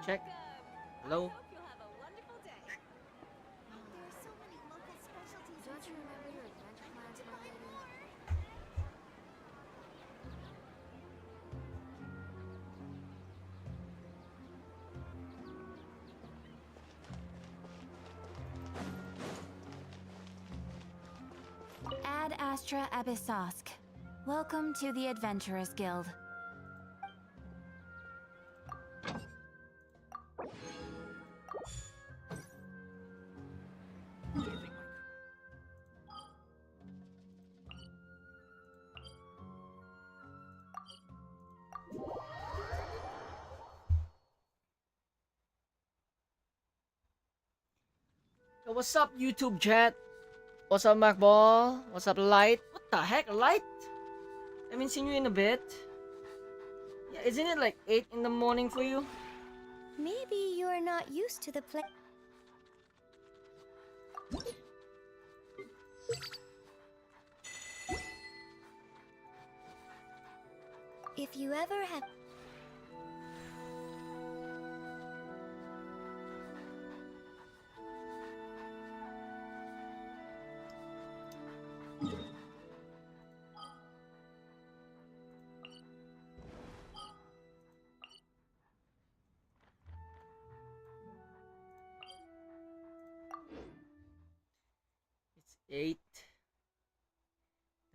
check. Hello? Don't you remember your adventure plans, my lady? Ad Astra Abyssosk. Welcome to the Adventurers Guild. Yo, what's up, YouTube chat? What's up, Macball? What's up, Light? What the heck, Light? I haven't seen you in a bit. Yeah, isn't it like 8 in the morning for you? Maybe you're not used to the play. If you ever have... It's 8.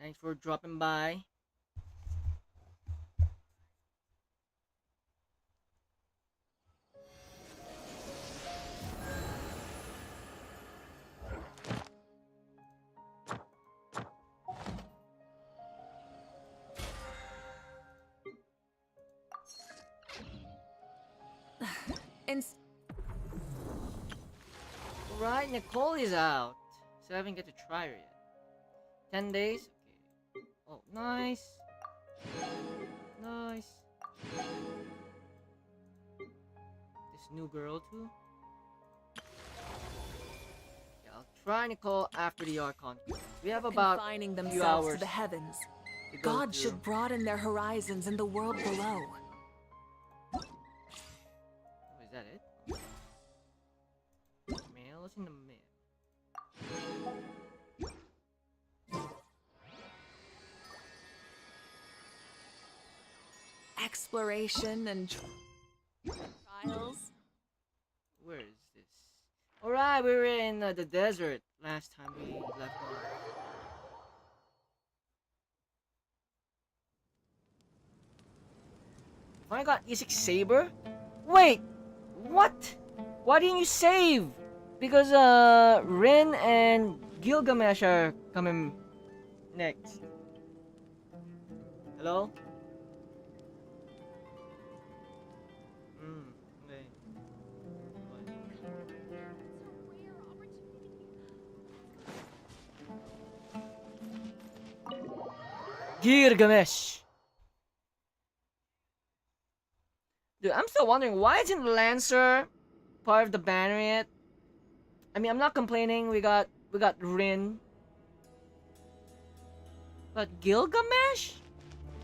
Thanks for dropping by. Alright, Nicole is out. So I haven't get to try her yet. 10 days? Okay. Oh, nice. Nice. This new girl too. Yeah, I'll try Nicole after the Archon. We have about confining a few themselves hours to the heavens. to go God through. should broaden their horizons in the world below. Oh, is that it? Mail? What's in the mail? Exploration and trials. Where is this? Alright, we were in the desert last time we left off. I got E6 Saber? Wait! What? Why didn't you save? Because Rin and Gilgamesh are coming next. Hello? Okay. Gilgamesh! Dude, I'm still wondering, why isn't Lancer part of the banner yet? I mean, I'm not complaining, we got Rin. But Gilgamesh?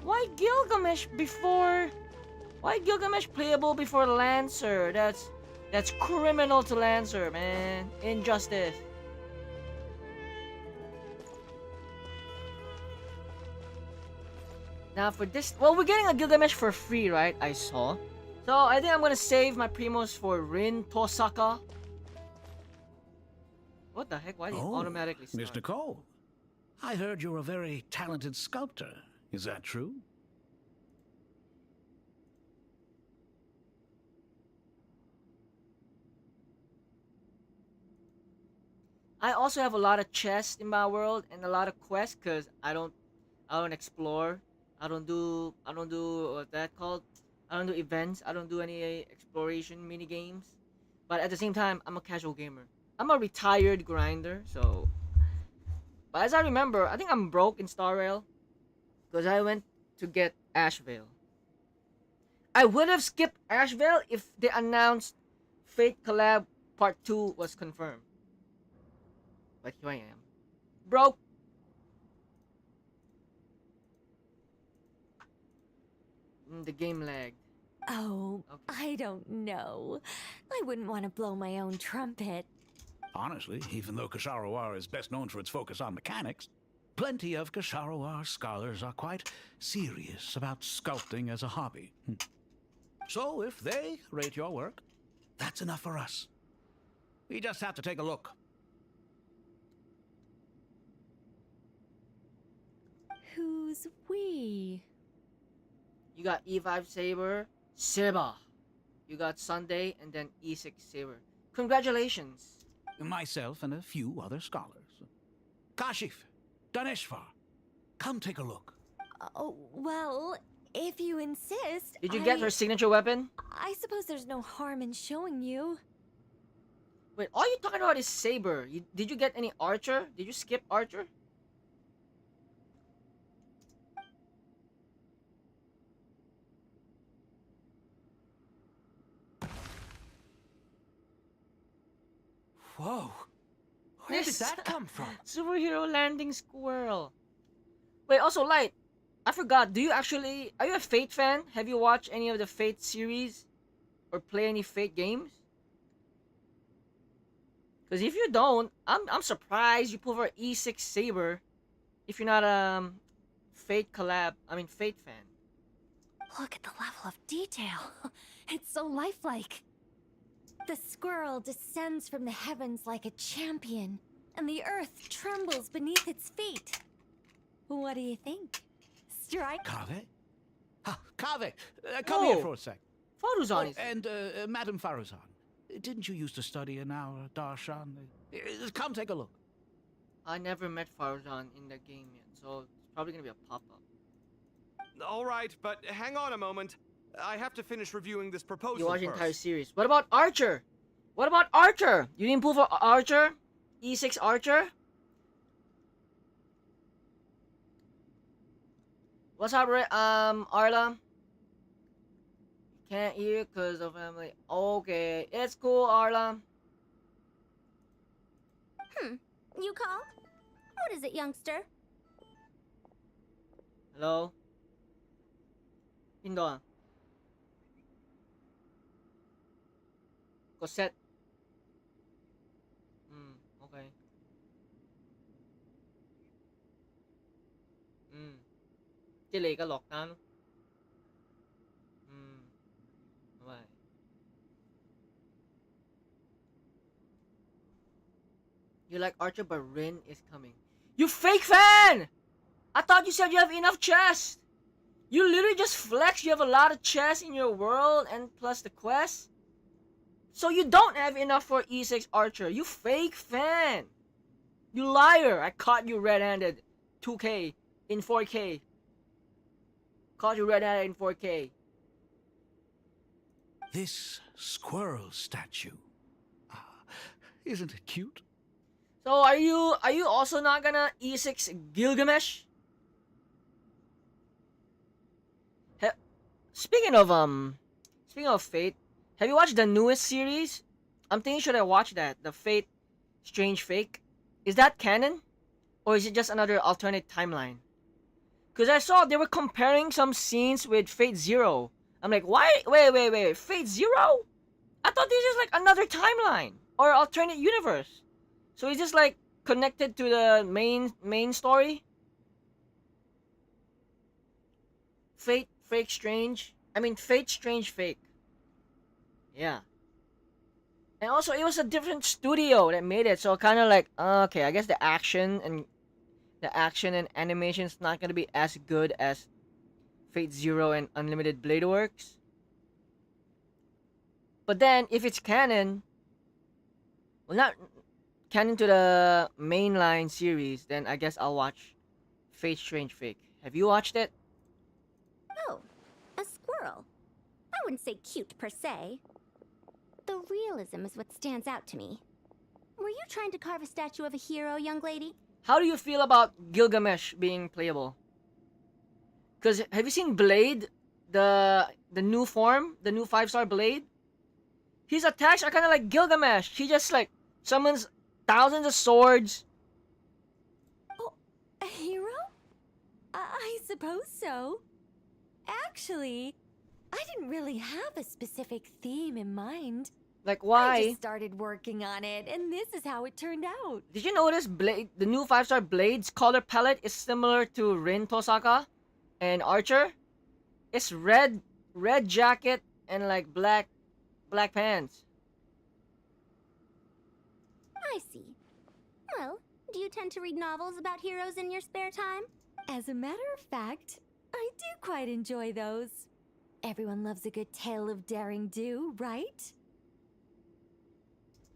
Why Gilgamesh before... Why Gilgamesh playable before Lancer? That's criminal to Lancer, man. Injustice. Now for this... Well, we're getting a Gilgamesh for free, right? I saw. So, I think I'm gonna save my Primos for Rin Tosaka. What the heck? Why did it automatically start? Miss Nicole, I heard you're a very talented sculptor. Is that true? I also have a lot of chests in my world and a lot of quests because I don't explore. I don't do what's that called? I don't do events. I don't do any exploration mini games. But at the same time, I'm a casual gamer. I'm a retired grinder, so. But as I remember, I think I'm broke in Star Rail because I went to get Ashvale. I would have skipped Ashvale if they announced Fate Collab Part 2 was confirmed. But here I am. Broke. The game lagged. Oh, Okay. I don't know. I wouldn't want to blow my own trumpet. Honestly, even though Kasharawar is best known for its focus on mechanics, plenty of Kasharawar scholars are quite serious about sculpting as a hobby. So if they rate your work, that's enough for us. We just have to take a look. Who's we? You got E5 Saber, Seba. You got Sunday, and then E6 Saber. Congratulations. Myself and a few other scholars. Kashif, Daneshvar, come take a look. Oh, well, if you insist. Did you get her signature weapon? I suppose there's no harm in showing you. Wait, all you talking about is Saber. Did you get any Archer? Did you skip Archer? Whoa. Where did that come from? Superhero landing squirrel. Wait, also Light, I forgot. Are you a Fate fan? Have you watched any of the Fate series or play any Fate games? Because if you don't, I'm surprised you pull for E6 Saber if you're not a Fate fan. Look at the level of detail. It's so lifelike. The squirrel descends from the heavens like a champion, and the earth trembles beneath its feet. What do you think? Strike? Kave? Kave, come here Oh. for a sec. Faruzan is And Madam Faruzan, didn't you used to study in our darshan? Come take a look. I never met Faruzan in the game yet, so it's probably gonna be a pop-up. All right, but hang on a moment. I have to finish reviewing this proposal You watch the first. entire series. What about Archer? What about Archer? You didn't pull for Archer? E6 Archer? What's up, Arla? Can't hear because of family. Okay, it's cool, Arla. You call? What is it, youngster? Hello? Pindo. Cosette. Okay. Chứ lì có lọt na luôn. Vậy. You like Archer, but Rin is coming. You fake fan! I thought you said you have enough chest. You literally just flex. You have a lot of chest in your world and plus the quest. So you don't have enough for E6 Archer. You fake fan. You liar. I caught you red-handed. 2K in 4K. Caught you red-handed in 4K. This squirrel statue. Isn't it cute? So are you also not gonna E6 Gilgamesh? Speaking of Fate, have you watched the newest series? I'm thinking, should I watch that? The Fate Strange Fake? Is that canon? Or is it just another alternate timeline? Because I saw they were comparing some scenes with Fate Zero. I'm like, why? Wait. Fate Zero? I thought this is like another timeline or alternate universe. So is this like connected to the main story? Fate Strange Fake. Yeah. And also, it was a different studio that made it, so kind of like, okay, I guess the action and animation is not gonna be as good as Fate Zero and Unlimited Blade Works. But then, if it's canon, well, not canon to the mainline series, then I guess I'll watch Fate Strange Fake. Have you watched it? Oh, a squirrel. I wouldn't say cute per se. The realism is what stands out to me. Were you trying to carve a statue of a hero, young lady? How do you feel about Gilgamesh being playable? Because have you seen Blade, the new form, the new 5-star Blade? His attacks are kind of like Gilgamesh. He just like summons thousands of swords. Oh, a hero? I suppose so. Actually, I didn't really have a specific theme in mind. Like I why? just started working on it, and this is how it turned out. Did you notice Blade, the new 5-star Blade's color palette is similar to Rin Tosaka and Archer? It's red jacket and like black pants. I see. Well, do you tend to read novels about heroes in your spare time? As a matter of fact, I do quite enjoy those. Everyone loves a good tale of daring do, right?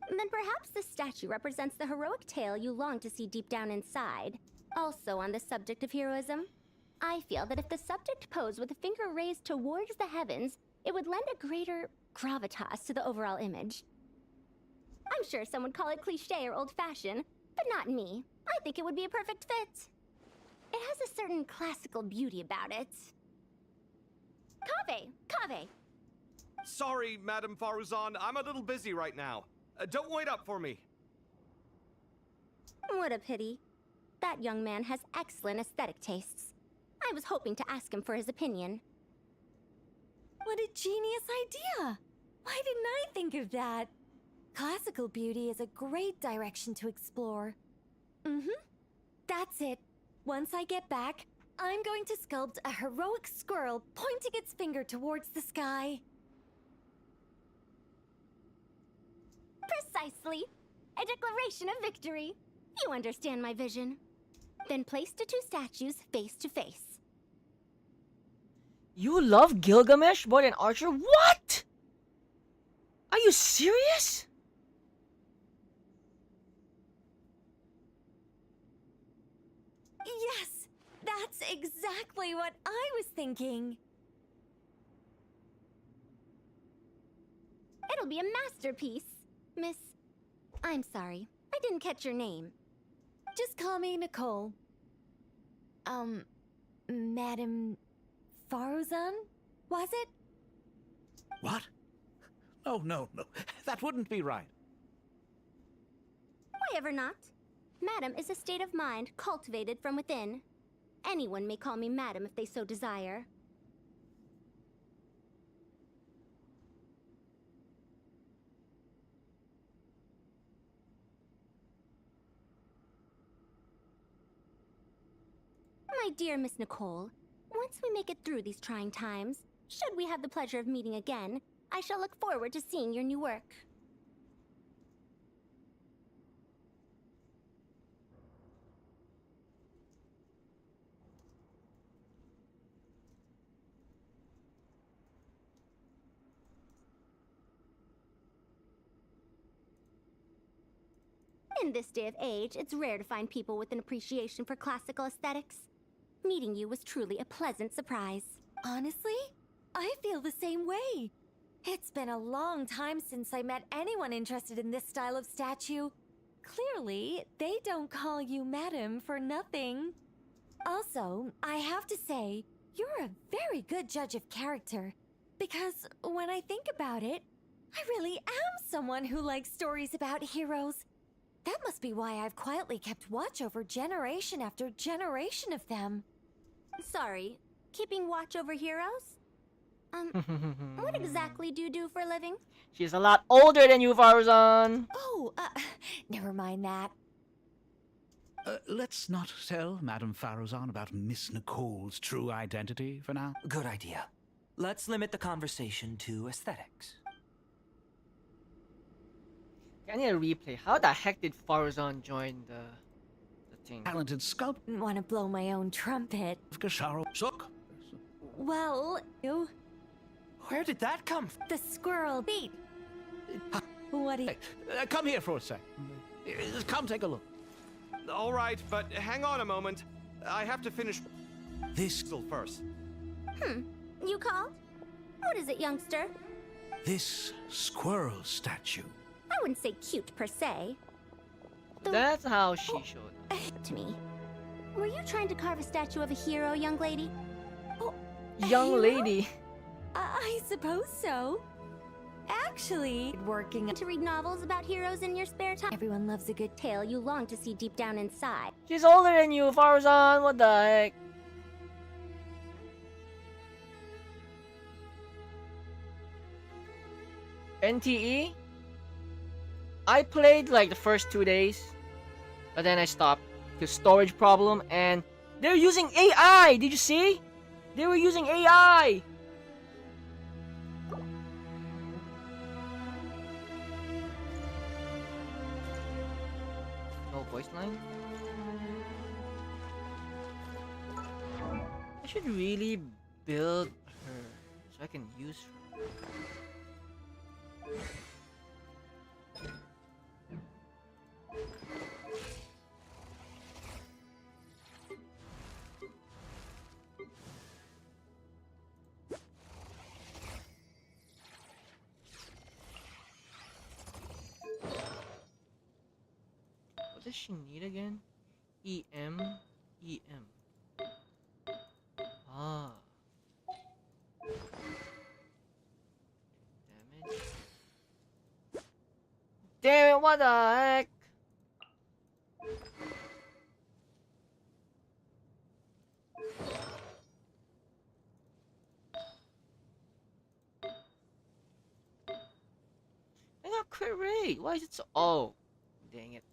Then perhaps this statue represents the heroic tale you long to see deep down inside. Also on the subject of heroism, I feel that if the subject posed with a finger raised towards the heavens, it would lend a greater gravitas to the overall image. I'm sure some would call it cliché or old-fashioned, but not me. I think it would be a perfect fit. It has a certain classical beauty about it. Kaveh! Sorry, Madame Faruzan, I'm a little busy right now. Don't wait up for me. What a pity. That young man has excellent aesthetic tastes. I was hoping to ask him for his opinion. What a genius idea! Why didn't I think of that? Classical beauty is a great direction to explore. That's it. Once I get back, I'm going to sculpt a heroic squirrel pointing its finger towards the sky. Precisely. A declaration of victory. You understand my vision. Then place the two statues face to face. You love Gilgamesh more than Archer? What? Are you serious? Yes, that's exactly what I was thinking. It'll be a masterpiece. Miss... I'm sorry. I didn't catch your name. Just call me Nicole. Madame Faruzan? Was it? What? Oh, no. That wouldn't be right. Why ever not? Madam is a state of mind cultivated from within. Anyone may call me Madam if they so desire. My dear Miss Nicole, once we make it through these trying times, should we have the pleasure of meeting again, I shall look forward to seeing your new work. In this day of age, it's rare to find people with an appreciation for classical aesthetics. Meeting you was truly a pleasant surprise. Honestly, I feel the same way. It's been a long time since I met anyone interested in this style of statue. Clearly, they don't call you Madam for nothing. Also, I have to say, you're a very good judge of character. Because when I think about it, I really am someone who likes stories about heroes. That must be why I've quietly kept watch over generation after generation of them. Sorry, keeping watch over heroes? What exactly do you do for a living? She's a lot older than you, Farzan. Oh, never mind that. Let's not tell Madame Faruzan about Miss Nicole's true identity for now. Good idea. Let's limit the conversation to aesthetics. I need a replay. How the heck did Farzan join the thing? Talented sculptor Didn't want to blow my own trumpet. of Gasharo Suk. Well, you, Where did that come from? the squirrel beat. What do you... Hey, come here for a sec. Come take a look. All right, but hang on a moment. I have to finish This first. You called? What is it, youngster? squirrel statue. I wouldn't say cute per se. That's how she showed. To me. Were you trying to carve a statue of a hero, young lady? Young hero? lady. I suppose so. Actually, working... To read novels about heroes in your spare time? Everyone loves a good... Tale you long to see deep down inside. She's older than you, Farzan. What the heck? NTE, I played like the first 2 days, but then I stopped because storage problem, and they're using AI. Did you see? They were using AI. No voice line. I should really build her so I can use her. What does she need again? EM. Ah. Damage. Damn it, what the heck? I got crit rate. Why is it so? Oh, dang it.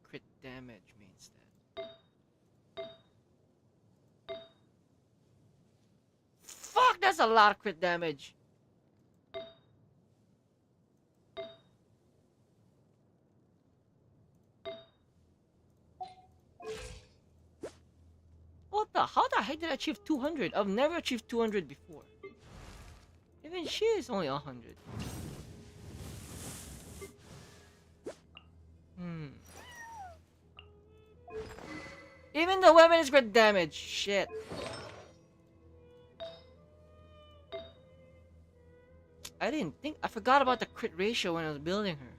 Crit damage means that. Fuck, that's a lot of crit damage. What the? How the heck did I achieve 200? I've never achieved 200 before. Even she is only 100. Even the weapon is crit damage. Shit. I forgot about the crit ratio when I was building her.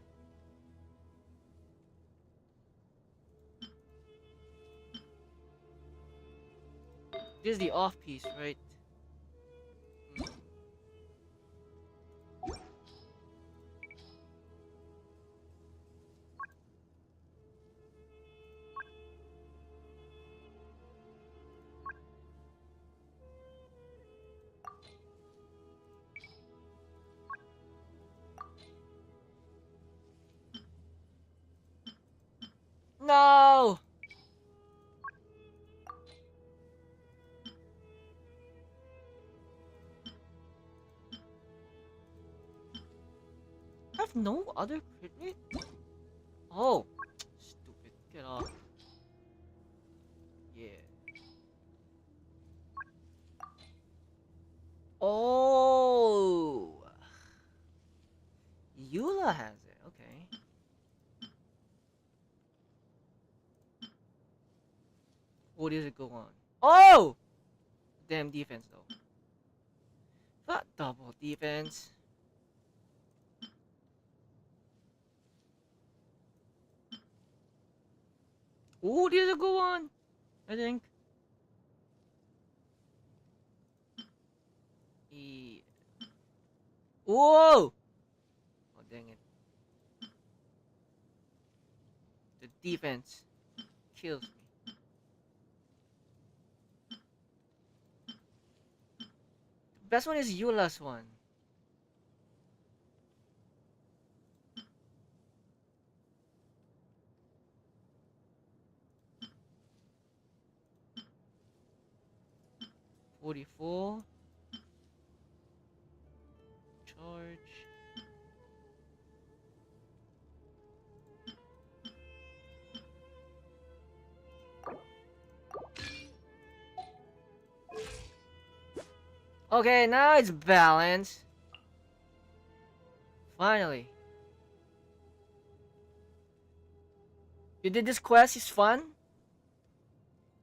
This is the off piece, right? No! I have no other crit rate? Oh, stupid. Get off. Yeah. Oh! Eula has it, okay. What does it go on? Oh! Damn defense though. That double defense. Ooh, does it go on? I think. Whoa! Oh, dang it. The defense kills me. The best one is Eula's one. $44. Charge. Okay, now it's balanced. Finally. You did this quest, it's fun?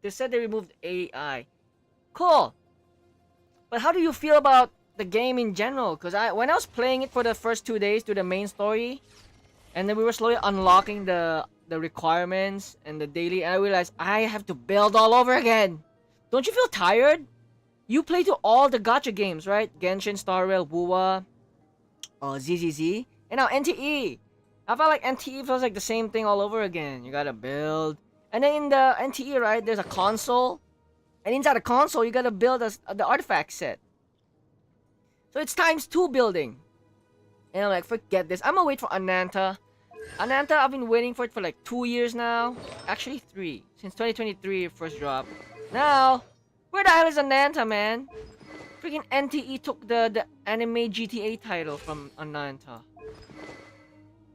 They said they removed AI. Cool. But how do you feel about the game in general? Because when I was playing it for the first 2 days to the main story, and then we were slowly unlocking the requirements and the daily, and I realized I have to build all over again. Don't you feel tired? You play to all the gacha games, right? Genshin, Star Rail, Wuwa, ZZZ, and now NTE. I felt like NTE feels like the same thing all over again. You gotta build. And then in the NTE, right, there's a console. And inside the console, you gotta build the artifact set. So it's times 2 building. And I'm like, forget this. I'm gonna wait for Ananta. Ananta, I've been waiting for it for like 2 years now. Actually, 3. Since 2023, first drop. Now, where the hell is Ananta, man? Freaking NTE took the anime GTA title from Ananta.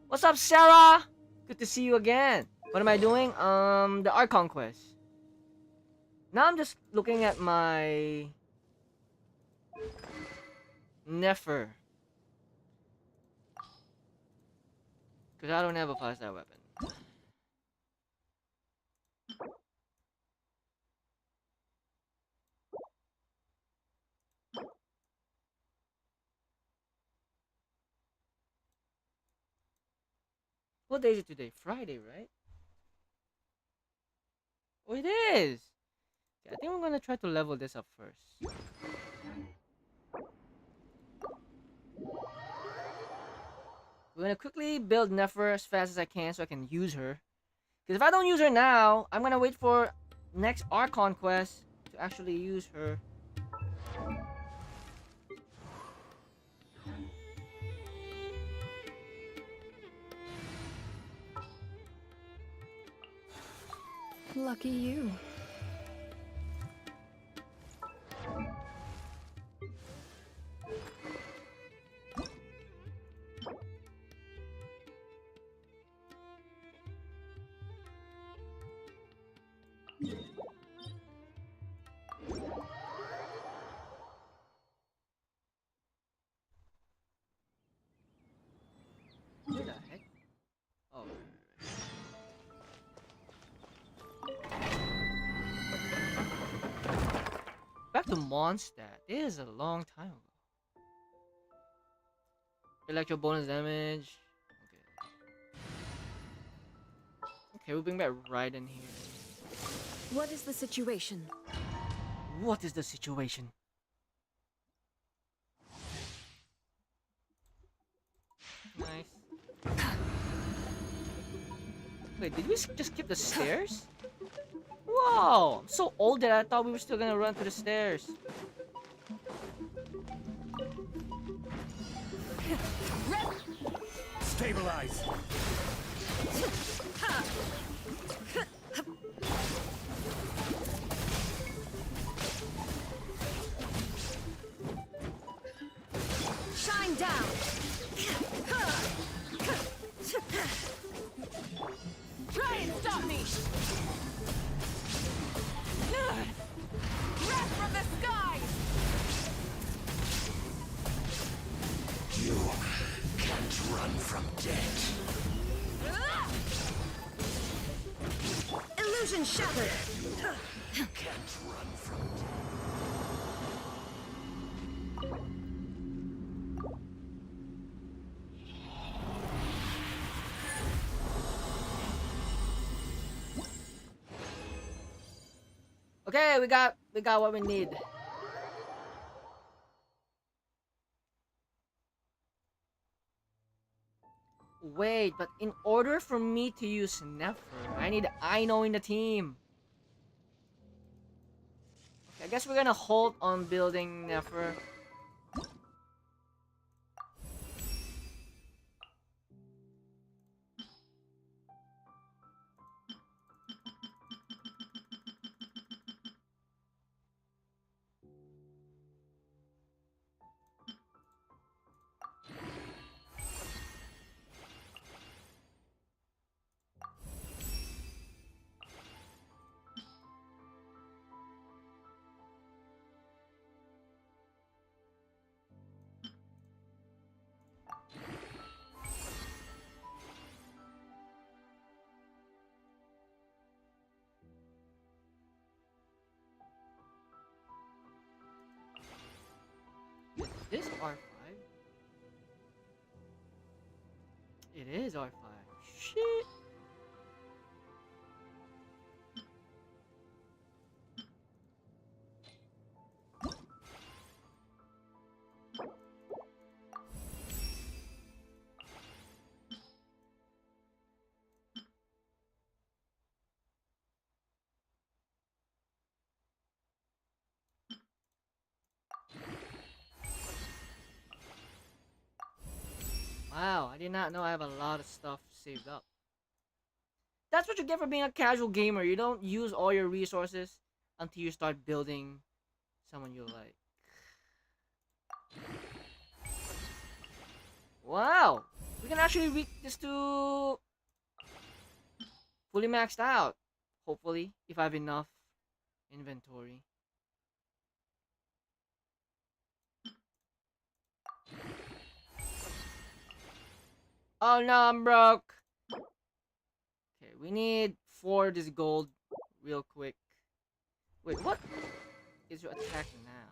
What's up, Sarah? Good to see you again. What am I doing? The Archon quest. Now I'm just looking at my nefer. Because I don't have a fast weapon. What day is it today? Friday, right? Oh, it is! Okay, I think I'm gonna try to level this up first. We're gonna quickly build Nefer as fast as I can so I can use her. Because if I don't use her now, I'm gonna wait for next Archon quest to actually use her. Lucky you. Where the heck? Oh. Back to Mondstadt. It is a long time ago. Electro bonus damage. Okay. Okay, we'll bring back right in here. What is the situation? What is the situation? Nice. Wait, did we just skip the stairs? Whoa! I'm so old that I thought we were still gonna run to the stairs. Stabilize. Shine down! Try and stop me! Breath from the skies! You can't run from death. Illusion shattered! Can't run from death. Okay, we got what we need. Wait, but in order for me to use Nefer, I need Aino in the team. Okay, I guess we're gonna hold on building Nefer. Is this R5? It is R5. Shit. Wow, I did not know I have a lot of stuff saved up. That's what you get for being a casual gamer. You don't use all your resources until you start building someone you like. Wow! We can actually reach this to fully maxed out. Hopefully, if I have enough inventory. Oh no, I'm broke. Okay, we need 4 this gold real quick. Wait, what is your attack now?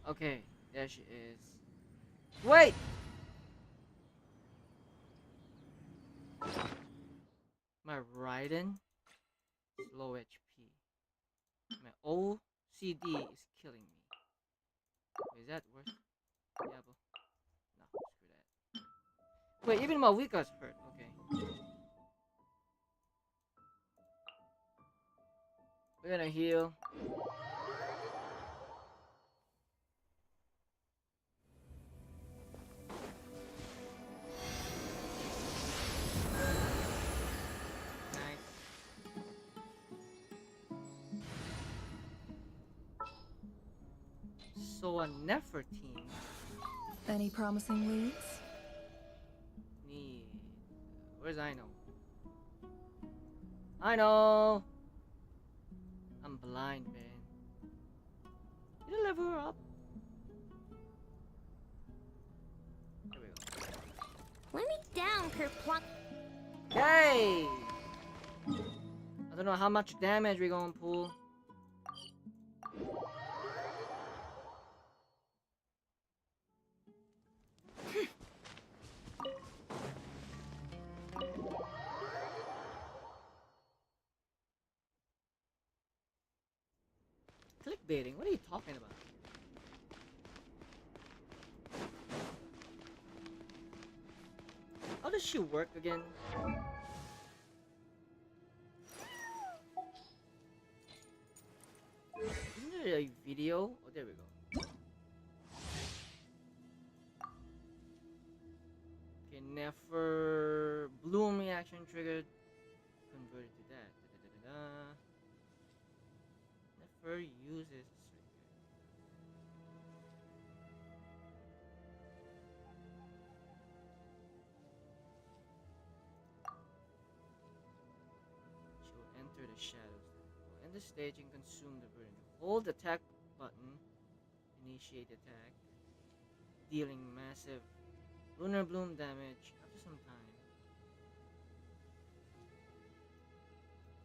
Okay, there she is. Wait! My Raiden? Low HP. My OCD is killing me. Wait, is that worth? Yeah, but no, screw that. Wait, even Mavuika's hurt. Okay. We're gonna heal. So a nefer team Any promising leads? need. Where's I know? I know. I'm blind, man. Did I level her up? There we go. Let me down, Kerplunk. Yay! I don't know how much damage we're gonna pull. Clickbaiting? What are you talking about? How does she work again? Isn't there a video? Oh, there we go. Okay, nefer bloom reaction triggered. Converted to that. Nefer uses circuit. She will enter the shadows. Will end the stage and consume the burden. Hold the attack button. Initiate attack. Dealing massive lunar bloom damage after some time.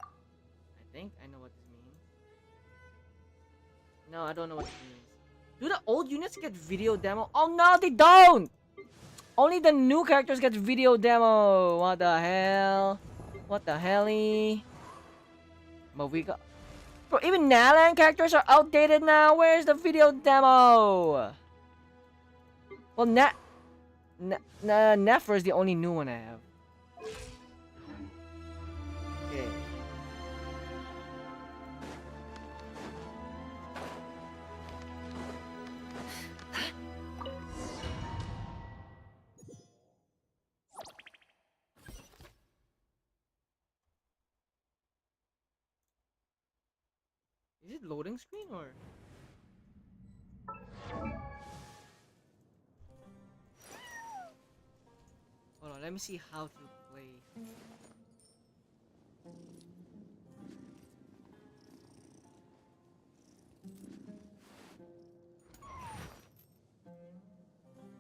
I think I know what this means. No, I don't know what it means. Do the old units get video demo? Oh no, they don't! Only the new characters get video demo. What the hell? What the helly? Mavuika. Bro, even Nalan characters are outdated now. Where's the video demo? Well, Nefer is the only new one I have. Okay. Is it loading screen or? Hold on, let me see how to play.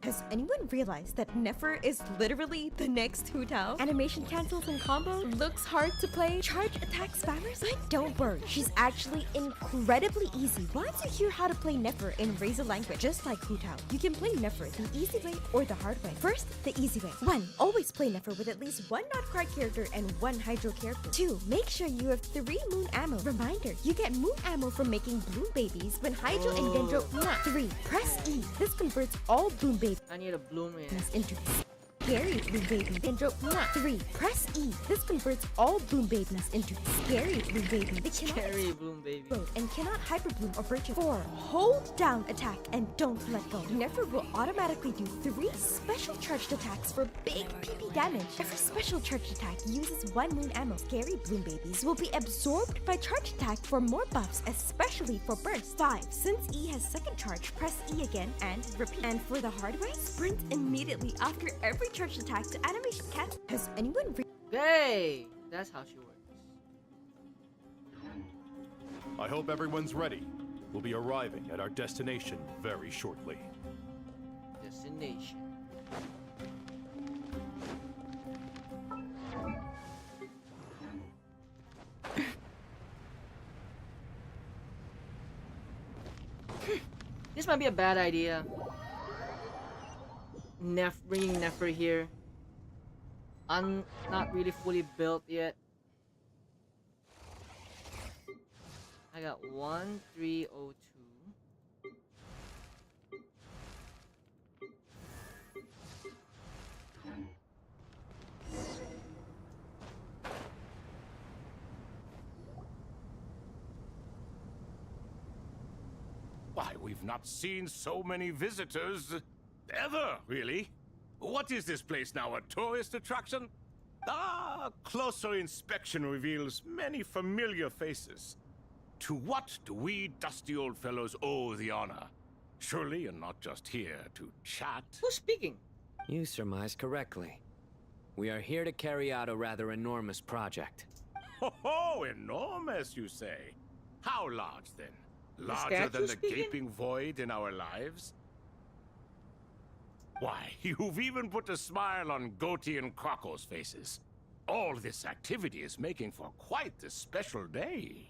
Has anyone realized that Nefer is literally the next Hu Tao? Animation cancels and combos, looks hard to play, charge attack spammers? But don't worry, she's actually incredibly easy. Want to hear how to play Nefer in Razor language? Just like Hu Tao, you can play Nefer the easy way or the hard way. First, the easy way. 1. Always play Nefer with at least 1 nodkrai character and 1 hydro character. 2. Make sure you have 3 moon ammo. Reminder, you get moon ammo from making bloom babies when hydro and dendro. 3. Press E. This converts all bloom babies I need a bloom in. into scary bloom baby. Then drop 3. Press E. This converts all bloom babies into scary bloom baby. They cannot Scary bloom baby. explode and cannot hyperbloom or burst. 4. Hold down attack and don't let go. Nefer will automatically do 3 special charged attacks for big PP damage. Every special charged attack uses 1 moon ammo. Scary bloom babies will be absorbed by charged attack for more buffs, especially for burst. 5. Since E has second charge, press E again and repeat. And for the hard way, sprint immediately after every charged attack to animation cat. Has anyone Hey, that's how she works. I hope everyone's ready. We'll be arriving at our destination very shortly. Destination. This might be a bad idea. Bringing Nefer here. I'm not really fully built yet. I got 1302. Why, we've not seen so many visitors ever, really. What is this place now, a tourist attraction? Ah, closer inspection reveals many familiar faces. To what do we dusty old fellows owe the honor? Surely you're not just here to chat. Who's speaking? You surmise correctly. We are here to carry out a rather enormous project. Ho, enormous, you say? How large, then? Larger than the speaking? gaping void in our lives? Why, you've even put a smile on Goatee and Crocco's faces. All this activity is making for quite a special day.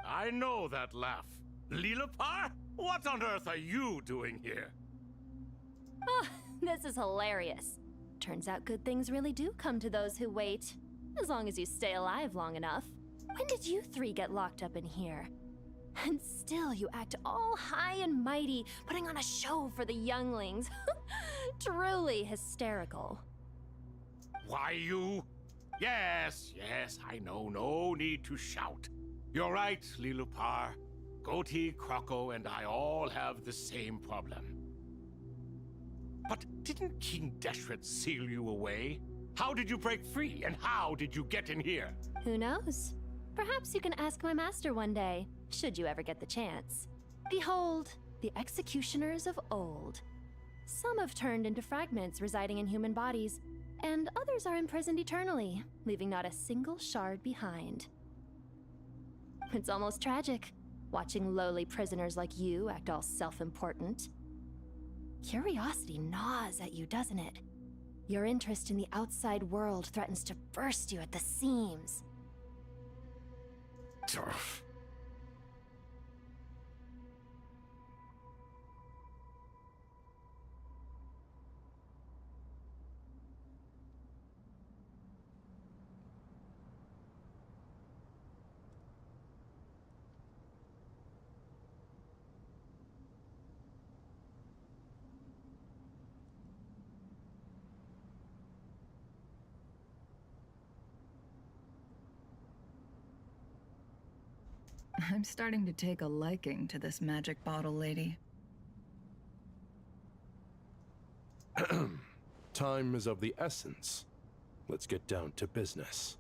I know that laugh. Lilipar? What on earth are you doing here? Oh, this is hilarious. Turns out good things really do come to those who wait. As long as you stay alive long enough. When did you 3 get locked up in here? And still you act all high and mighty, putting on a show for the younglings. Truly hysterical. Why, you? Yes, I know. No need to shout. You're right, Lilipar. Goatee, Crocco, and I all have the same problem. But didn't King Deshret seal you away? How did you break free, and how did you get in here? Who knows? Perhaps you can ask my master one day, should you ever get the chance. Behold, the executioners of old. Some have turned into fragments residing in human bodies, and others are imprisoned eternally, leaving not a single shard behind. It's almost tragic, watching lowly prisoners like you act all self-important. Curiosity gnaws at you, doesn't it? Your interest in the outside world threatens to burst you at the seams. Turf. I'm starting to take a liking to this magic bottle lady. Time is of the essence. Let's get down to business.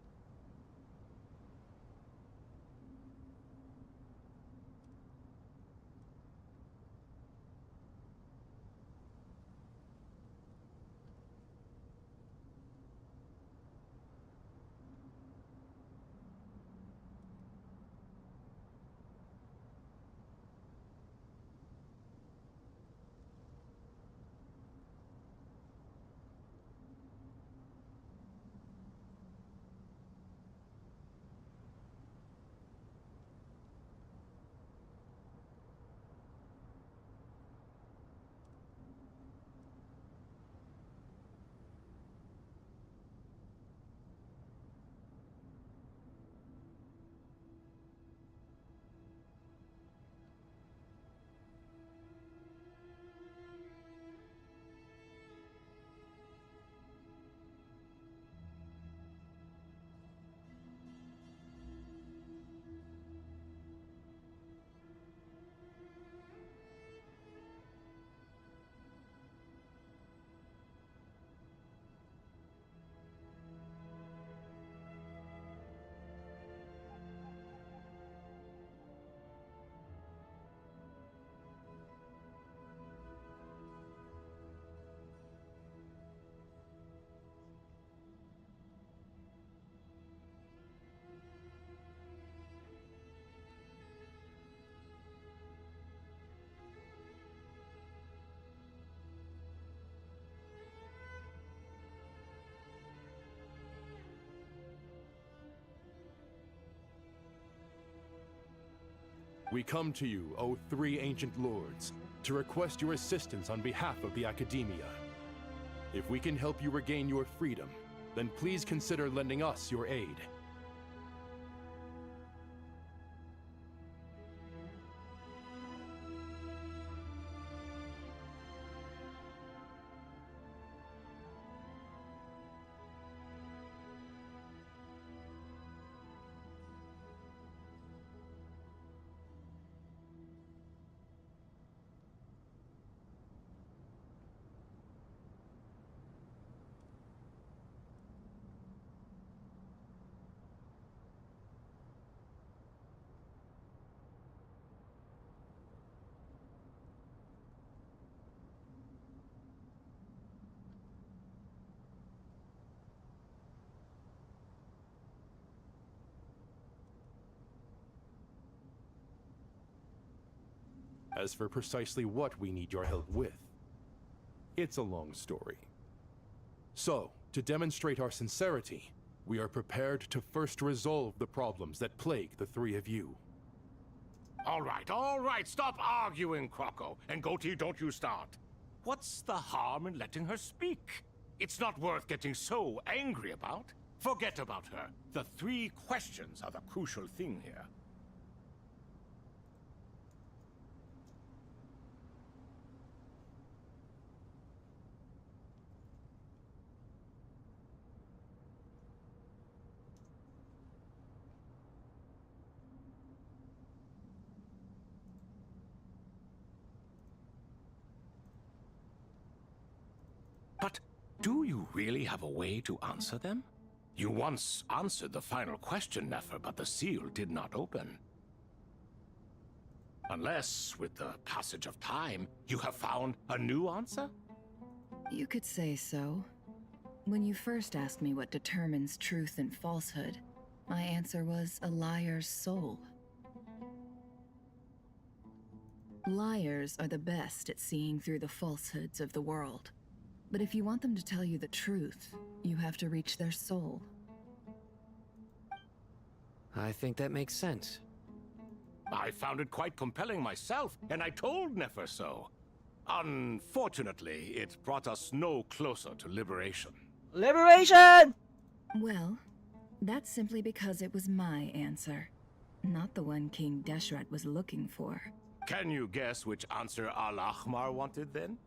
We come to you, O three ancient lords, to request your assistance on behalf of the Academia. If we can help you regain your freedom, then please consider lending us your aid. As for precisely what we need your help with, it's a long story. So, to demonstrate our sincerity, we are prepared to first resolve the problems that plague the three of you. All right, stop arguing, Croco. And Goatee, don't you start. What's the harm in letting her speak? It's not worth getting so angry about. Forget about her. The three questions are the crucial thing here. But do you really have a way to answer them? You once answered the final question, Nefer, but the seal did not open. Unless, with the passage of time, you have found a new answer? You could say so. When you first asked me what determines truth and falsehood, my answer was a liar's soul. Liars are the best at seeing through the falsehoods of the world. But if you want them to tell you the truth, you have to reach their soul. I think that makes sense. I found it quite compelling myself, and I told Nefer so. Unfortunately, it brought us no closer to liberation. Liberation! Well, that's simply because it was my answer, not the one King Deshret was looking for. Can you guess which answer Al-Ahmar wanted then?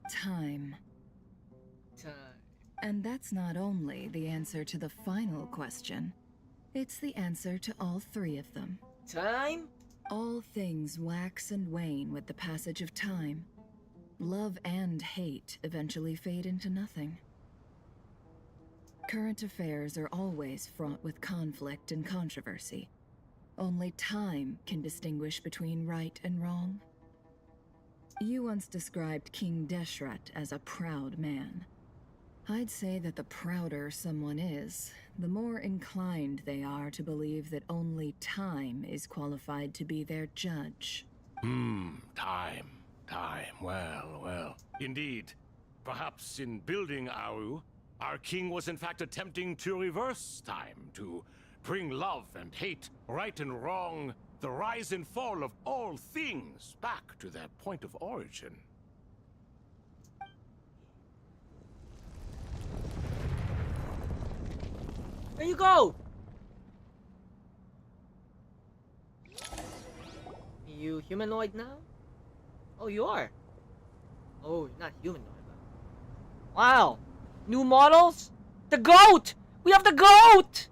Time. Time. And that's not only the answer to the final question, it's the answer to all three of them. Time? All things wax and wane with the passage of time. Love and hate eventually fade into nothing. Current affairs are always fraught with conflict and controversy. Only time can distinguish between right and wrong. You once described King Deshret as a proud man. I'd say that the prouder someone is, the more inclined they are to believe that only time is qualified to be their judge. Time. Well. Indeed. Perhaps in building Aru, our king was in fact attempting to reverse time, to bring love and hate, right and wrong, the rise and fall of all things back to their point of origin. Where you go? You humanoid now? Oh, you are. Oh, you're not humanoid. Wow. New models? The goat! We have the goat!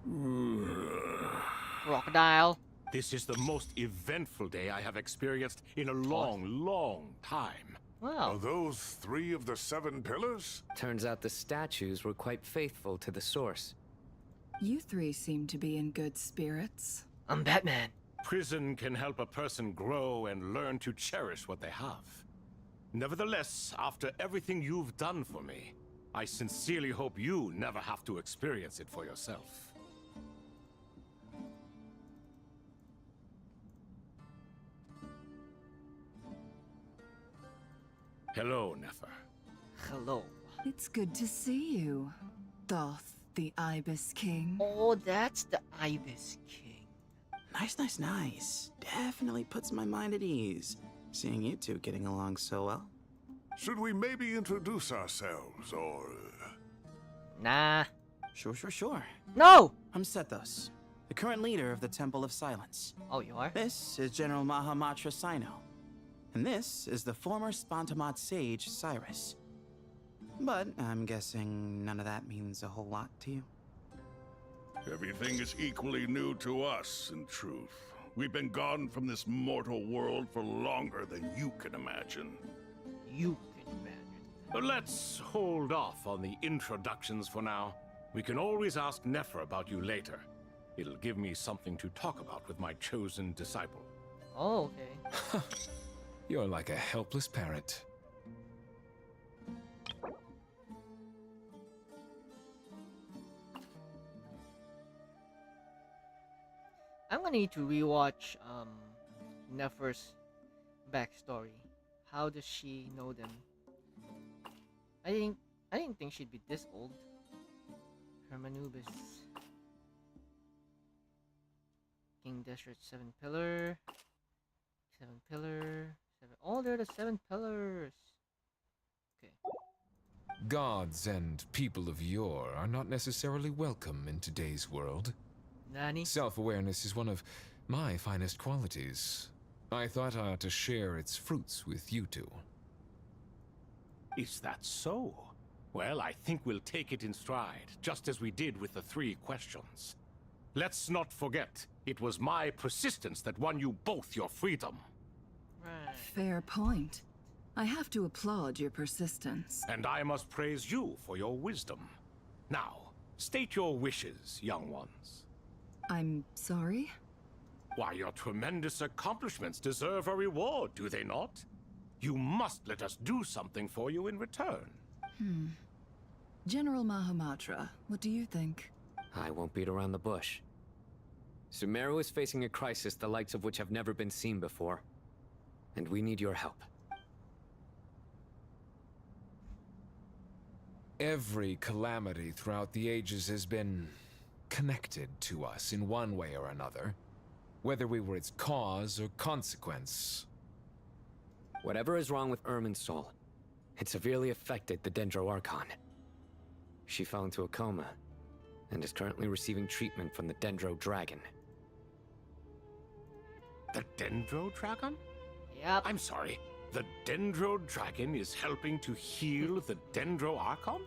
Crocodile. This is the most eventful day I have experienced in a long time. Wow. Are those 3 of the 7 pillars? Turns out the statues were quite faithful to the source. You three seem to be in good spirits. I'm Batman. Prison can help a person grow and learn to cherish what they have. Nevertheless, after everything you've done for me, I sincerely hope you never have to experience it for yourself. Hello, Nefer. Hello. It's good to see you, Thoth the Ibis King. Oh, that's the Ibis King. Nice. Definitely puts my mind at ease, seeing you two getting along so well. Should we maybe introduce ourselves, or... Nah. Sure. No! I'm Sethos, the current leader of the Temple of Silence. Oh, you are? This is General Mahamatra Sino. And this is the former Spontamat sage, Cyrus. But I'm guessing none of that means a whole lot to you. Everything is equally new to us, in truth. We've been gone from this mortal world for longer than you can imagine. You can imagine. But let's hold off on the introductions for now. We can always ask Nefer about you later. It'll give me something to talk about with my chosen disciple. Oh, okay. You're like a helpless parrot. I'm gonna need to rewatch Nefer's backstory. How does she know them? I didn't think she'd be this old. Hermanubis. King Deshret, 7 pillar. 7 pillar. 7. Oh, they're the 7 pillars. Okay. Gods and people of yore are not necessarily welcome in today's world. Nani? Self-awareness is one of my finest qualities. I thought I ought to share its fruits with you two. Is that so? Well, I think we'll take it in stride, just as we did with the 3 questions. Let's not forget, it was my persistence that won you both your freedom. Right. Fair point. I have to applaud your persistence. And I must praise you for your wisdom. Now, state your wishes, young ones. I'm sorry? Why, your tremendous accomplishments deserve a reward, do they not? You must let us do something for you in return. General Mahamatra, what do you think? I won't beat around the bush. Sumeru is facing a crisis the likes of which have never been seen before. And we need your help. Every calamity throughout the ages has been connected to us in one way or another, whether we were its cause or consequence. Whatever is wrong with Irminsul, it severely affected the Dendro Archon. She fell into a coma and is currently receiving treatment from the Dendro Dragon. The Dendro Dragon? Yep. I'm sorry, the Dendro Dragon is helping to heal the Dendro Archon?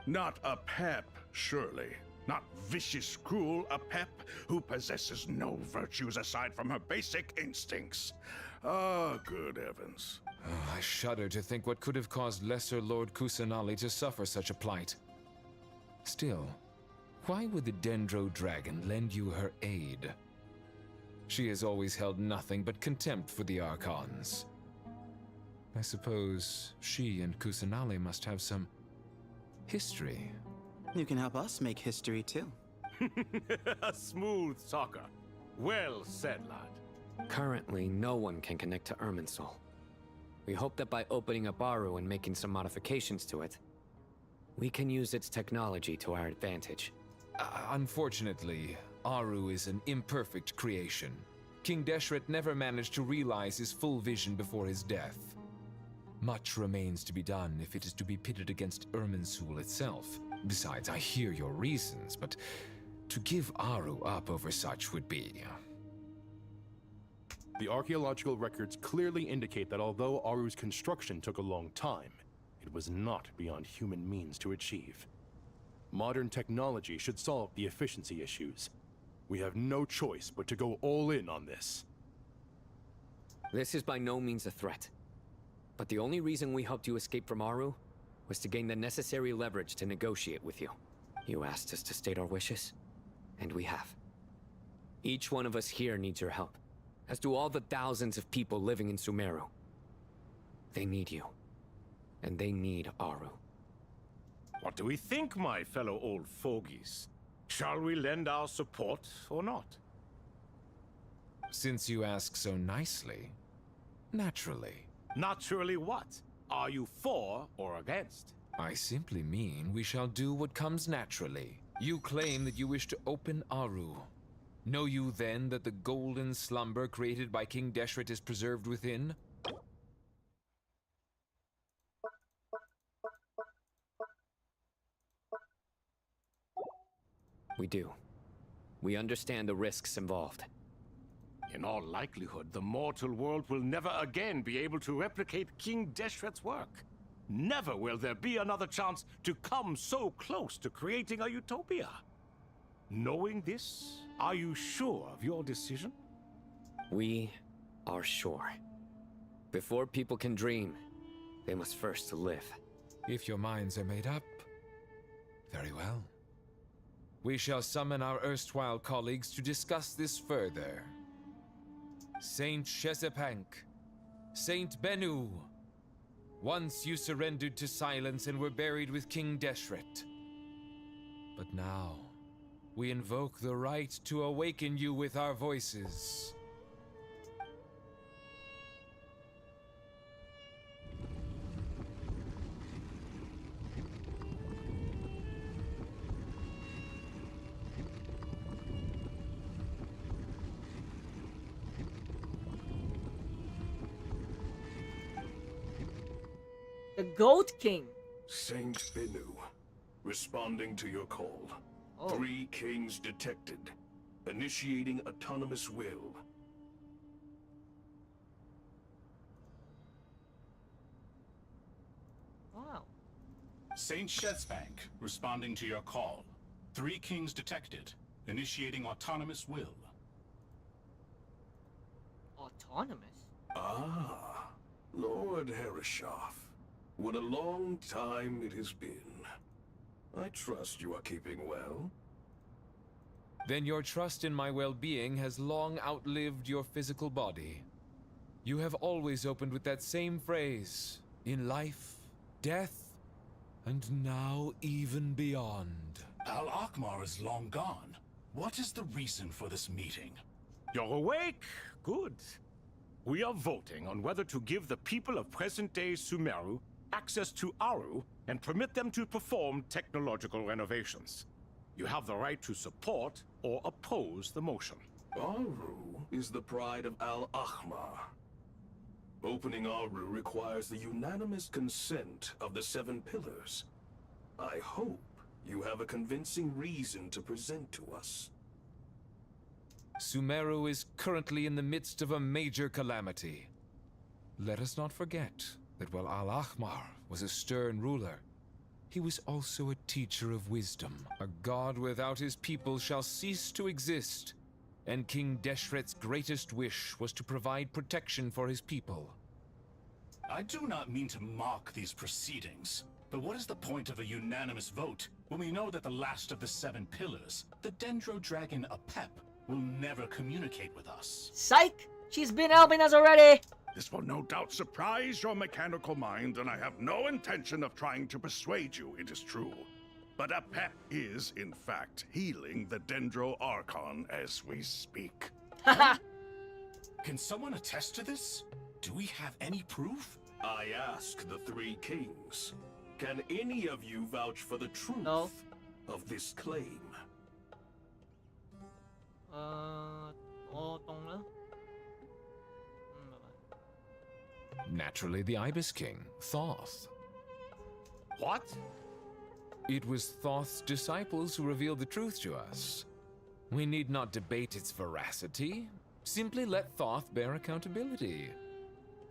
Not a pep, surely. Not vicious, cruel a pep who possesses no virtues aside from her basic instincts. Ah, good heavens. Oh, I shudder to think what could have caused Lesser Lord Kusanali to suffer such a plight. Still, why would the Dendro Dragon lend you her aid? She has always held nothing but contempt for the Archons. I suppose she and Kusanali must have some history. You can help us make history too. A smooth talker. Well said, lad. Currently, no one can connect to Irminsul. We hope that by opening up Aru and making some modifications to it, we can use its technology to our advantage. Unfortunately, Aru is an imperfect creation. King Deshret never managed to realize his full vision before his death. Much remains to be done if it is to be pitted against Irminsul itself. Besides, I hear your reasons, but to give Aru up over such would be... The archaeological records clearly indicate that although Aru's construction took a long time, it was not beyond human means to achieve. Modern technology should solve the efficiency issues. We have no choice but to go all in on this. This is by no means a threat. But the only reason we helped you escape from Aru was to gain the necessary leverage to negotiate with you. You asked us to state our wishes, and we have. Each one of us here needs your help, as do all the thousands of people living in Sumeru. They need you, and they need Aru. What do we think, my fellow old fogies? Shall we lend our support or not? Since you ask so nicely, naturally. Naturally what? Are you for or against? I simply mean we shall do what comes naturally. You claim that you wish to open Aru. Know you then that the golden slumber created by King Deshret is preserved within? We do. We understand the risks involved. In all likelihood, the mortal world will never again be able to replicate King Deshret's work. Never will there be another chance to come so close to creating a utopia. Knowing this, are you sure of your decision? We are sure. Before people can dream, they must first live. If your minds are made up, very well. We shall summon our erstwhile colleagues to discuss this further. Saint Chesepank, Saint Benu, once you surrendered to silence and were buried with King Deshret. But now, we invoke the right to awaken you with our voices. The Goat King. Saint Benu, responding to your call. Oh. 3 kings detected. Initiating autonomous will. Wow. Saint Shetsbank, responding to your call. 3 kings detected. Initiating autonomous will. Autonomous? Ah, Lord Herreshoff. What a long time it has been. I trust you are keeping well. Then your trust in my well-being has long outlived your physical body. You have always opened with that same phrase, in life, death, and now even beyond. Al-Akmar is long gone. What is the reason for this meeting? You're awake? Good. We are voting on whether to give the people of present-day Sumeru access to Aru and permit them to perform technological renovations. You have the right to support or oppose the motion. Aru is the pride of Al-Ahmar. Opening Aru requires the unanimous consent of the 7 pillars. I hope you have a convincing reason to present to us. Sumeru is currently in the midst of a major calamity. Let us not forget that while Al-Ahmar was a stern ruler, he was also a teacher of wisdom. A god without his people shall cease to exist, and King Deshret's greatest wish was to provide protection for his people. I do not mean to mock these proceedings, but what is the point of a unanimous vote when we know that the last of the 7 pillars, the Dendro Dragon Apep, will never communicate with us? Psych! She's been helping us already! This will no doubt surprise your mechanical mind, and I have no intention of trying to persuade you it is true. But Apep is, in fact, healing the Dendro Archon as we speak. Can someone attest to this? Do we have any proof? I ask the 3 kings. Can any of you vouch for the truth of this claim? 我懂了。 Naturally, the Ibis King, Thoth. What? It was Thoth's disciples who revealed the truth to us. We need not debate its veracity. Simply let Thoth bear accountability.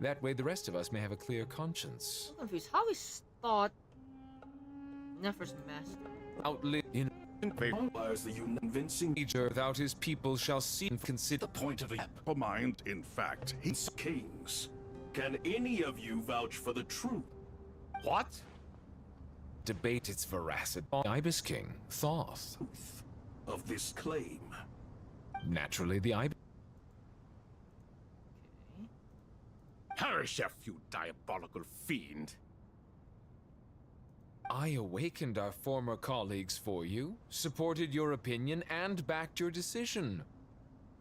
That way the rest of us may have a clear conscience. I'm confused. How is Thoth Nefer's master? Outlive in requires the convincing nature without his people shall see and consider the point of a mind. In fact, he's kings. Can any of you vouch for the truth? What? Debate its veracity. Ibis King, Thoth. Of this claim. Naturally, the Ibis. Harishef, you diabolical fiend. I awakened our former colleagues for you, supported your opinion, and backed your decision.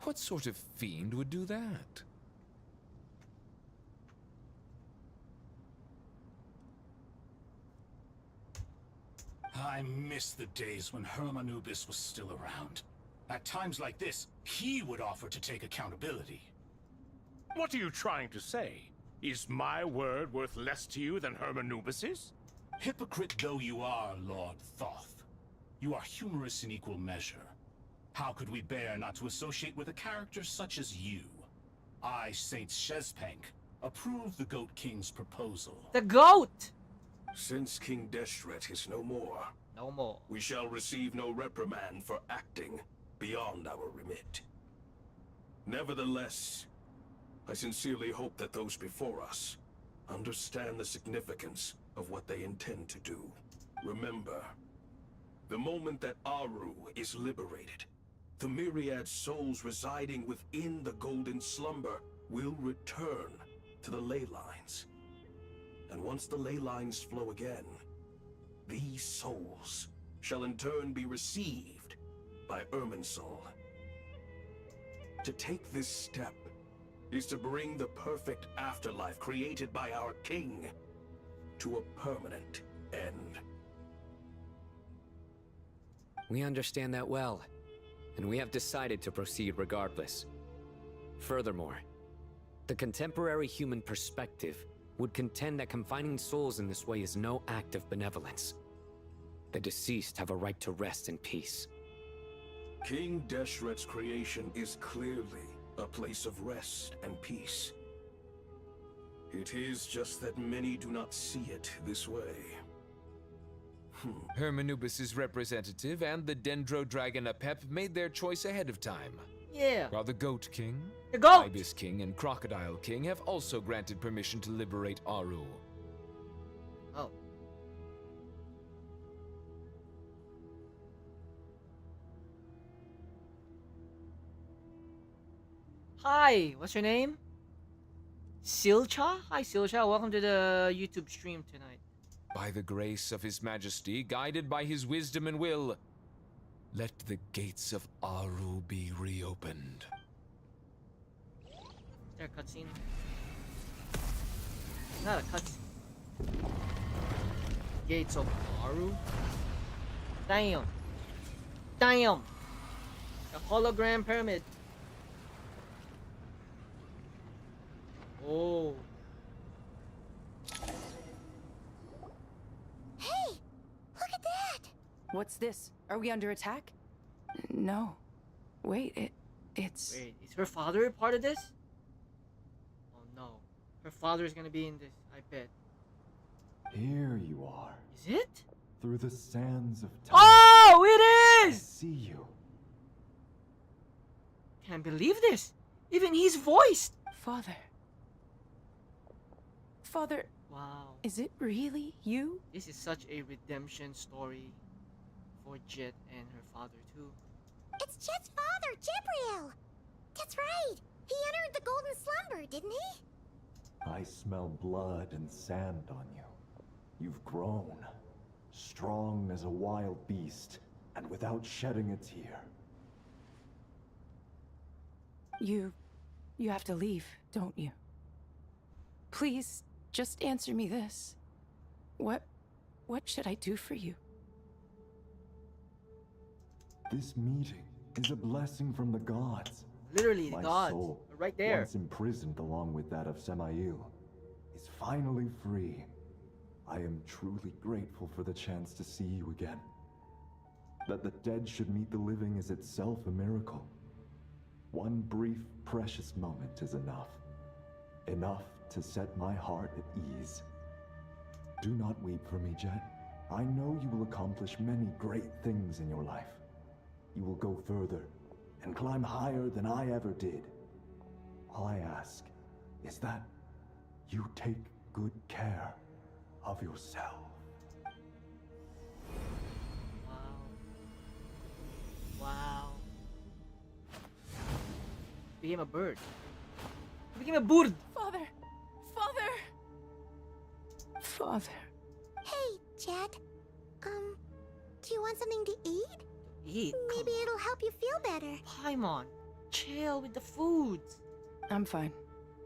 What sort of fiend would do that? I miss the days when Hermanubis was still around. At times like this, he would offer to take accountability. What are you trying to say? Is my word worth less to you than Hermanubis's? Hypocrite though you are, Lord Thoth, you are humorous in equal measure. How could we bear not to associate with a character such as you? I, Saint Shezpank, approve the Goat King's proposal. The goat! Since King Deshret is no more, we shall receive no reprimand for acting beyond our remit. Nevertheless, I sincerely hope that those before us understand the significance of what they intend to do. Remember, the moment that Aru is liberated, the myriad souls residing within the Golden Slumber will return to the ley lines. And once the ley lines flow again, these souls shall in turn be received by Irminsul. To take this step is to bring the perfect afterlife created by our king to a permanent end. We understand that well, and we have decided to proceed regardless. Furthermore, the contemporary human perspective would contend that confining souls in this way is no act of benevolence. The deceased have a right to rest in peace. King Deshret's creation is clearly a place of rest and peace. It is just that many do not see it this way. Hermanubis' representative and the Dendro Dragon Apep made their choice ahead of time. Yeah. While the Goat King, the Goat Ibis King, and Crocodile King have also granted permission to liberate Aru. Oh. Hi, what's your name? Silcha? Hi Silcha, welcome to the YouTube stream tonight. By the grace of His Majesty, guided by his wisdom and will, let the gates of Aru be reopened. Is there a cutscene? Not a cutscene. Gates of Aru? Damn. Damn. A hologram pyramid. Oh. Hey! Look at that! What's this? Are we under attack? No. Wait, it's... Wait, is her father a part of this? Oh no. Her father is gonna be in this, I bet. Here you are. Is it? Through the sands of time. Oh, it is! I see you. Can't believe this. Even he's voiced. Father. Father. Wow. Is it really you? This is such a redemption story for Jet and her father too. It's Jet's father, Jibriel! That's right! He entered the Golden Slumber, didn't he? I smell blood and sand on you. You've grown. Strong as a wild beast, and without shedding a tear. You have to leave, don't you? Please, just answer me this. What should I do for you? This meeting is a blessing from the gods. Literally, the My gods. soul, Right there. once imprisoned along with that of Semail, is finally free. I am truly grateful for the chance to see you again. That the dead should meet the living is itself a miracle. One brief, precious moment is enough. Enough to set my heart at ease. Do not weep for me, Jet. I know you will accomplish many great things in your life. You will go further and climb higher than I ever did. All I ask is that you take good care of yourself. Wow. Became a bird. Became a bird. Father! Father! Father. Hey, Jet. Do you want something to eat? Eat? Maybe it'll help you feel better. Paimon, chill with the foods. I'm fine.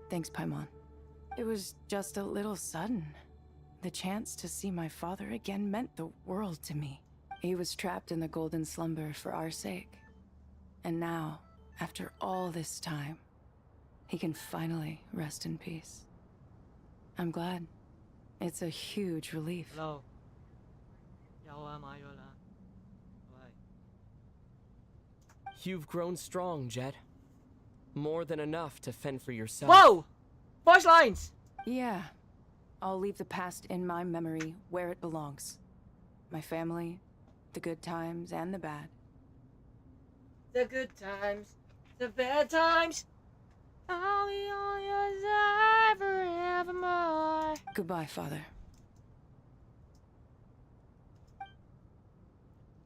Thanks, Paimon. It was just a little sudden. The chance to see my father again meant the world to me. He was trapped in the Golden Slumber for our sake. And now, after all this time, he can finally rest in peace. I'm glad. It's a huge relief. Hello. Yawa mayo lang. Bye. You've grown strong, Jet. More than enough to fend for yourself. Whoa! Voice lines! Yeah. I'll leave the past in my memory where it belongs. My family, the good times and the bad. The good times, the bad times. I'll be on your side forevermore. Goodbye, Father.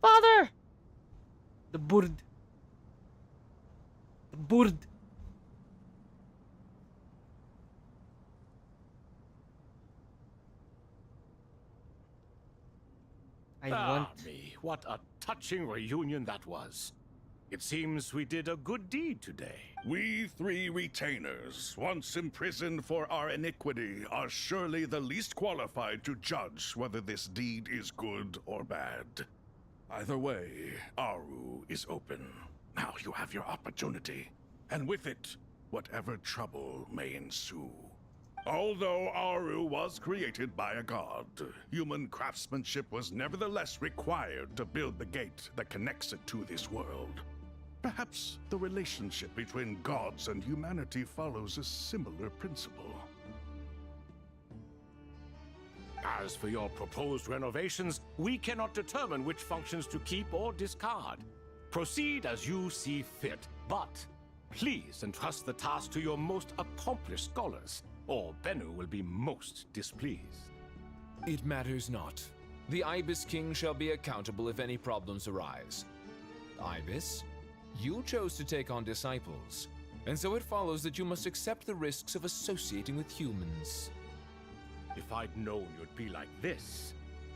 Father! The bird. The bird. I want... me, what a touching reunion that was. It seems we did a good deed today. We three retainers, once imprisoned for our iniquity, are surely the least qualified to judge whether this deed is good or bad. Either way, Aru is open. Now you have your opportunity, and with it, whatever trouble may ensue. Although Aru was created by a god, human craftsmanship was nevertheless required to build the gate that connects it to this world. Perhaps the relationship between gods and humanity follows a similar principle. As for your proposed renovations, we cannot determine which functions to keep or discard. Proceed as you see fit, but please entrust the task to your most accomplished scholars, or Bennu will be most displeased. It matters not. The Ibis King shall be accountable if any problems arise. Ibis, you chose to take on disciples, and so it follows that you must accept the risks of associating with humans. If I'd known you'd be like this,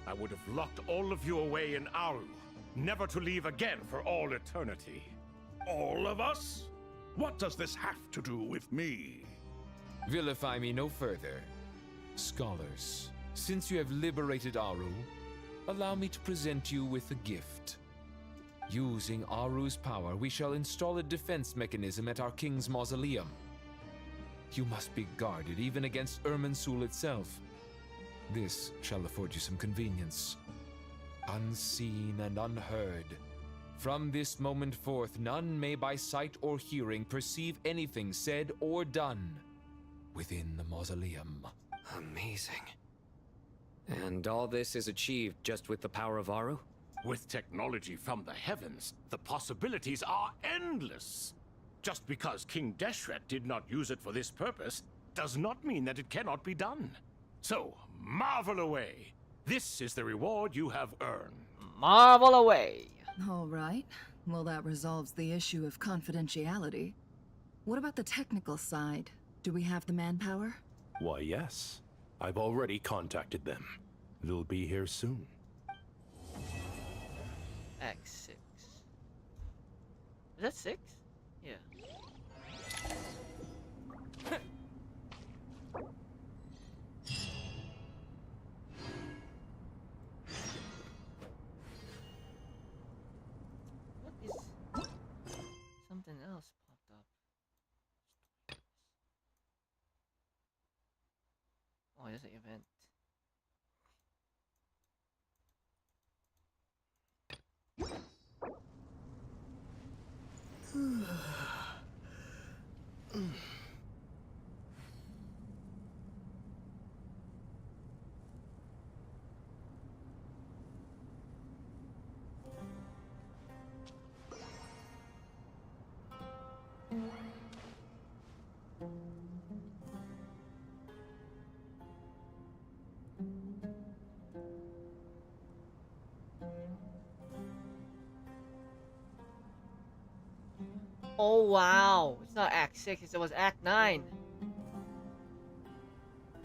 I would have locked all of you away in Aru, never to leave again for all eternity. All of us? What does this have to do with me? Vilify me no further. Scholars, since you have liberated Aru, allow me to present you with a gift. Using Aru's power, we shall install a defense mechanism at our king's mausoleum. You must be guarded even against Irminsul itself. This shall afford you some convenience. Unseen and unheard. From this moment forth, none may by sight or hearing perceive anything said or done within the mausoleum. Amazing. And all this is achieved just with the power of Aru? With technology from the heavens, the possibilities are endless. Just because King Deshret did not use it for this purpose does not mean that it cannot be done. So, marvel away. This is the reward you have earned. Marvel away. All right. Well, that resolves the issue of confidentiality. What about the technical side? Do we have the manpower? Why, yes. I've already contacted them. They'll be here soon. X6. Is that 6? Yeah. What is... Something else popped up. Oh, there's an event. Oh wow, it's not Act 6, it was Act 9.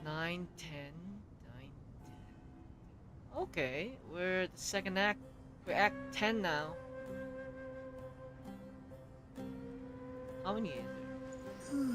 9, 10, 9, 10. Okay, we're at the second act. We're Act 10 now. How many is there?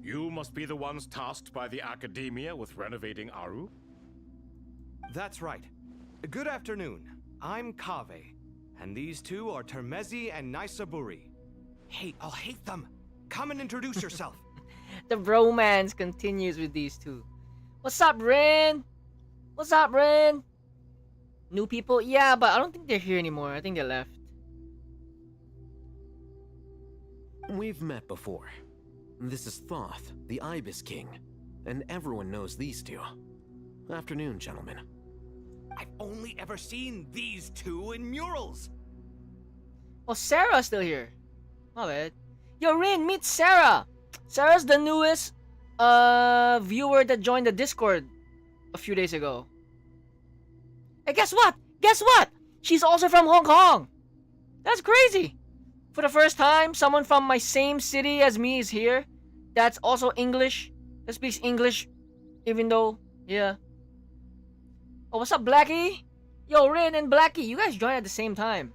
You must be the ones tasked by the Academia with renovating Aru? That's right. Good afternoon. I'm Kave, and these two are Termezi and Naisaburi. Hey, I'll hate them. Come and introduce yourself. The bromance continues with these two. What's up, Rin? What's up, Rin? New people? Yeah, but I don't think they're here anymore. I think they left. We've met before. This is Thoth, the Ibis King, and everyone knows these two. Afternoon, gentlemen. I've only ever seen these two in murals. Oh, Sarah's still here. My bad. Yo, Rin, meet Sarah. Sarah's the newest viewer that joined the Discord a few days ago. Hey, guess what? Guess what? She's also from Hong Kong. That's crazy. For the first time, someone from my same city as me is here. That's also English. That speaks English, even though, yeah. Oh, what's up, Blackie? Yo, Rin and Blackie, you guys joined at the same time.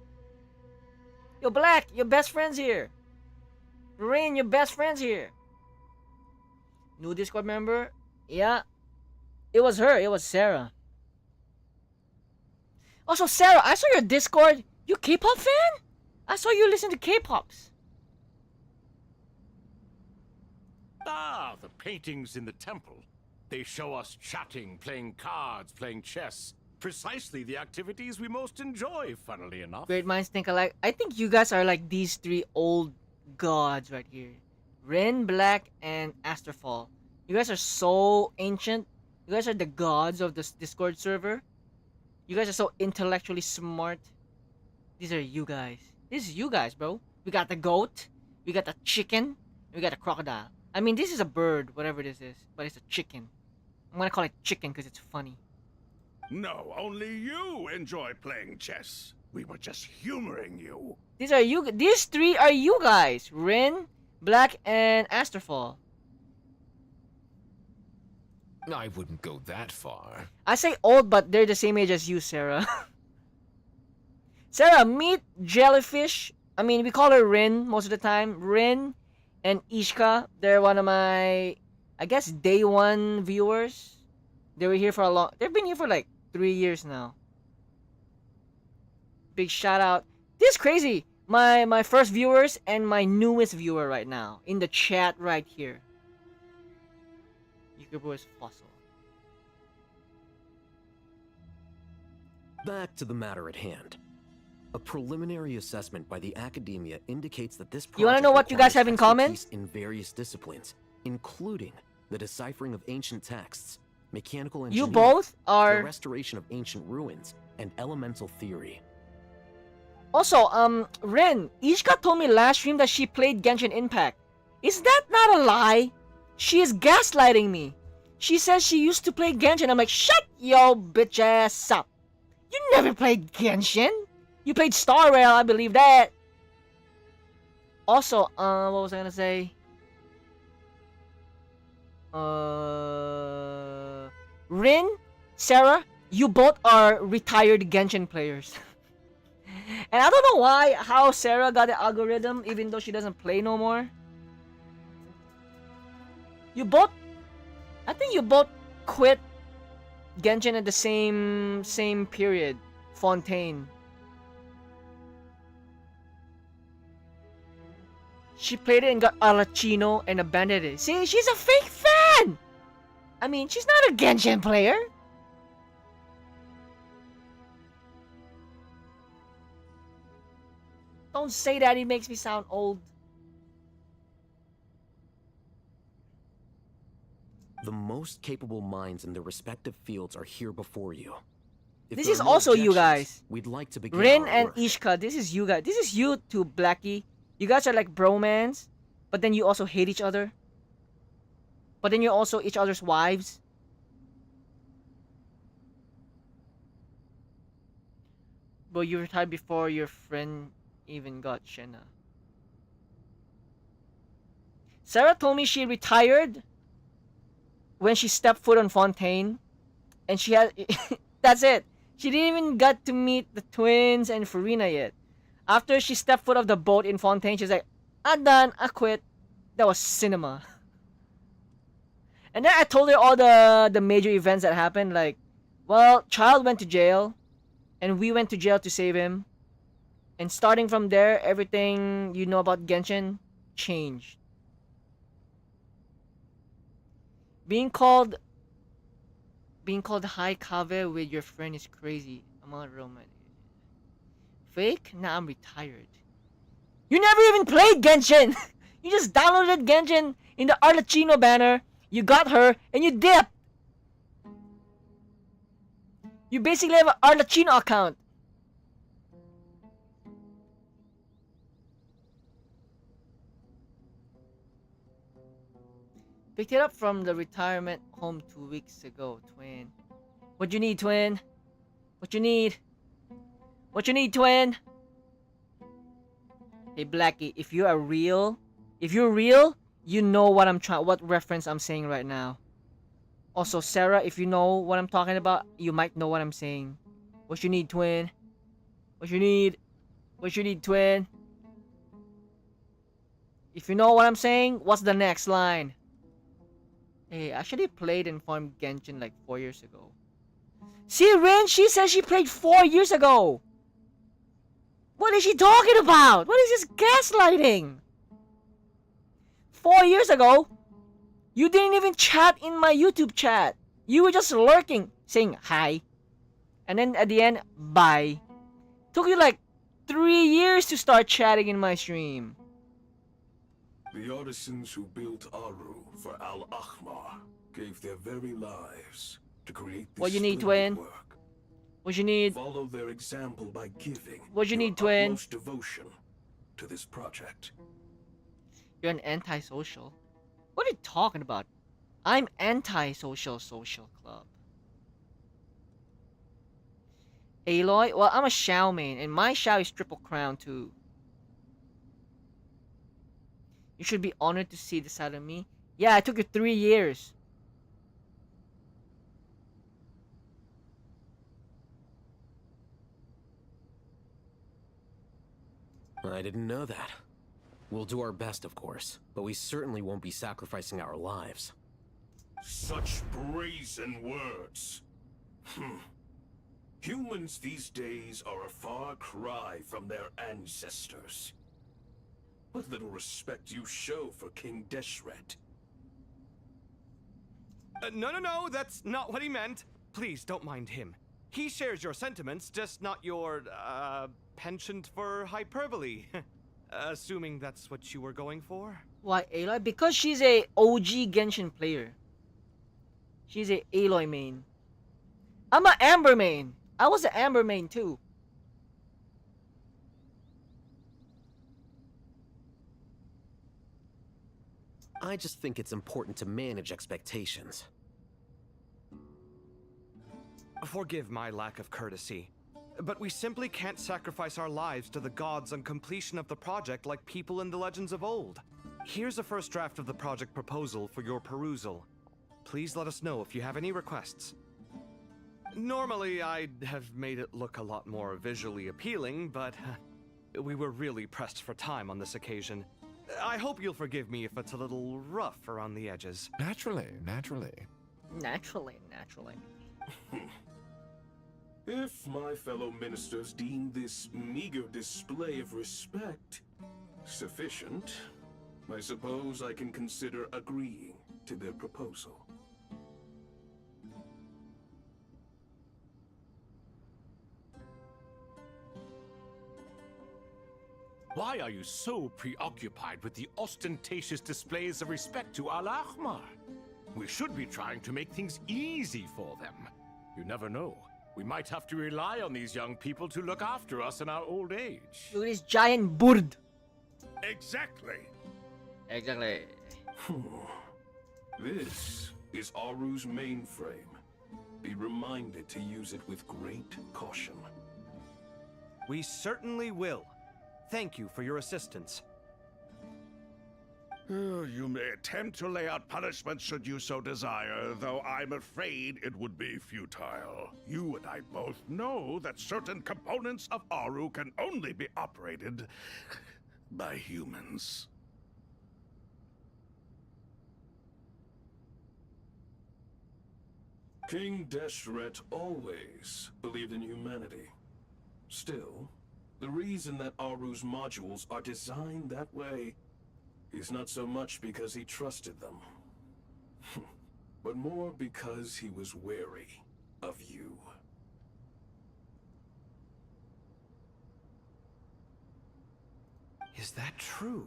Yo, Black, your best friend's here. Rin, your best friend's here. New Discord member? Yeah. It was her. It was Sarah. Also, Sarah, I saw your Discord. You K-pop fan? I saw you listen to K-pops. Ah, the paintings in the temple. They show us chatting, playing cards, playing chess. Precisely the activities we most enjoy, funnily enough. Great minds think alike. I think you guys are like these three old gods right here. Rin, Black, and Asterfall. You guys are so ancient. You guys are the gods of this Discord server. You guys are so intellectually smart. These are you guys. This is you guys, bro. We got the goat. We got the chicken. We got the crocodile. I mean, this is a bird, whatever this is. But it's a chicken. I'm gonna call it chicken because it's funny. No, only you enjoy playing chess. We were just humoring you. These are you. These three are you guys. Rin, Black, and Asterfall. I wouldn't go that far. I say old, but they're the same age as you, Sarah. Sarah, meet Jellyfish. I mean, we call her Rin most of the time. Rin and Ishka. They're one of my, I guess, day one viewers. They were here for a long... They've been here for like 3 years now. Big shout out. This is crazy. My first viewers and my newest viewer right now. In the chat right here. Yukubo is fossil. Back to the matter at hand. A preliminary assessment by the Academia indicates that this project You wanna know what you guys have in common? in various disciplines, including the deciphering of ancient texts, mechanical You engineering, both are... the restoration of ancient ruins, and elemental theory. Also, Rin, Ishka told me last stream that she played Genshin Impact. Is that not a lie? She is gaslighting me. She says she used to play Genshin. I'm like, shut your bitch ass up. You never played Genshin. You played Star Rail, I believe that. Also, what was I gonna say? Rin, Sarah, you both are retired Genshin players. And I don't know how Sarah got the algorithm, even though she doesn't play no more. You both, I think you both quit Genshin at the same period. Fontaine. She played it and got Arlecchino and abandoned it. See, she's a fake fan! I mean, she's not a Genshin player. Don't say that, it makes me sound old. The most capable minds in their respective fields are here before you. If This there is are no also you objections, guys. We'd like to begin Rin our and work. Ishka, this is you guys. This is you too, Blackie. You guys are like bromance, but then you also hate each other. But then you're also each other's wives. But you retired before your friend even got Shenna. Sarah told me she retired when she stepped foot on Fontaine. And she had... That's it. She didn't even get to meet the twins and Furina yet. After she stepped foot off the boat in Fontaine, she's like, I'm done, I quit. That was cinema. And then I told her all the major events that happened. Like, well, Childe went to jail, and we went to jail to save him. And starting from there, everything you know about Genshin changed. Being called Hi Kave with your friend is crazy. I'm not Roman. Fake? Nah, I'm retired. You never even played Genshin! You just downloaded Genshin in the Arlecchino banner, you got her, and you dipped! You basically have an Arlecchino account. Picked it up from the retirement home 2 weeks ago, twin. What you need, twin? What you need? What you need, twin? Hey, Blackie, if you're real, you know what reference I'm saying right now. Also, Sarah, if you know what I'm talking about, you might know what I'm saying. What you need, twin? What you need? What you need, twin? If you know what I'm saying, what's the next line? Hey, I actually played and farmed Genshin like 4 years ago. See, Rin, she says she played 4 years ago. What is she talking about? What is this gaslighting? 4 years ago? You didn't even chat in my YouTube chat. You were just lurking, saying hi. And then at the end, bye. Took you like 3 years to start chatting in my stream. The artisans who built Aru for Al-Ahmar gave their very lives to create this What you need, splendid twin? work. What you need? Follow their example by giving What you your need, twin? utmost devotion to this project. You're an antisocial. What are you talking about? I'm anti-social social club. Aloy? Well, I'm a Xiao main, and my Xiao is triple crown too. You should be honored to see this side of me. Yeah, it took you 3 years. I didn't know that. We'll do our best, of course, but we certainly won't be sacrificing our lives. Such brazen words. Humans these days are a far cry from their ancestors. What little respect you show for King Deshret. No, that's not what he meant. Please, don't mind him. He shares your sentiments, just not your, penchant for hyperbole. Assuming that's what you were going for? Why, Aloy? Because she's a OG Genshin player. She's a Aloy main. I'm a Amber main. I was an Amber main too. I just think it's important to manage expectations. Forgive my lack of courtesy, but we simply can't sacrifice our lives to the gods on completion of the project like people in the legends of old. Here's a first draft of the project proposal for your perusal. Please let us know if you have any requests. Normally, I'd have made it look a lot more visually appealing, but we were really pressed for time on this occasion. I hope you'll forgive me if it's a little rough around the edges. Naturally. Naturally. If my fellow ministers deem this meager display of respect sufficient, I suppose I can consider agreeing to their proposal. Why are you so preoccupied with the ostentatious displays of respect to Al-Ahmar? We should be trying to make things easy for them. You never know. We might have to rely on these young people to look after us in our old age. Look at this giant bird. Exactly. This is Aru's mainframe. Be reminded to use it with great caution. We certainly will. Thank you for your assistance. You may attempt to lay out punishment should you so desire, though I'm afraid it would be futile. You and I both know that certain components of Aru can only be operated by humans. King Deshret always believed in humanity. Still, the reason that Aru's modules are designed that way is not so much because he trusted them, but more because he was wary of you. Is that true?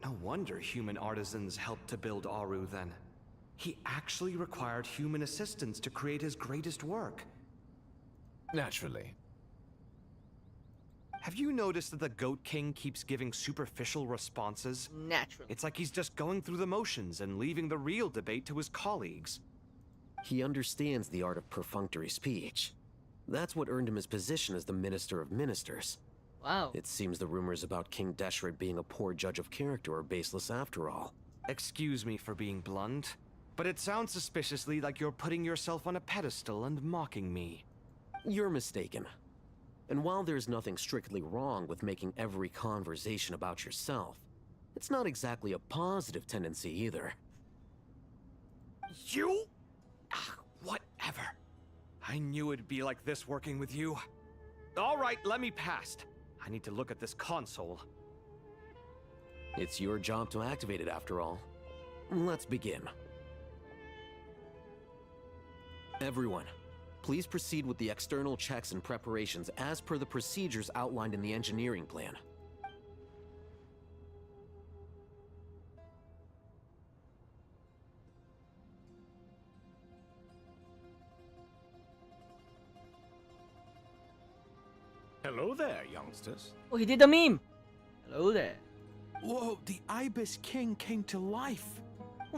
No wonder human artisans helped to build Aru then. He actually required human assistance to create his greatest work. Naturally. Have you noticed that the Goat King keeps giving superficial responses? Naturally. It's like he's just going through the motions and leaving the real debate to his colleagues. He understands the art of perfunctory speech. That's what earned him his position as the Minister of Ministers. Wow. It seems the rumors about King Deshret being a poor judge of character are baseless after all. Excuse me for being blunt, but it sounds suspiciously like you're putting yourself on a pedestal and mocking me. You're mistaken. And while there's nothing strictly wrong with making every conversation about yourself, it's not exactly a positive tendency either. You? Whatever. I knew it'd be like this working with you. All right, let me past. I need to look at this console. It's your job to activate it after all. Let's begin. Everyone, please proceed with the external checks and preparations as per the procedures outlined in the engineering plan. Hello there, youngsters. Oh, he did the meme. Hello there. Whoa, the Ibis King came to life.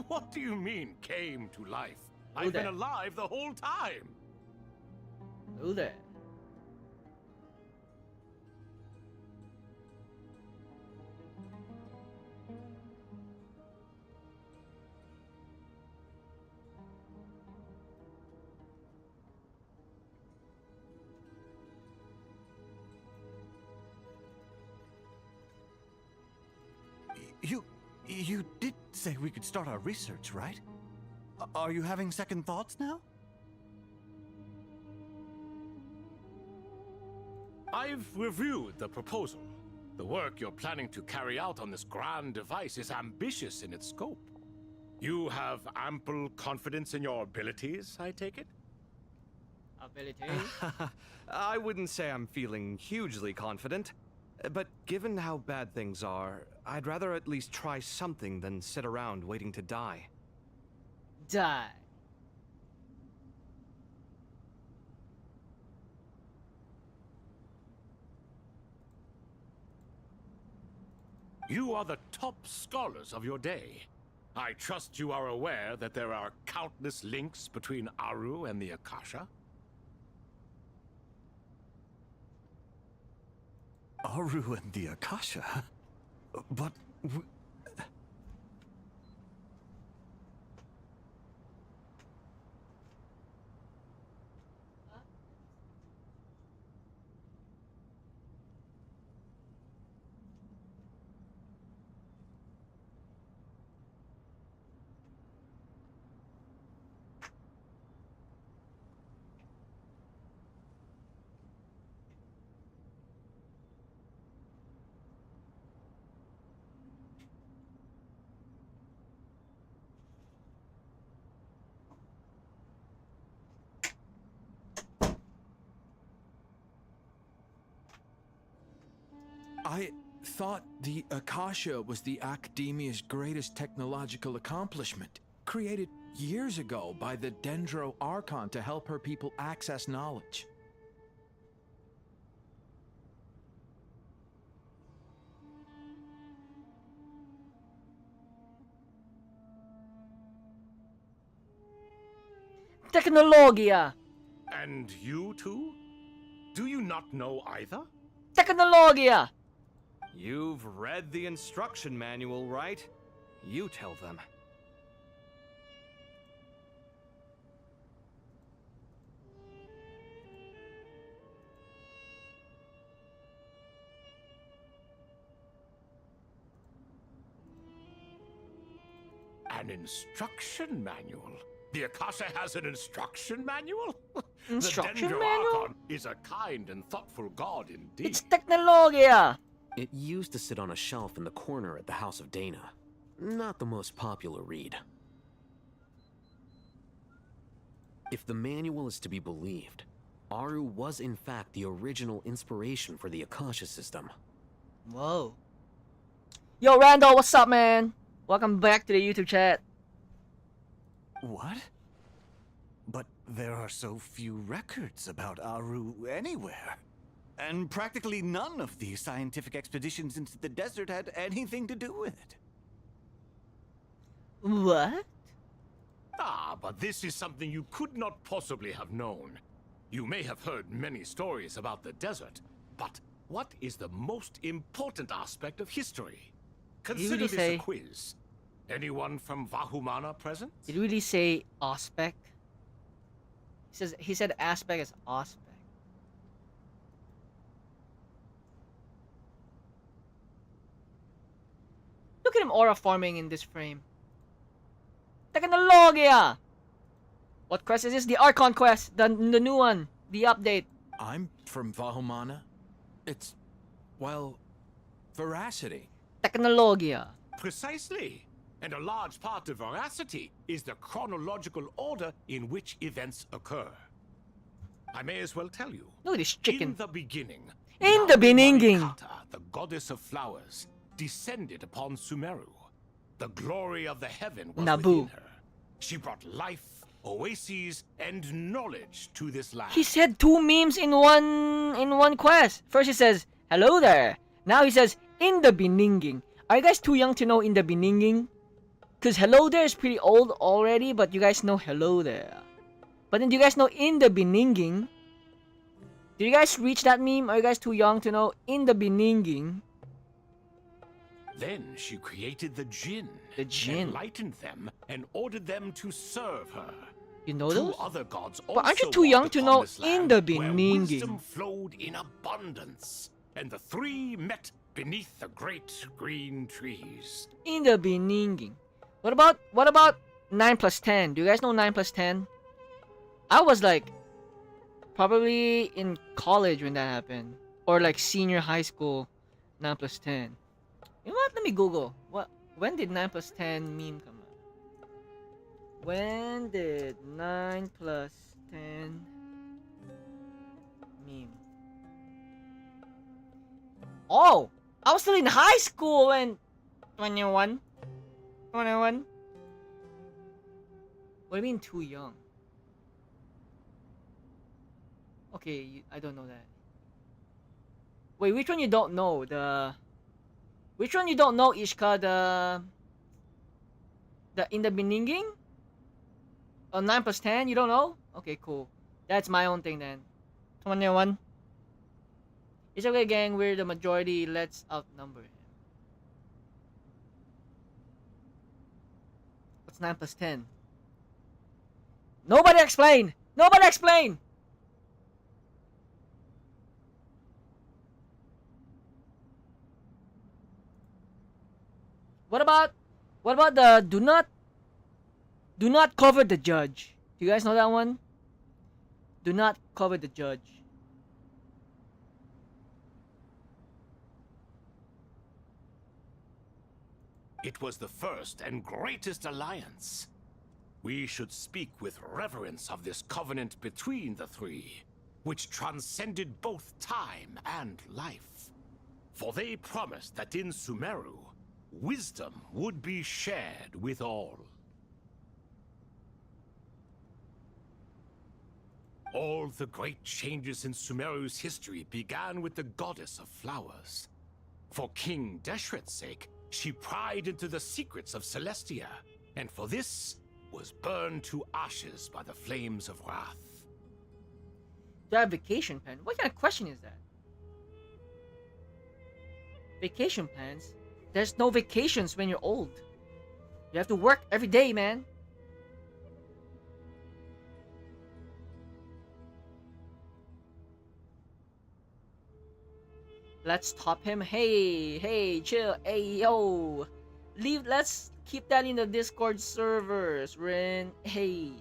What do you mean, came to life? Hello I've been there. alive the whole time. Hello there. You did say we could start our research, right? Are you having second thoughts now? I've reviewed the proposal. The work you're planning to carry out on this grand device is ambitious in its scope. You have ample confidence in your abilities, I take it? Abilities? I wouldn't say I'm feeling hugely confident, but given how bad things are, I'd rather at least try something than sit around waiting to die. Die. You are the top scholars of your day. I trust you are aware that there are countless links between Aru and the Akasha? Aru and the Akasha? But... I thought the Akasha was the Academia's greatest technological accomplishment, created years ago by the Dendro Archon to help her people access knowledge. Technologia! And you too? Do you not know either? Technologia! You've read the instruction manual, right? You tell them. An instruction manual? The Akasha has an instruction manual? Instruction the Dendro manual? Archon is a kind and thoughtful god indeed. It's technologia. It used to sit on a shelf in the corner at the House of Dana. Not the most popular read. If the manual is to be believed, Aru was in fact the original inspiration for the Akasha system. Whoa. Yo, Randall, what's up, man? Welcome back to the YouTube chat. What? But there are so few records about Aru anywhere. And practically none of the scientific expeditions into the desert had anything to do with it. What? Ah, but this is something you could not possibly have known. You may have heard many stories about the desert, but what is the most important aspect of history? Consider really this say- a quiz. Anyone from Vahumana present? Did you really say aspect? He said aspect as aspect. Look at him aura farming in this frame. Technologia! What quest is this? The Archon quest, the new one, the update. I'm from Vahumana. It's, well, veracity. Technologia. Precisely. And a large part of veracity is the chronological order in which events occur. I may as well tell you. Look at this chicken. In the beginning, In the beginning. Mavuika, the goddess of flowers, descended upon Sumeru. The glory of the heaven was Nabu. within her. She brought life, oases, and knowledge to this land. He said two memes in one quest. First he says, hello there. Now he says, in the beginning. Are you guys too young to know in the beginning? Because hello there is pretty old already, but you guys know hello there. But then do you guys know in the beginning? Did you guys reach that meme? Are you guys too young to know in the beginning? Then she created the Jinn. The Jinn. Enlightened them and ordered them to serve her. You know Two those? other gods But aren't you also too young walked to upon know this in land, the where beginning? wisdom flowed in abundance, and the three met beneath the great green trees. In the beginning. What about 9 plus 10? Do you guys know 9 plus 10? I was like probably in college when that happened, or like senior high school. 9 plus 10. You know what? Let me Google. When did 9 plus 10 meme come out? When did 9 plus 10 meme? Oh, I was still in high school when 21. 21. What do you mean too young? Okay, I don't know that. Wait, which one you don't know? Which one you don't know, Ishka? The in the beginning? Oh, 9 plus 10? You don't know? Okay, cool. That's my own thing then. 21. It's okay, gang. We're the majority. Let's outnumber him. What's 9 plus 10? Nobody explain! Nobody explain! What about the do not cover the judge? Do you guys know that one? Do not cover the judge. It was the first and greatest alliance. We should speak with reverence of this covenant between the three, which transcended both time and life. For they promised that in Sumeru, wisdom would be shared with all. All the great changes in Sumeru's history began with the goddess of flowers. For King Deshret's sake, she pried into the secrets of Celestia, and for this was burned to ashes by the flames of wrath. Do I have vacation plan? What kind of question is that? Vacation plans? There's no vacations when you're old. You have to work every day, man. Let's top him. Hey, chill. Hey, yo. Let's keep that in the Discord servers, Rin. Hey.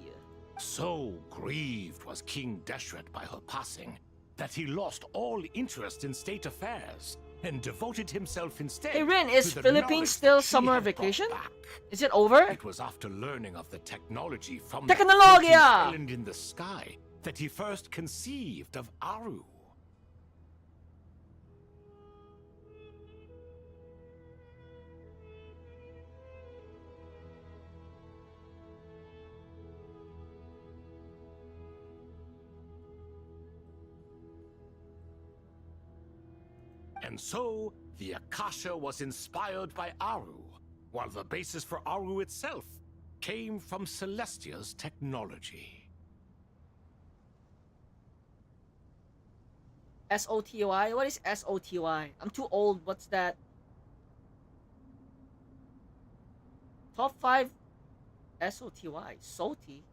So grieved was King Deshret by her passing that he lost all interest in state affairs and devoted himself instead. Hey Rin, is to the Philippines knowledge still that she summer had brought vacation? back. Is it over? It was after learning of the technology from that Technologia! floating island in the sky that he first conceived of Aru. And so, the Akasha was inspired by Aru, while the basis for Aru itself came from Celestia's technology. SOTY? What is SOTY? I'm too old. What's that? Top 5 SOTY. SOTY?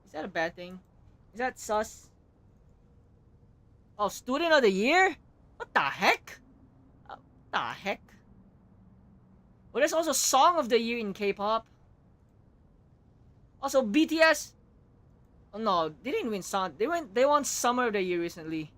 Is that a bad thing? Is that sus? Oh, Student of the Year? What the heck? What the heck? Well, there's also Song of the Year in K-pop. Also, BTS. Oh no, they didn't win song. They won Summer of the Year recently.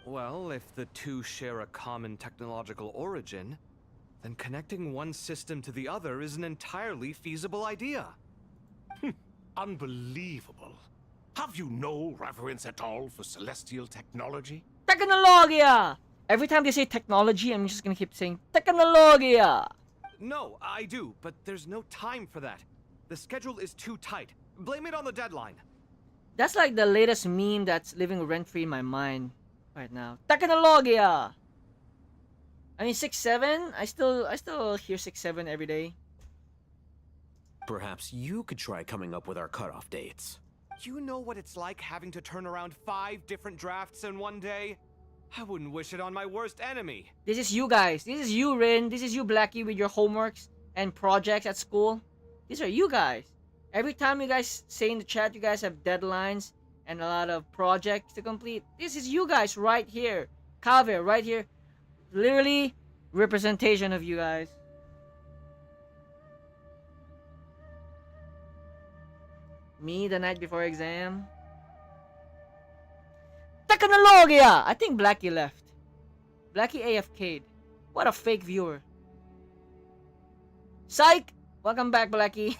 Well, if the two share a common technological origin, then connecting one system to the other is an entirely feasible idea. Unbelievable. Have you no reverence at all for celestial technology? Technologia! Every time they say technology, I'm just gonna keep saying technologia! No, I do, but there's no time for that. The schedule is too tight. Blame it on the deadline. That's like the latest meme that's living rent-free in my mind right now. Technologia! I mean, 6-7? I still hear 6-7 every day. Perhaps you could try coming up with our cutoff dates. You know what it's like having to turn around 5 different drafts in one day? I wouldn't wish it on my worst enemy. This is you guys. This is you, Rin. This is you, Blackie, with your homeworks and projects at school. These are you guys. Every time you guys say in the chat you guys have deadlines and a lot of projects to complete, this is you guys right here. Kaveh, right here. Literally, representation of you guys. Me the night before exam. Technologia! I think Blackie left. Blackie AFK'd. What a fake viewer. Psych! Welcome back, Blackie.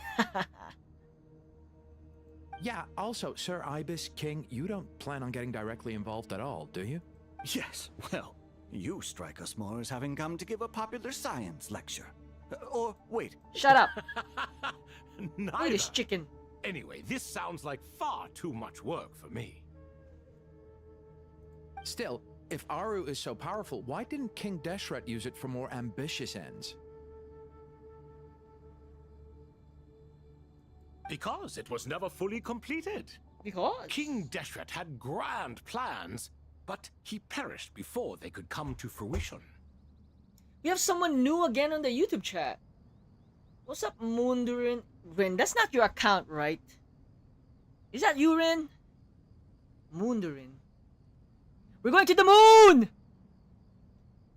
Yeah, also, Sir Ibis King, you don't plan on getting directly involved at all, do you? Yes, well, you strike us more as having come to give a popular science lecture. Or, wait. Shut up. Neither. Look at this chicken. Anyway, this sounds like far too much work for me. Still, if Aru is so powerful, why didn't King Deshret use it for more ambitious ends? Because it was never fully completed. Because? King Deshret had grand plans, but he perished before they could come to fruition. We have someone new again on the YouTube chat. What's up, Moondurin? Rin, that's not your account, right? Is that you, Rin? Moondurin. We're going to the moon!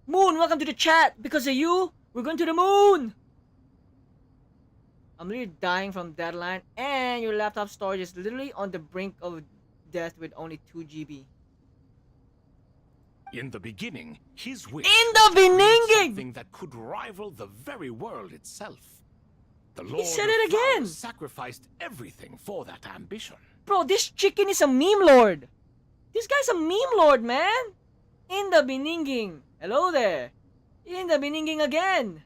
Moon, welcome to the chat. Because of you, we're going to the moon! I'm literally dying from deadline, and your laptop storage is literally on the brink of death with only 2 GB. In the beginning, his wish In the beginning! something that could rival the very world itself. The Lord said of it again! Flowers sacrificed everything for that ambition. Bro, this chicken is a meme lord. This guy's a meme lord, man. In the beginning. Hello there. In the beginning again.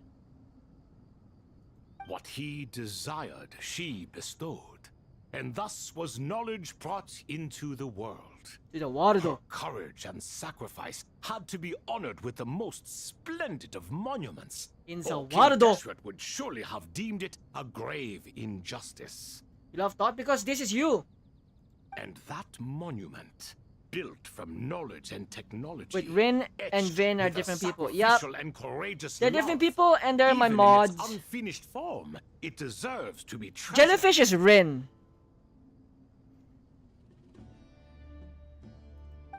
What he desired, she bestowed, and thus was knowledge brought into the world. To the water, Her courage and sacrifice had to be honored with the most splendid of monuments. In the or water, King Deshret would surely have deemed it a grave injustice. You love thought because this is you. And that monument built from knowledge and technology. Wait, Rin and etched Vin are with a different people. Yup. sacrificial and courageous They're different love. people and they're my Even mods. in its unfinished form, it deserves to be treasured. Jellyfish is Rin.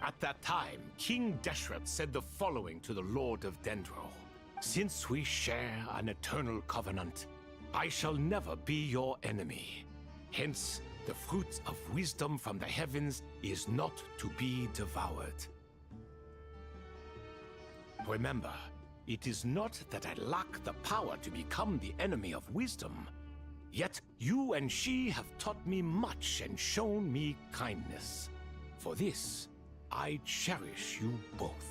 At that time, King Deshret said the following to the Lord of Dendro. Since we share an eternal covenant, I shall never be your enemy. Hence, the fruit of wisdom from the heavens is not to be devoured. Remember, it is not that I lack the power to become the enemy of wisdom. Yet you and she have taught me much and shown me kindness. For this, I cherish you both.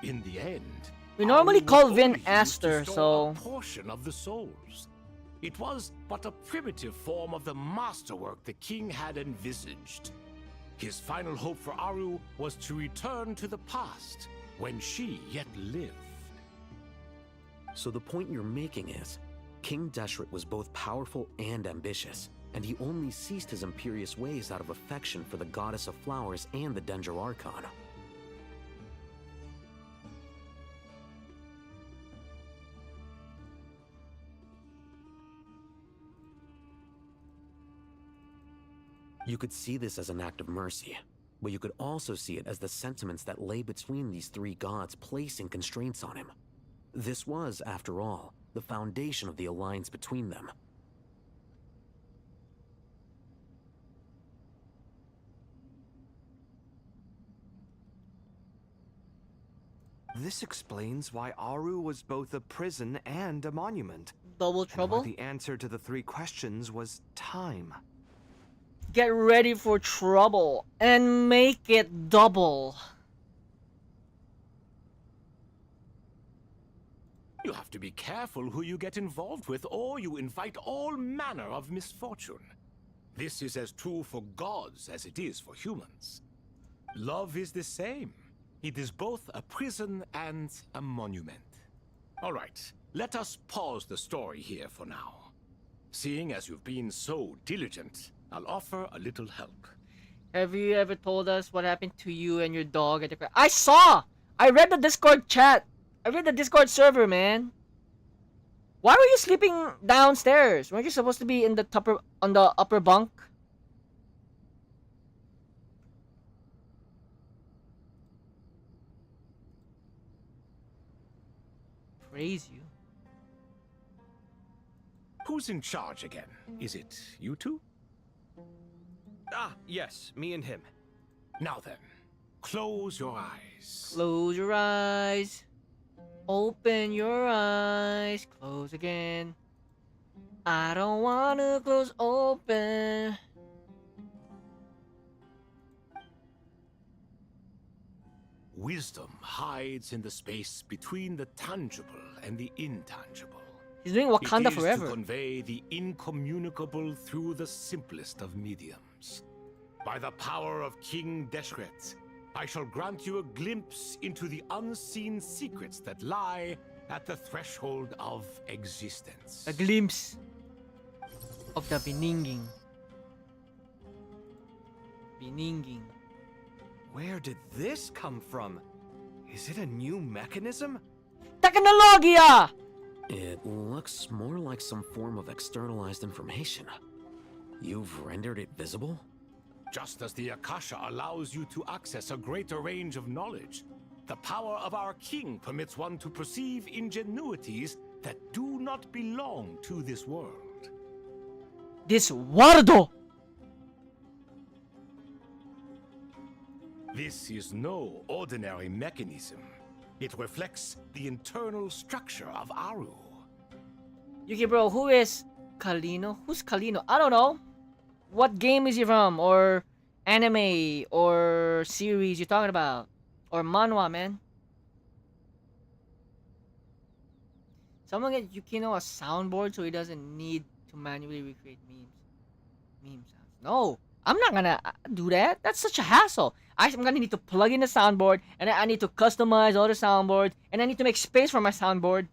In the end, We normally Aru call was Vin only used to Aster, store so a portion of the souls. It was but a primitive form of the masterwork the king had envisaged. His final hope for Aru was to return to the past, when she yet lived. So the point you're making is, King Deshret was both powerful and ambitious, and he only ceased his imperious ways out of affection for the goddess of flowers and the Dendro Archon. You could see this as an act of mercy, but you could also see it as the sentiments that lay between these three gods placing constraints on him. This was, after all, the foundation of the alliance between them. This explains why Aru was both a prison and a monument. Double And trouble? why the answer to the three questions was time. Get ready for trouble and make it double. You have to be careful who you get involved with, or you invite all manner of misfortune. This is as true for gods as it is for humans. Love is the same. It is both a prison and a monument. All right, let us pause the story here for now. Seeing as you've been so diligent, I'll offer a little help. Have you ever told us what happened to you and your dog at the I saw! I read the Discord chat. I read the Discord server, man. Why were you sleeping downstairs? Weren't you supposed to be in the on the upper bunk? Praise you. Who's in charge again? Is it you two? Ah, yes, me and him. Now then, close your eyes. Close your eyes. Open your eyes. Close again. I don't wanna close open. Wisdom hides in the space between the tangible and the intangible. He's doing Wakanda it is forever. To convey the incommunicable through the simplest of mediums. By the power of King Deshret, I shall grant you a glimpse into the unseen secrets that lie at the threshold of existence. A glimpse of the Beninging. Beninging. Where did this come from? Is it a new mechanism? Technologia! It looks more like some form of externalized information. You've rendered it visible? Just as the Akasha allows you to access a greater range of knowledge, the power of our king permits one to perceive ingenuities that do not belong to this world. This Wardo! This is no ordinary mechanism. It reflects the internal structure of Aru. Yuki bro, who is Kalino? Who's Kalino? I don't know. What game is he from? Or anime? Or series you're talking about? Or manhwa, man? Someone get Yukino a soundboard so he doesn't need to manually recreate memes. Meme sounds. No! I'm not gonna do that. That's such a hassle. I'm gonna need to plug in the soundboard, and then I need to customize all the soundboards, and I need to make space for my soundboard.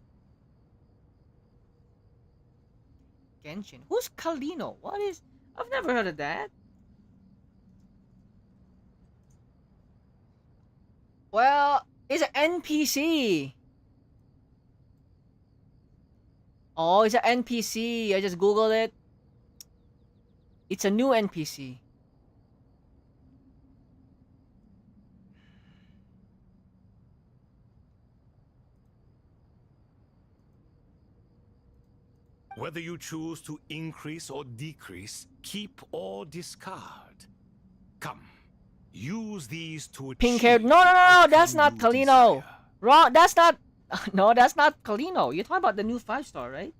Genshin. Who's Kalino? What is... I've never heard of that. Well, it's an NPC. Oh, it's an NPC. I just googled it. It's a new NPC. Whether you choose to increase or decrease, keep or discard. Come, use these to achieve. Pink haired. No. That's not Kalino. Wrong. That's not. No, that's not Kalino. You're talking about the new 5-star, right?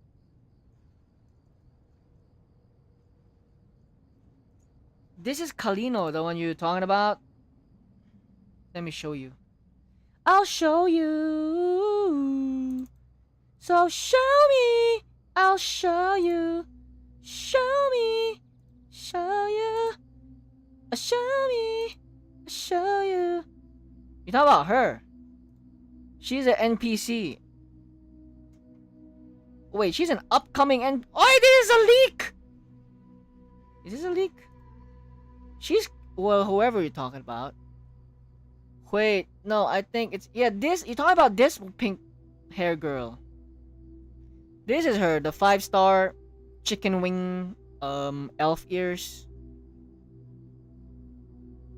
This is Kalino, the one you're talking about. Let me show you. I'll show you. So show me. I'll show you. Show me. Show you. Show me. Show you. You talk about her. She's an NPC. Wait, she's an upcoming Oh, this is a leak! Is this a leak? She's... Well, whoever you're talking about. Wait, no, I think it's... Yeah, this... You're talking about this pink hair girl. This is her, the 5-star chicken wing elf ears.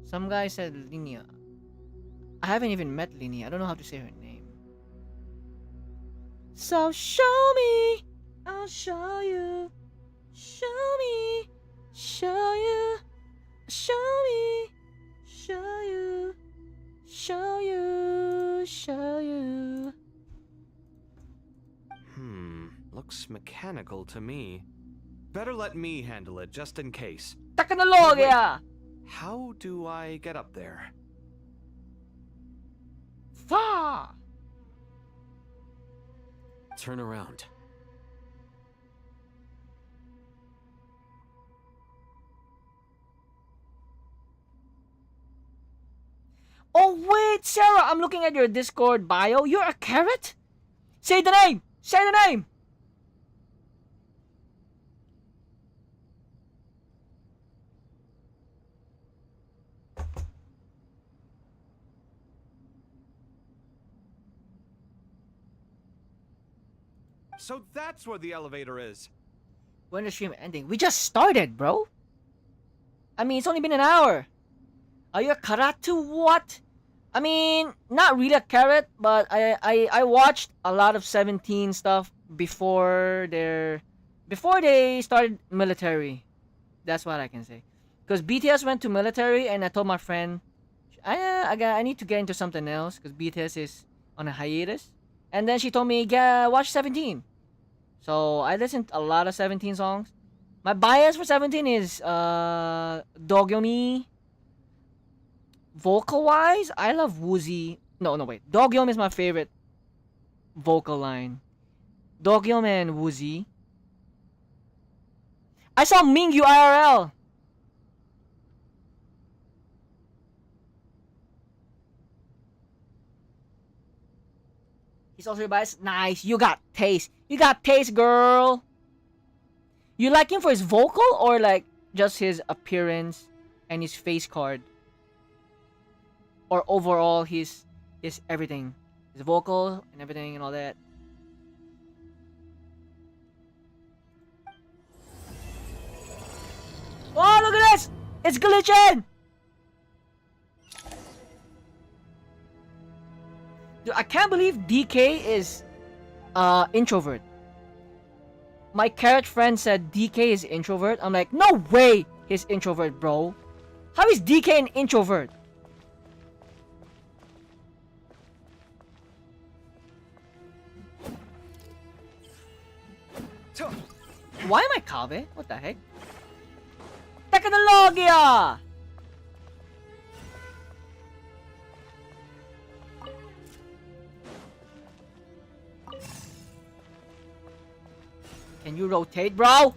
Some guy said Linia. I haven't even met Linia. I don't know how to say her name. So show me. I'll show you. Show me. Show you. Show me. Show you. Show you. Show you. Looks mechanical to me. Better let me handle it, just in case. Technologia! How do I get up there? Fa! Turn around. Oh wait, Sarah, I'm looking at your Discord bio. You're a carrot? Say the name! Say the name! So that's where the elevator is. When the stream ending? We just started, bro. I mean, it's only been an hour. Are you a karatu? What? I mean, not really a carrot, but I watched a lot of 17 stuff before they started military. That's what I can say. Because BTS went to military, and I told my friend, I need to get into something else because BTS is on a hiatus. And then she told me, watch 17. So I listened to a lot of 17 songs. My bias for 17 is Dogyomi. Vocal wise, I love Woozy. No, wait. Dogyom is my favorite vocal line. Dogyom and Woozy. I saw Mingyu IRL. He's also biased. Nice. You got taste. You got taste, girl. You like him for his vocal or like just his appearance and his face card? Or overall his everything. His vocal and everything and all that. Oh, look at this! It's glitching! Dude, I can't believe DK is introvert. My carrot friend said DK is introvert. I'm like, no way he's introvert, bro. How is DK an introvert? Why am I Kave? What the heck? Technologia! Can you rotate, bro?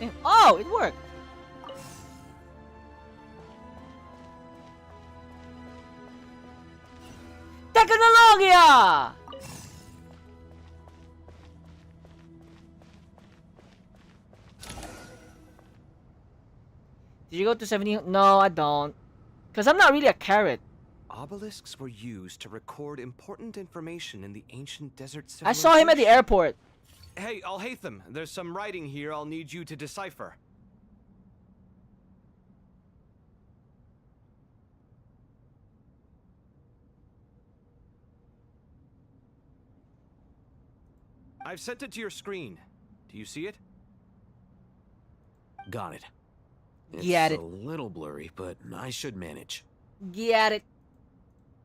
Same. Oh, it worked. Tecnologia! Did you go to 70? No, I don't. Because I'm not really a carrot. Obelisks were used to record important information in the ancient desert I saw him at the airport. Hey, Al-Haytham, there's some writing here I'll need you to decipher. I've sent it to your screen. Do you see it? Got it. It's Get it. a little blurry, but I should manage. Get it.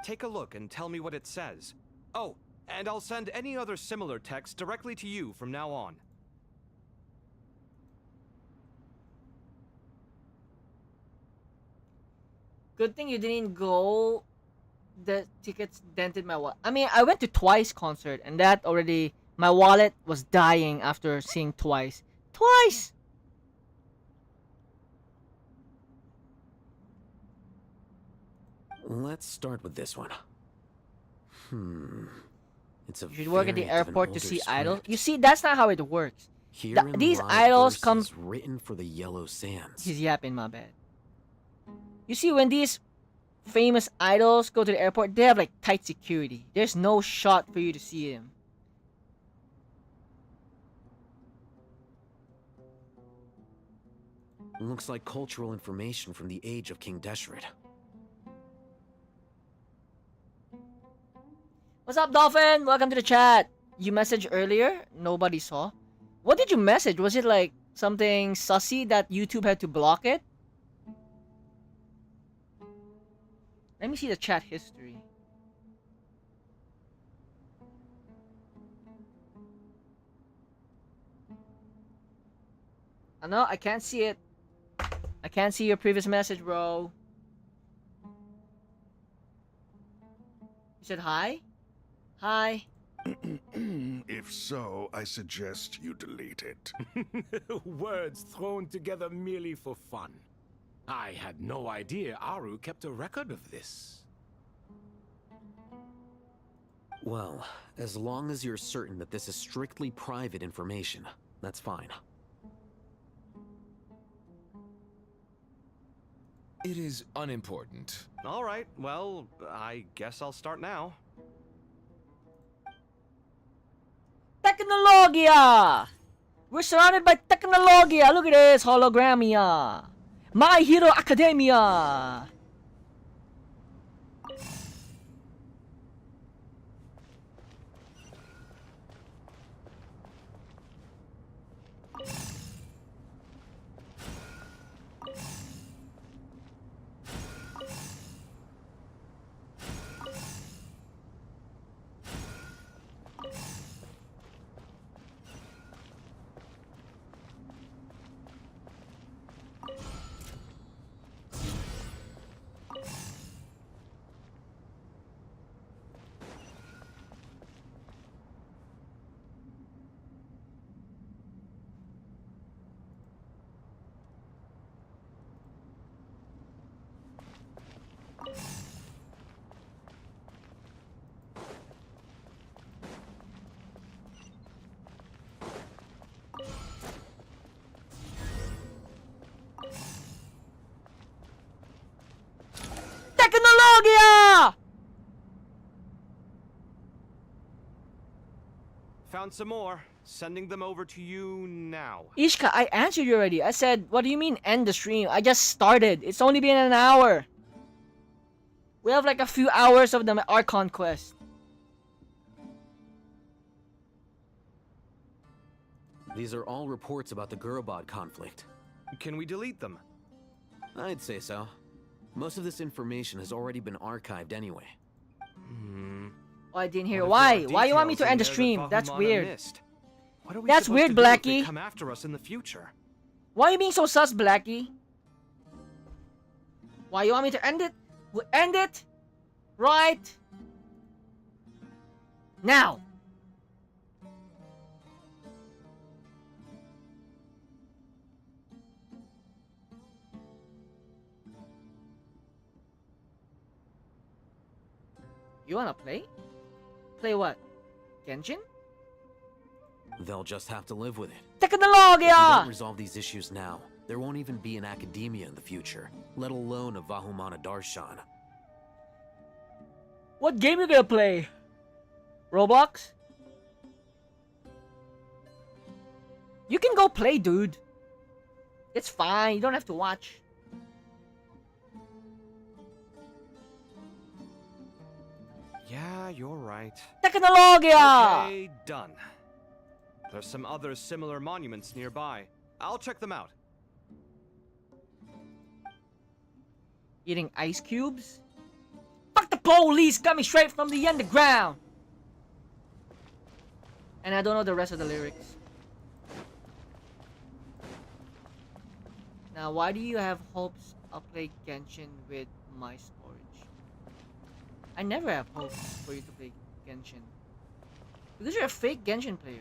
Take a look and tell me what it says. Oh, and I'll send any other similar text directly to you from now on. Good thing you didn't go. The tickets dented my wallet. I mean, I went to Twice concert, and that already... My wallet was dying after seeing Twice. Twice! Let's start with this one. It's a You should work at the variant of an airport to older see script. idols. You see, that's not how it works. Herein These lies idols come... verses written for the Yellow Sands. He's yapping, my bad. You see, when these famous idols go to the airport, they have like tight security. There's no shot for you to see them. Looks like cultural information from the age of King Deshret. What's up, Dolphin? Welcome to the chat. You messaged earlier? Nobody saw. What did you message? Was it like something sussy that YouTube had to block it? Let me see the chat history. No, I can't see it. I can't see your previous message, bro. You said hi? Hi. If so, I suggest you delete it. Words thrown together merely for fun. I had no idea Aru kept a record of this. Well, as long as you're certain that this is strictly private information, that's fine. It is unimportant. All right, well, I guess I'll start now. Technologia! We're surrounded by technologia! Look at this! Hologramia! My Hero Academia! Technologia! Found some more. Sending them over to you now. Ishka, I answered you already. I said, what do you mean end the stream? I just started. It's only been an hour. We have like a few hours of the Archon quest. These are all reports about the Gurubad conflict. Can we delete them? I'd say so. Most of this information has already been archived anyway. Oh, I didn't hear. Why? Why you want me to end the stream? That's weird. That's weird, Blackie. Come after us in the future. Why are you being so sus, Blackie? Why you want me to end it? We'll end it right now. You wanna play? Play what? Genshin? They'll just have to live with it. If we Technologia! don't resolve these issues now, there won't even be an academia in the future, let alone a Vahumana Darshan. What game you gonna play? Roblox? You can go play, dude. It's fine. You don't have to watch. Yeah, you're right. Technologia! Okay, done. There's some other similar monuments nearby. I'll check them out. Eating ice cubes? Fuck the police coming straight from the underground! And I don't know the rest of the lyrics. Now, why do you have hopes I'll play Genshin with my storage? I never have hopes for you to play Genshin. Because you're a fake Genshin player.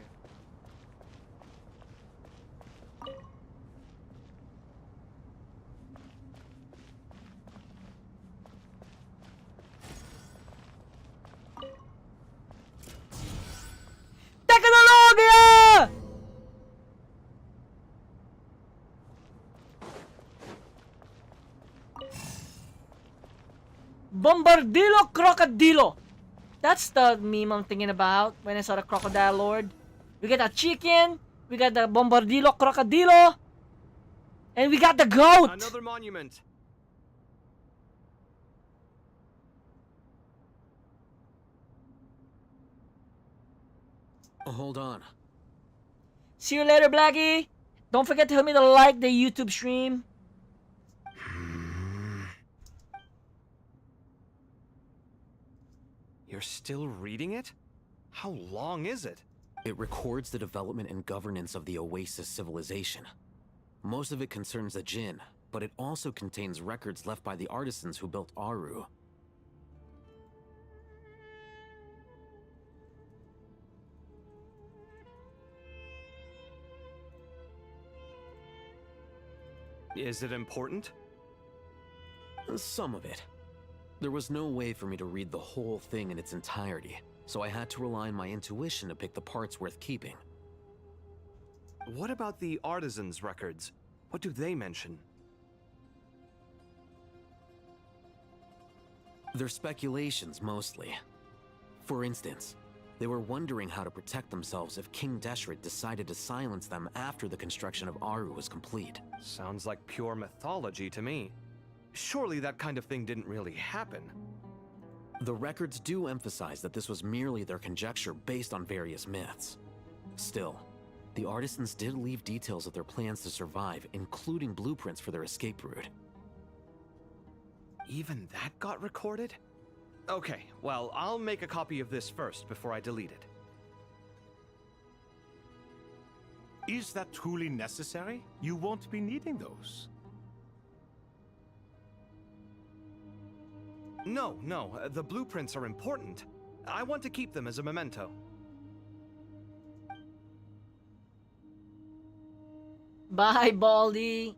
Technologia! Bombardilo Crocodilo. That's the meme I'm thinking about when I saw the Crocodile Lord. We got a chicken, we got the Bombardilo Crocodilo, and we got the goat! Another monument. Hold on. See you later, Blackie! Don't forget to help me to like the YouTube stream. You're still reading it? How long is it? It records the development and governance of the Oasis civilization. Most of it concerns the Jinn, but it also contains records left by the artisans who built Aru. Is it important? Some of it. There was no way for me to read the whole thing in its entirety, so I had to rely on my intuition to pick the parts worth keeping. What about the artisans' records? What do they mention? They're speculations, mostly. For instance, they were wondering how to protect themselves if King Deshret decided to silence them after the construction of Aru was complete. Sounds like pure mythology to me. Surely that kind of thing didn't really happen. The records do emphasize that this was merely their conjecture based on various myths. Still, the artisans did leave details of their plans to survive, including blueprints for their escape route. Even that got recorded? Okay, well, I'll make a copy of this first before I delete it. Is that truly necessary? You won't be needing those. No, the blueprints are important. I want to keep them as a memento. Bye, Baldy.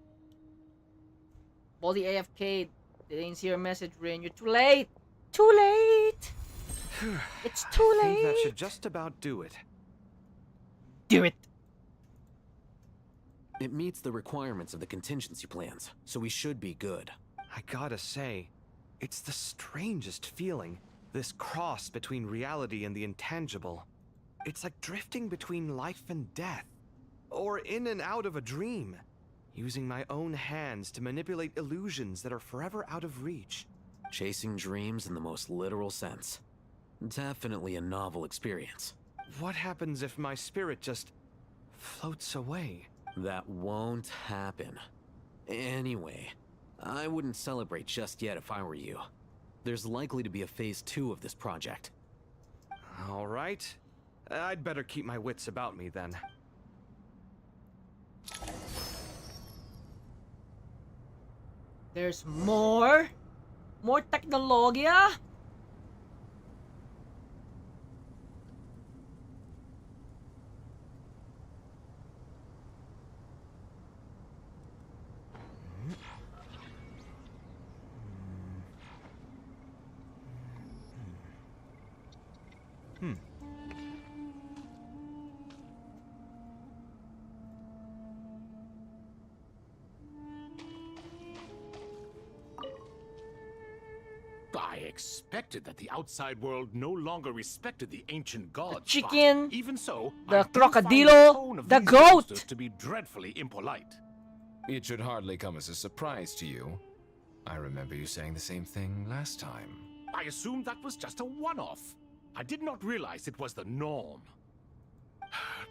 Baldy AFK. They didn't see your message, Rin. You're too late. Too late. It's too I late. think that should just about do it. Do it. It meets the requirements of the contingency plans, so we should be good. I gotta say, it's the strangest feeling, this cross between reality and the intangible. It's like drifting between life and death, or in and out of a dream, using my own hands to manipulate illusions that are forever out of reach. Chasing dreams in the most literal sense. Definitely a novel experience. What happens if my spirit just floats away? That won't happen. Anyway, I wouldn't celebrate just yet if I were you. There's likely to be a phase 2 of this project. All right. I'd better keep my wits about me then. There's more? More technologia? I expected that the outside world no longer respected the ancient gods. chicken, but even so, the I do find crocodilo, tone of the these goat. monsters to be dreadfully impolite. It should hardly come as a surprise to you. I remember you saying the same thing last time. I assumed that was just a one-off. I did not realize it was the norm.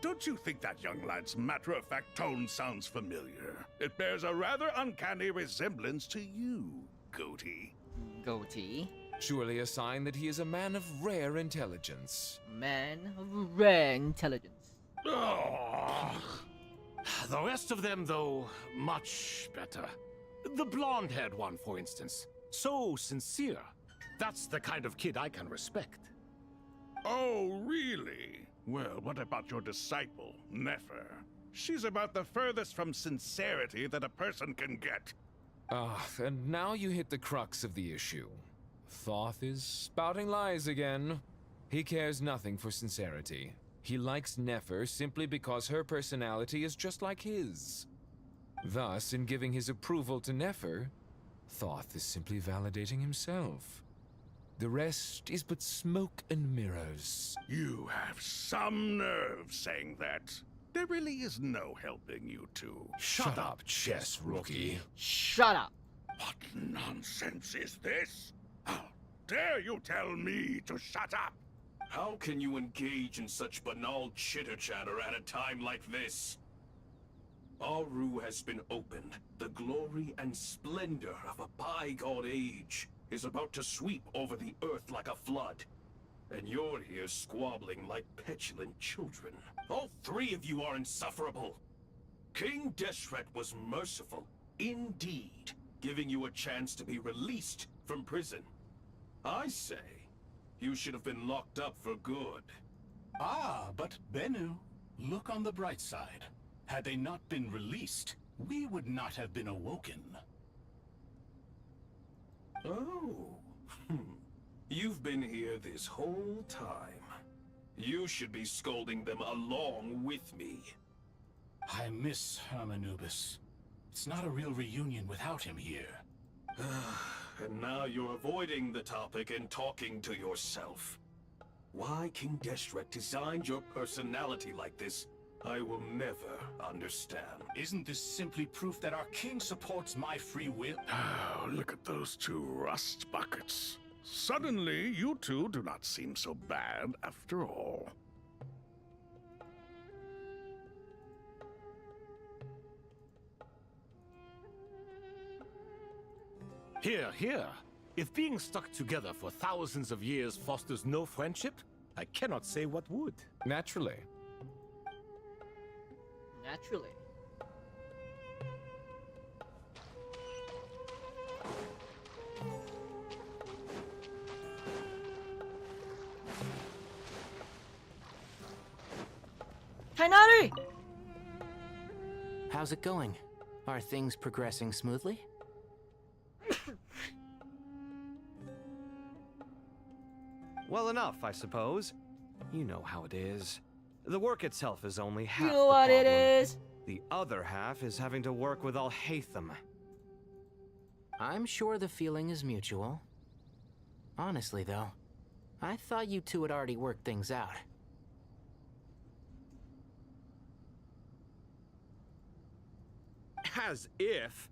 Don't you think that young lad's matter-of-fact tone sounds familiar? It bears a rather uncanny resemblance to you, Goatee. Goatee. Surely a sign that he is a man of rare intelligence. Man of rare intelligence. Oh. The rest of them, though, much better. The blonde-haired one, for instance. So sincere. That's the kind of kid I can respect. Oh, really? Well, what about your disciple, Nefer? She's about the furthest from sincerity that a person can get. Ah, and now you hit the crux of the issue. Thoth is spouting lies again. He cares nothing for sincerity. He likes Nefer simply because her personality is just like his. Thus, in giving his approval to Nefer, Thoth is simply validating himself. The rest is but smoke and mirrors. You have some nerve saying that. There really is no helping you two. Shut up, chess rookie. Shut up. What nonsense is this? How dare you tell me to shut up? How can you engage in such banal chitter-chatter at a time like this? Aru has been opened. The glory and splendor of a bygone age is about to sweep over the earth like a flood. And you're here squabbling like petulant children. All three of you are insufferable. King Deshret was merciful, indeed, giving you a chance to be released from prison. I say, you should have been locked up for good. Ah, but Bennu, look on the bright side. Had they not been released, we would not have been awoken. Oh, you've been here this whole time. You should be scolding them along with me. I miss Hermanubis. It's not a real reunion without him here. And now you're avoiding the topic and talking to yourself. Why King Deshret designed your personality like this, I will never understand. Isn't this simply proof that our king supports my free will? Oh, look at those two rust buckets. Suddenly, you two do not seem so bad after all. Here, here. If being stuck together for thousands of years fosters no friendship, I cannot say what would. Naturally. Naturally. Kainari! How's it going? Are things progressing smoothly? Well enough, I suppose. You know how it is. The work itself is only half You know the what it problem. is? The other half is having to work with Al-Haytham. I'm sure the feeling is mutual. Honestly, though, I thought you two had already worked things out. As if.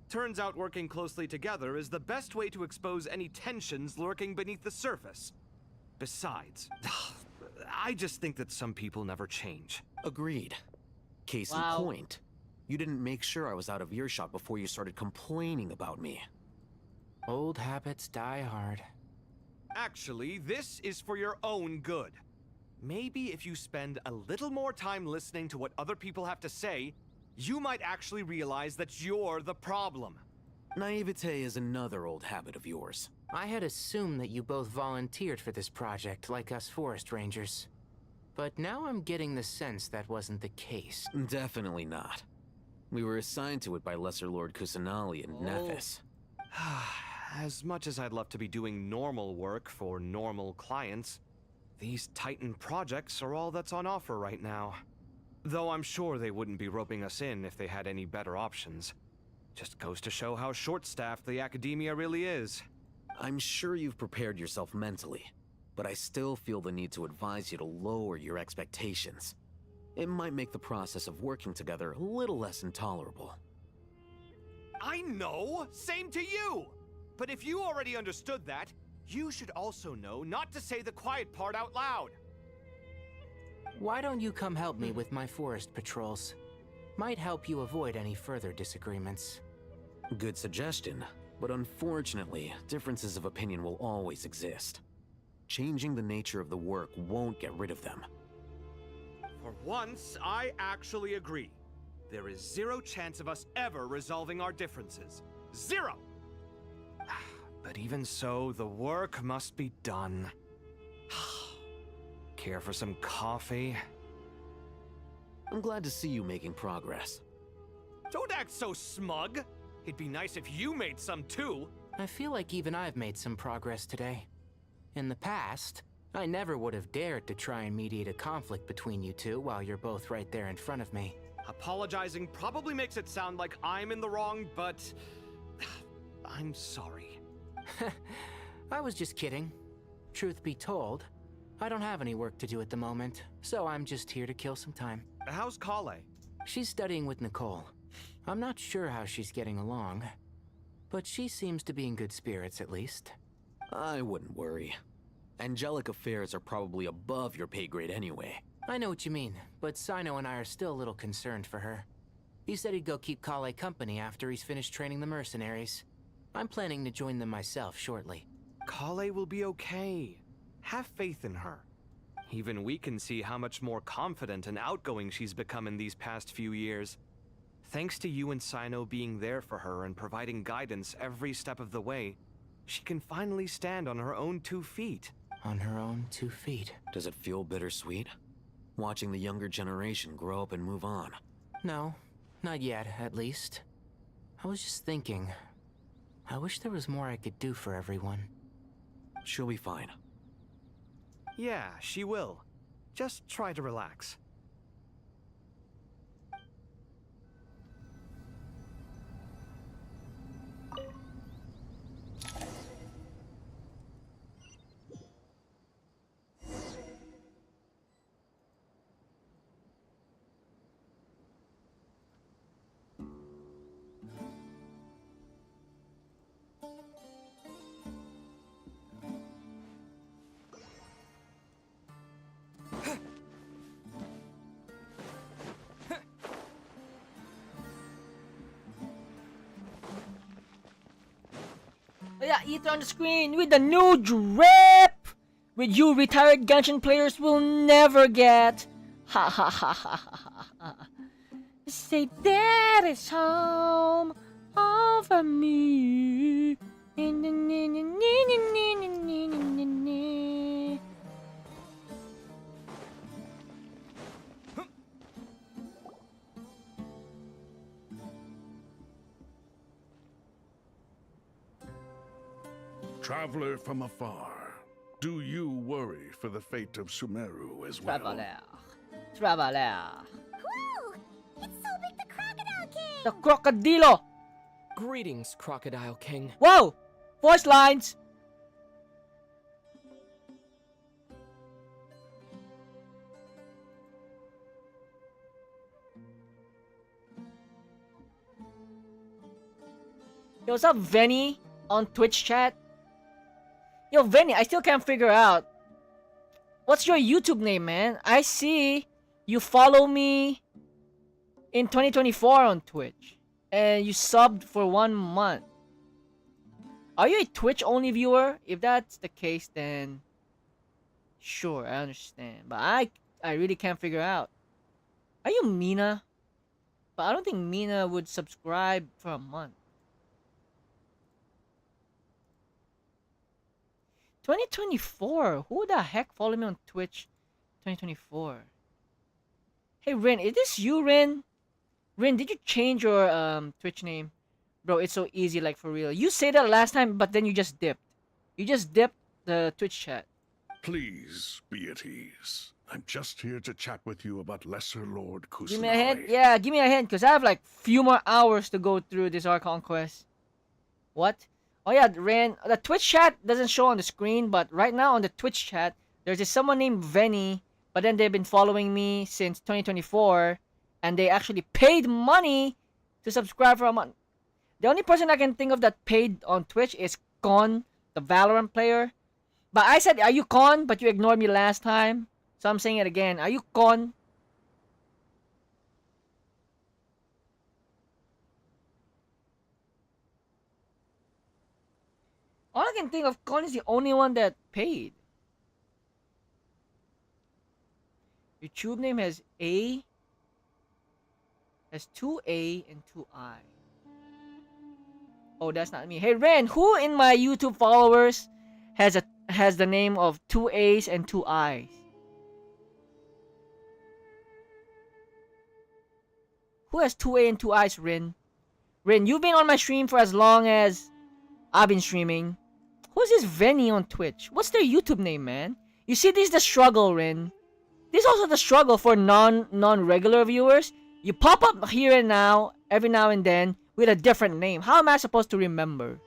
Turns out working closely together is the best way to expose any tensions lurking beneath the surface. Besides, I just think that some people never change. Agreed. Case in point. You didn't make sure I was out of earshot before you started complaining about me. Old habits die hard. Actually, this is for your own good. Maybe if you spend a little more time listening to what other people have to say, you might actually realize that you're the problem. Naivete is another old habit of yours. I had assumed that you both volunteered for this project, like us forest rangers. But now I'm getting the sense that wasn't the case. Definitely not. We were assigned to it by Lesser Lord Kusanali and Nefes. As much as I'd love to be doing normal work for normal clients, these Titan projects are all that's on offer right now. Though I'm sure they wouldn't be roping us in if they had any better options. Just goes to show how short-staffed the academia really is. I'm sure you've prepared yourself mentally, but I still feel the need to advise you to lower your expectations. It might make the process of working together a little less intolerable. I know! Same to you! But if you already understood that, you should also know not to say the quiet part out loud. Why don't you come help me with my forest patrols? Might help you avoid any further disagreements. Good suggestion, but unfortunately, differences of opinion will always exist. Changing the nature of the work won't get rid of them. For once, I actually agree. There is zero chance of us ever resolving our differences. Zero! But even so, the work must be done. Care for some coffee? I'm glad to see you making progress. Don't act so smug! It'd be nice if you made some too! I feel like even I've made some progress today. In the past, I never would have dared to try and mediate a conflict between you two while you're both right there in front of me. Apologizing probably makes it sound like I'm in the wrong, but... I'm sorry. I was just kidding. Truth be told, I don't have any work to do at the moment, so I'm just here to kill some time. How's Kale? She's studying with Nicole. I'm not sure how she's getting along, but she seems to be in good spirits at least. I wouldn't worry. Angelic affairs are probably above your pay grade anyway. I know what you mean, but Sino and I are still a little concerned for her. He said he'd go keep Kale company after he's finished training the mercenaries. I'm planning to join them myself shortly. Kale will be okay. Have faith in her. Even we can see how much more confident and outgoing she's become in these past few years. Thanks to you and Sino being there for her and providing guidance every step of the way, she can finally stand on her own 2 feet. On her own 2 feet. Does it feel bittersweet? Watching the younger generation grow up and move on? No, not yet, at least. I was just thinking, I wish there was more I could do for everyone. She'll be fine. Yeah, she will. Just try to relax. Yeah, Ether on the screen with the new drip! With you retired Genshin players will never get. Ha ha ha ha ha ha. Say that is home over me. Traveler from afar, do you worry for the fate of Sumeru as well? Traveler. Whoa! It's so big, the Crocodile King! The Crocodilo! Greetings, Crocodile King. Whoa! Voice lines! Yo, what's up, Venny? On Twitch chat? Yo, Venny, I still can't figure out. What's your YouTube name, man? I see you follow me in 2024 on Twitch. And you subbed for 1 month. Are you a Twitch-only viewer? If that's the case, then... Sure, I understand. But I really can't figure out. Are you Mina? But I don't think Mina would subscribe for a month. 2024? Who the heck followed me on Twitch 2024? Hey, Rin, is this you, Rin? Rin, did you change your Twitch name? Bro, it's so easy, like, for real. You said that last time, but then you just dipped. You just dipped the Twitch chat. Please be at ease. I'm just here to chat with you about Lesser Lord Kusanagi. Give me a hint? Yeah, give me a hint, because I have, like, few more hours to go through this Archon quest. What? Oh yeah, Ren. The Twitch chat doesn't show on the screen, but right now on the Twitch chat, there's this someone named Venny. But then they've been following me since 2024, and they actually paid money to subscribe for a month. The only person I can think of that paid on Twitch is Con, the Valorant player. But I said, "Are you Con?" But you ignored me last time, so I'm saying it again. Are you Con? All I can think of, Con is the only one that paid. YouTube name has two A and two I. Oh, that's not me. Hey Ren, who in my YouTube followers has the name of two A's and two I's? Who has two A and two I's, Ren? Ren, you've been on my stream for as long as I've been streaming. Who's this Venny on Twitch? What's their YouTube name, man? You see, this is the struggle, Ren. This is also the struggle for non-regular viewers. You pop up here and now, every now and then, with a different name. How am I supposed to remember?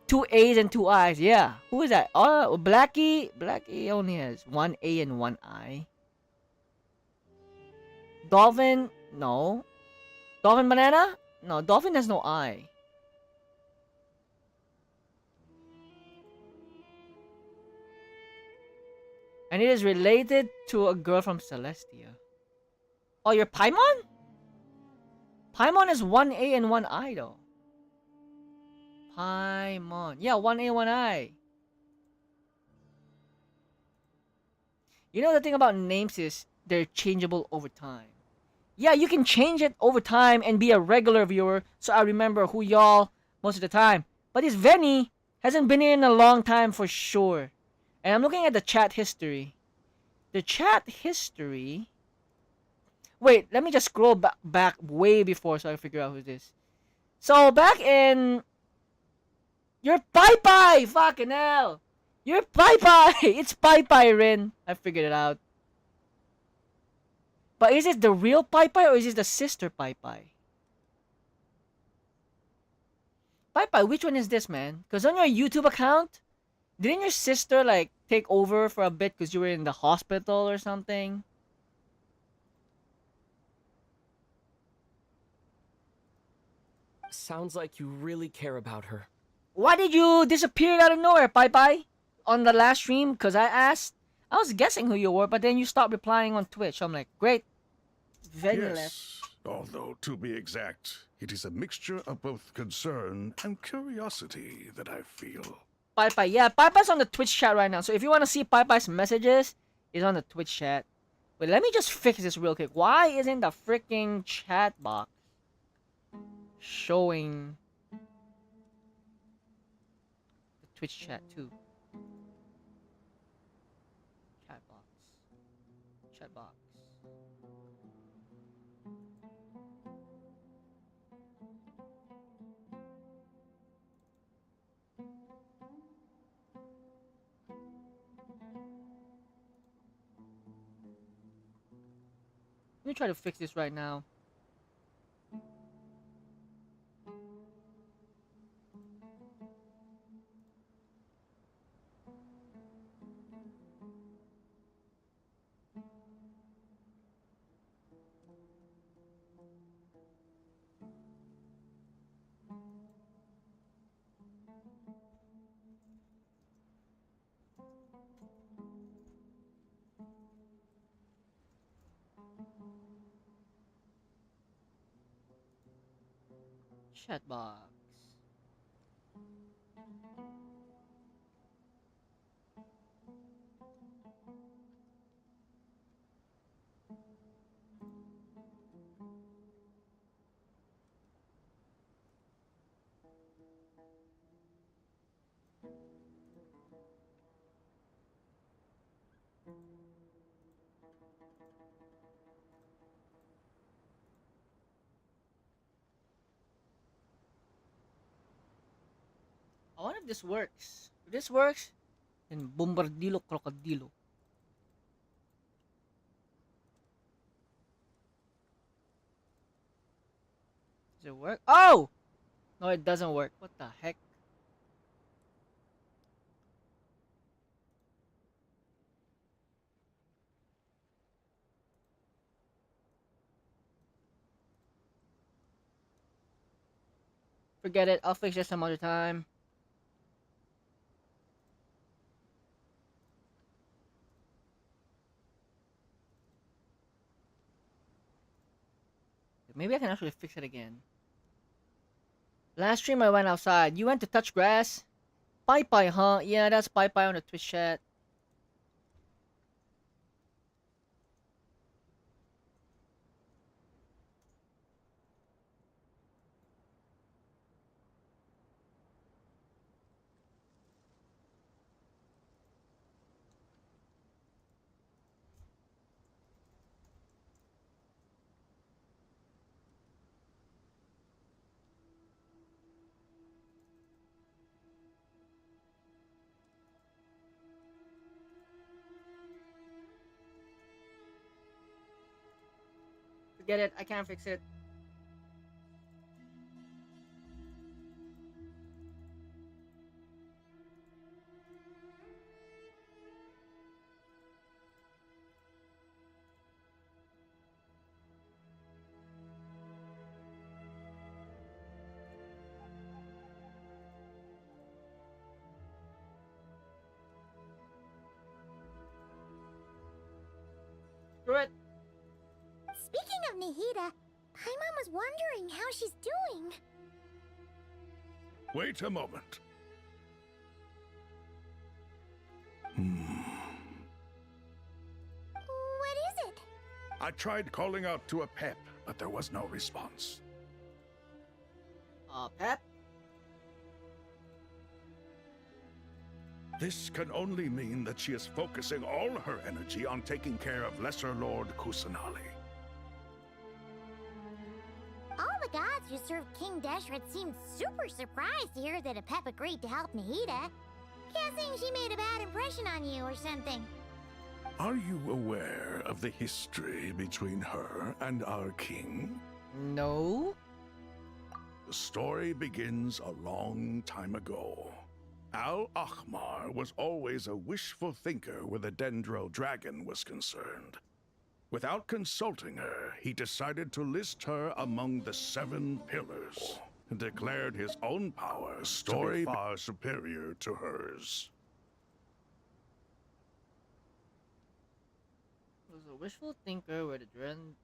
Two A's and two I's. Yeah. Who is that? Oh, Blackie. Blackie only has one A and one I. Dolphin? No. Dolphin Banana? No, Dolphin has no I. And it is related to a girl from Celestia. Oh, you're Paimon? Paimon is 1A and 1I though. Paimon. Yeah, 1A, 1I. You know the thing about names is they're changeable over time. Yeah, you can change it over time and be a regular viewer, so I remember who y'all most of the time. But this Venny hasn't been here in a long time for sure. And I'm looking at the chat history. The chat history... Wait, let me just scroll back way before so I figure out who this. So, back in... You're Pai! Fucking hell! You're Pai! It's Pai, Rin. I figured it out. But is it the real Pai or is it the sister Pai? Pai, which one is this, man? Because on your YouTube account, didn't your sister, like, take over for a bit because you were in the hospital or something? Sounds like you really care about her. Why did you disappear out of nowhere, Pai? On the last stream? Because I asked. I was guessing who you were, but then you stopped replying on Twitch. I'm like, great. Venue left. Yes, although to be exact, it is a mixture of both concern and curiosity that I feel. Pai. Yeah, Pai's on the Twitch chat right now. So if you want to see Pai's messages, he's on the Twitch chat. Wait, let me just fix this real quick. Why isn't the freaking chat box showing the Twitch chat too? Chat box. Let me try to fix this right now. Chat box. I wonder if this works. If this works, then Bombardilo Crocodilo. Does it work? Oh! No, it doesn't work. What the heck? Forget it. I'll fix this some other time. Maybe I can actually fix it again. Last stream I went outside. You went to touch grass? Bye-bye, huh? Yeah, that's bye-bye on the Twitch chat. Forget it. I can't fix it. Screw it. Speaking of Nahida, Paimon was wondering how she's doing. Wait a moment. What is it? I tried calling out to a pep, but there was no response. Pep? This can only mean that she is focusing all her energy on taking care of Lesser Lord Kusanali. All the gods who served King Deshret seemed super surprised to hear that a pep agreed to help Nahida. Guessing she made a bad impression on you or something. Are you aware of the history between her and our king? No. The story begins a long time ago. Al-Ahmar was always a wishful thinker where the Dendro dragon was concerned. Without consulting her, he decided to list her among the 7 pillars and declared his own power to be far superior to hers. Was a wishful thinker where the Dendro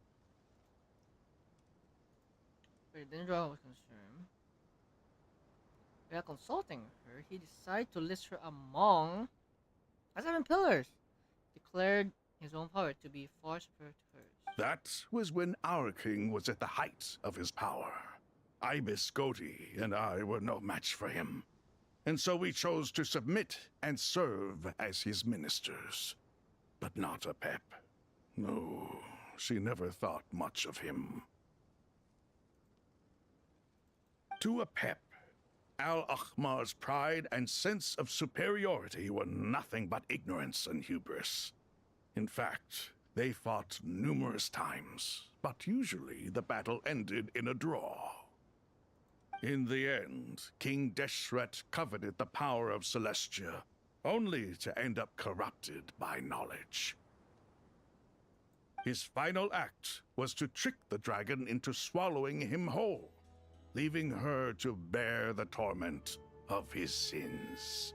was concerned. Without consulting her, he decided to list her among the 7 pillars. Declared his own power to be far superior to hers. That was when our king was at the height of his power. Ibis Goti and I were no match for him. And so we chose to submit and serve as his ministers. But not a pep. No, she never thought much of him. To a pep, Al-Ahmar's pride and sense of superiority were nothing but ignorance and hubris. In fact, they fought numerous times, but usually the battle ended in a draw. In the end, King Deshret coveted the power of Celestia, only to end up corrupted by knowledge. His final act was to trick the dragon into swallowing him whole, leaving her to bear the torment of his sins.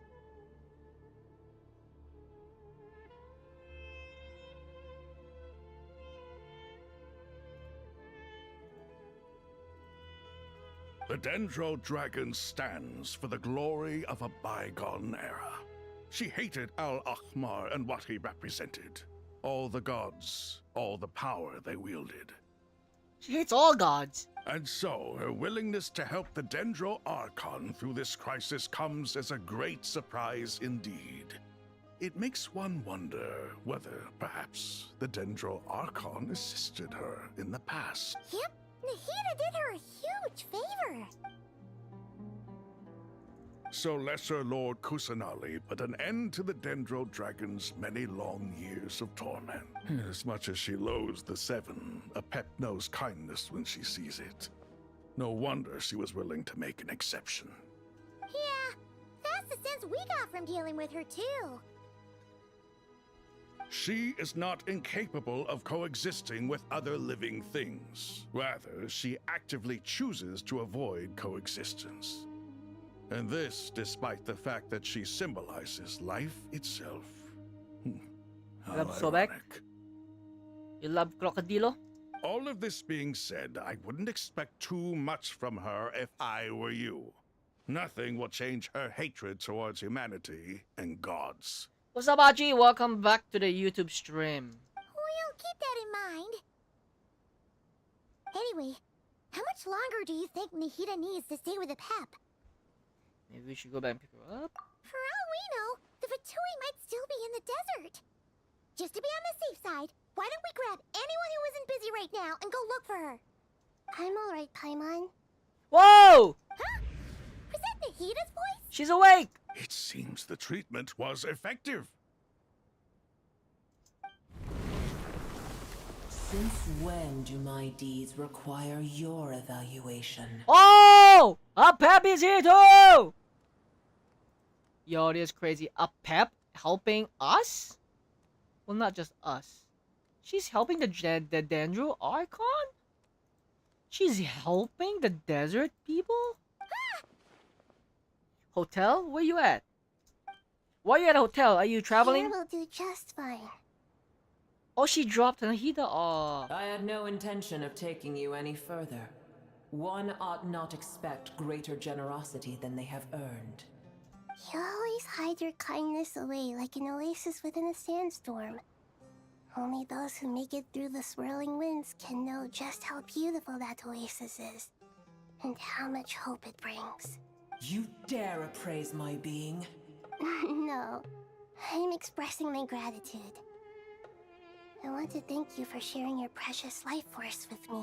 The Dendro Dragon stands for the glory of a bygone era. She hated Al-Ahmar and what he represented. All the gods, all the power they wielded. She hates all gods. And so, her willingness to help the Dendro Archon through this crisis comes as a great surprise indeed. It makes one wonder whether, perhaps, the Dendro Archon assisted her in the past. Yep, Nahida did her a huge favor. So Lesser Lord Kusanali put an end to the Dendro Dragon's many long years of torment. As much as she loathes the 7, a pep knows kindness when she sees it. No wonder she was willing to make an exception. Yeah, that's the sense we got from dealing with her too. She is not incapable of coexisting with other living things. Rather, she actively chooses to avoid coexistence. And this despite the fact that she symbolizes life itself. How Love Sobek? ironic. You love Crocodilo? All of this being said, I wouldn't expect too much from her if I were you. Nothing will change her hatred towards humanity and gods. What's up, Aji? Welcome back to the YouTube stream. We'll keep that in mind. Anyway, how much longer do you think Nahida needs to stay with the Pep? Maybe we should go back and pick her up. For all we know, the Fatui might still be in the desert. Just to be on the safe side, why don't we grab anyone who isn't busy right now and go look for her? I'm alright, Paimon. Whoa! Huh? Was that Nahida's voice? She's awake! It seems the treatment was effective. Since when do my deeds require your evaluation? Oh! A Pep is here too! Yo, this is crazy. A Pep helping us? Well, not just us. She's helping the Dendro Archon? She's helping the desert people? Hotel? Where you at? Why are you at a hotel? Are you traveling? Here will do just fine. Oh, she dropped Nahida. Oh. I had no intention of taking you any further. One ought not expect greater generosity than they have earned. You always hide your kindness away like an oasis within a sandstorm. Only those who make it through the swirling winds can know just how beautiful that oasis is, and how much hope it brings. You dare appraise my being? No, I'm expressing my gratitude. I want to thank you for sharing your precious life force with me.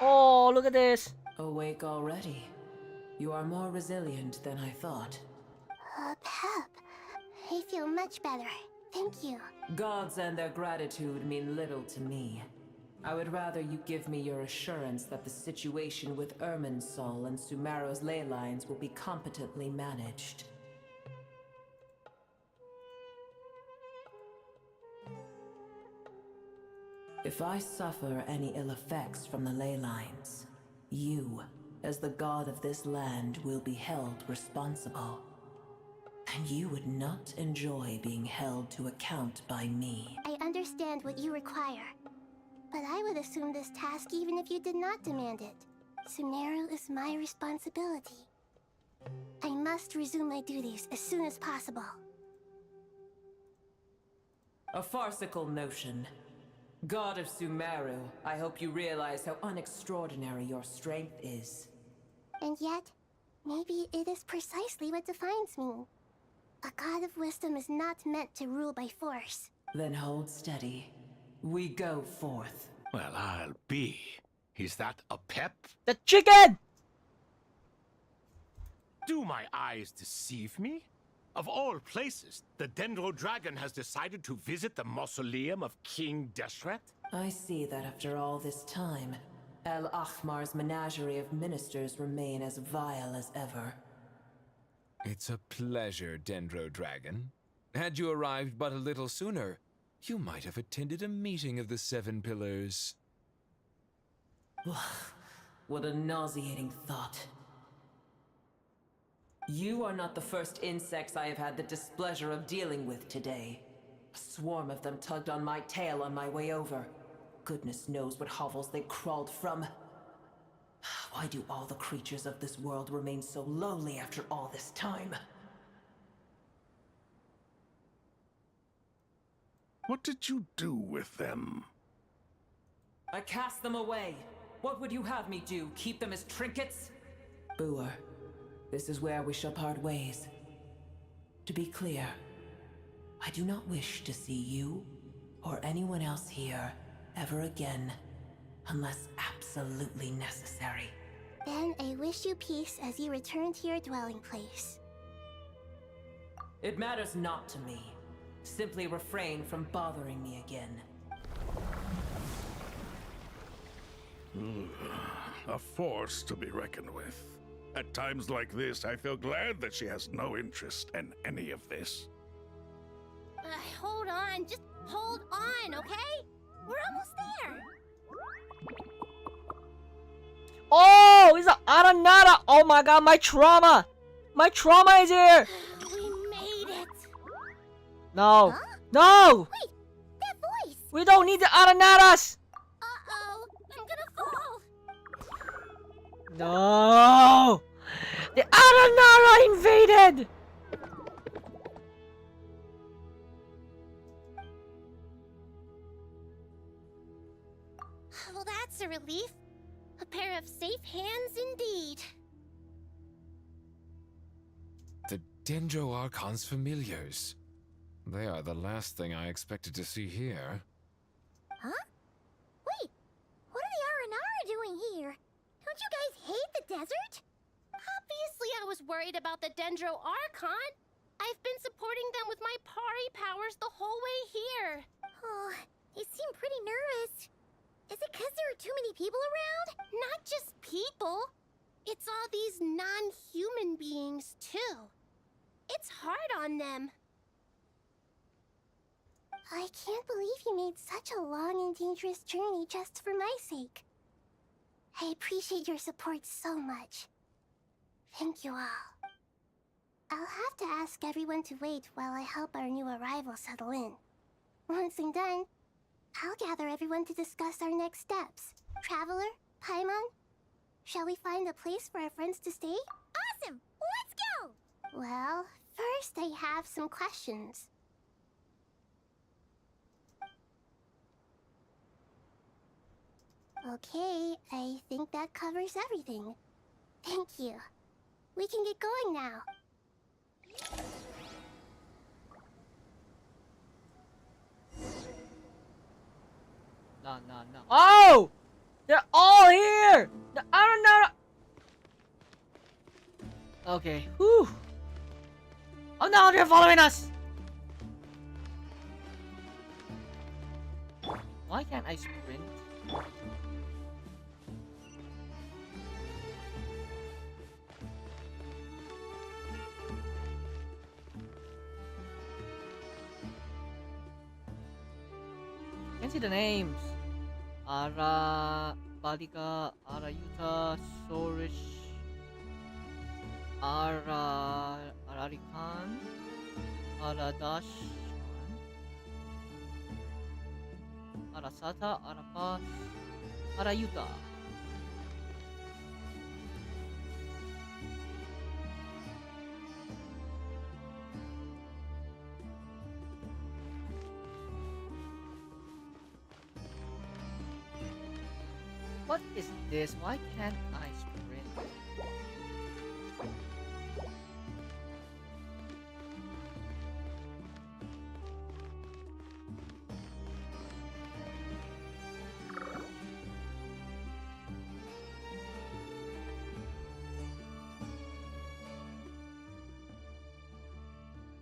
Oh, look at this. Awake already. You are more resilient than I thought. Pep, I feel much better. Thank you. Gods and their gratitude mean little to me. I would rather you give me your assurance that the situation with Irminsul and Sumeru's ley lines will be competently managed. If I suffer any ill effects from the ley lines, you, as the god of this land, will be held responsible. And you would not enjoy being held to account by me. I understand what you require, but I would assume this task even if you did not demand it. Sumeru is my responsibility. I must resume my duties as soon as possible. A farcical notion. God of Sumeru, I hope you realize how unextraordinary your strength is. And yet, maybe it is precisely what defines me. A god of wisdom is not meant to rule by force. Then hold steady. We go forth. Well, I'll be. Is that a Pep? The chicken! Do my eyes deceive me? Of all places, the Dendro Dragon has decided to visit the mausoleum of King Deshret? I see that after all this time, El Ahmar's menagerie of ministers remain as vile as ever. It's a pleasure, Dendro Dragon. Had you arrived but a little sooner, you might have attended a meeting of the Seven Pillars. What a nauseating thought. You are not the first insects I have had the displeasure of dealing with today. A swarm of them tugged on my tail on my way over. Goodness knows what hovels they crawled from. Why do all the creatures of this world remain so lowly after all this time? What did you do with them? I cast them away. What would you have me do? Keep them as trinkets? Boer, this is where we shall part ways. To be clear, I do not wish to see you or anyone else here ever again, unless absolutely necessary. Then I wish you peace as you return to your dwelling place. It matters not to me. Simply refrain from bothering me again. A force to be reckoned with. At times like this, I feel glad that she has no interest in any of this. Hold on, just hold on, okay? We're almost there. Oh, it's an Aranara! Oh my god, my trauma! My trauma is here! We made it. No. Huh? No! Wait, that voice. We don't need the Aranaras! Uh-oh, I'm gonna fall. No! The Aranara invaded! Well, that's a relief. A pair of safe hands indeed. The Dendro Archon's familiars. They are the last thing I expected to see here. Huh? Wait, what are the Aranara doing here? Don't you guys hate the desert? Obviously I was worried about the Dendro Archon. I've been supporting them with my Pari powers the whole way here. Oh, they seem pretty nervous. Is it because there are too many people around? Not just people. It's all these non-human beings, too. It's hard on them. I can't believe you made such a long and dangerous journey just for my sake. I appreciate your support so much. Thank you all. I'll have to ask everyone to wait while I help our new arrival settle in. Once I'm done, I'll gather everyone to discuss our next steps. Traveler, Paimon, shall we find a place for our friends to stay? Awesome! Let's go! Well, first I have some questions. Okay, I think that covers everything. Thank you. We can get going now. No. Oh! They're all here! The Aranara... Okay, whew. Oh no, they're following us! Why can't I sprint? I can see the names. Ara... Balika, Arayuta, Sorish, Ararikan, Aradash, Arasata, Arapas, Arayuta. What is this? Why can't I sprint?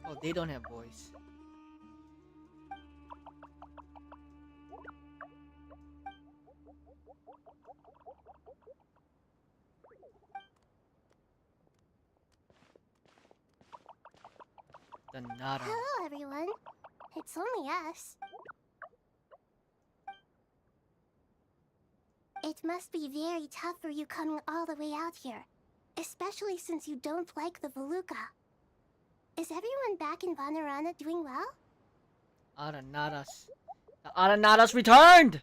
Oh, they don't have voice. The Nara. Hello, everyone. It's only us. It must be very tough for you coming all the way out here, especially since you don't like the Voluka. Is everyone back in Vanarana doing well? Aranaras. The Aranaras returned!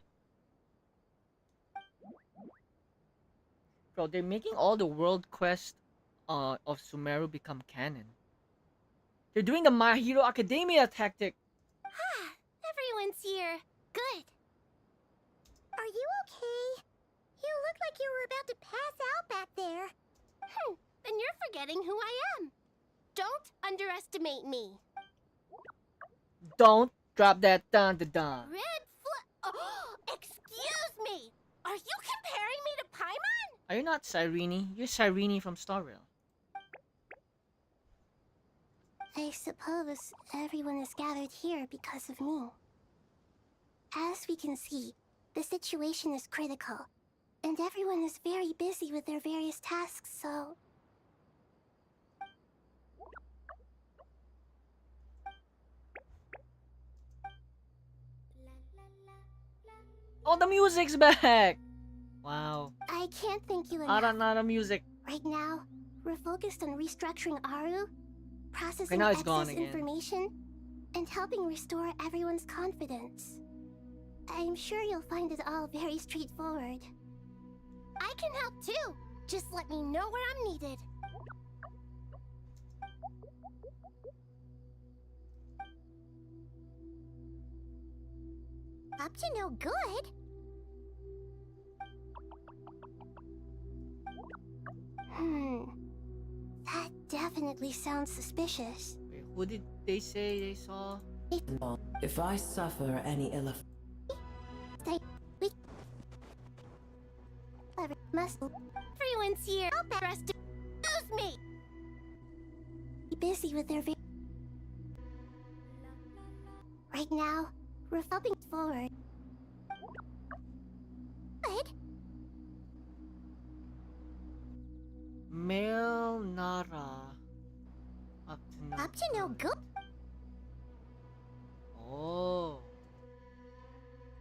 Bro, they're making all the world quests of Sumeru become canon. They're doing the My Hero Academia tactic. Everyone's here. Good. Are you okay? You look like you were about to pass out back there. Then you're forgetting who I am. Don't underestimate me. Don't drop that dun-dun-dun. Oh, excuse me. Are you comparing me to Paimon? Are you not Cyrene? You're Cyrene from Star Rail. I suppose everyone is gathered here because of me. As we can see, the situation is critical, and everyone is very busy with their various tasks, so Oh, the music's back! Wow. I can't thank you enough. Nada music. Right now, we're focused on restructuring Aru, processing now it's gone excess again. information, and helping restore everyone's confidence. I'm sure you'll find it all very straightforward. I can help too. Just let me know where I'm needed. Up to no good. That definitely sounds suspicious. Wait, who did they say they saw? If I suffer any ill effects, Everyone's here. I'll better us to use me. Be busy with their right now, we're helping forward. Good. Male Nara. Up to no good. Oh.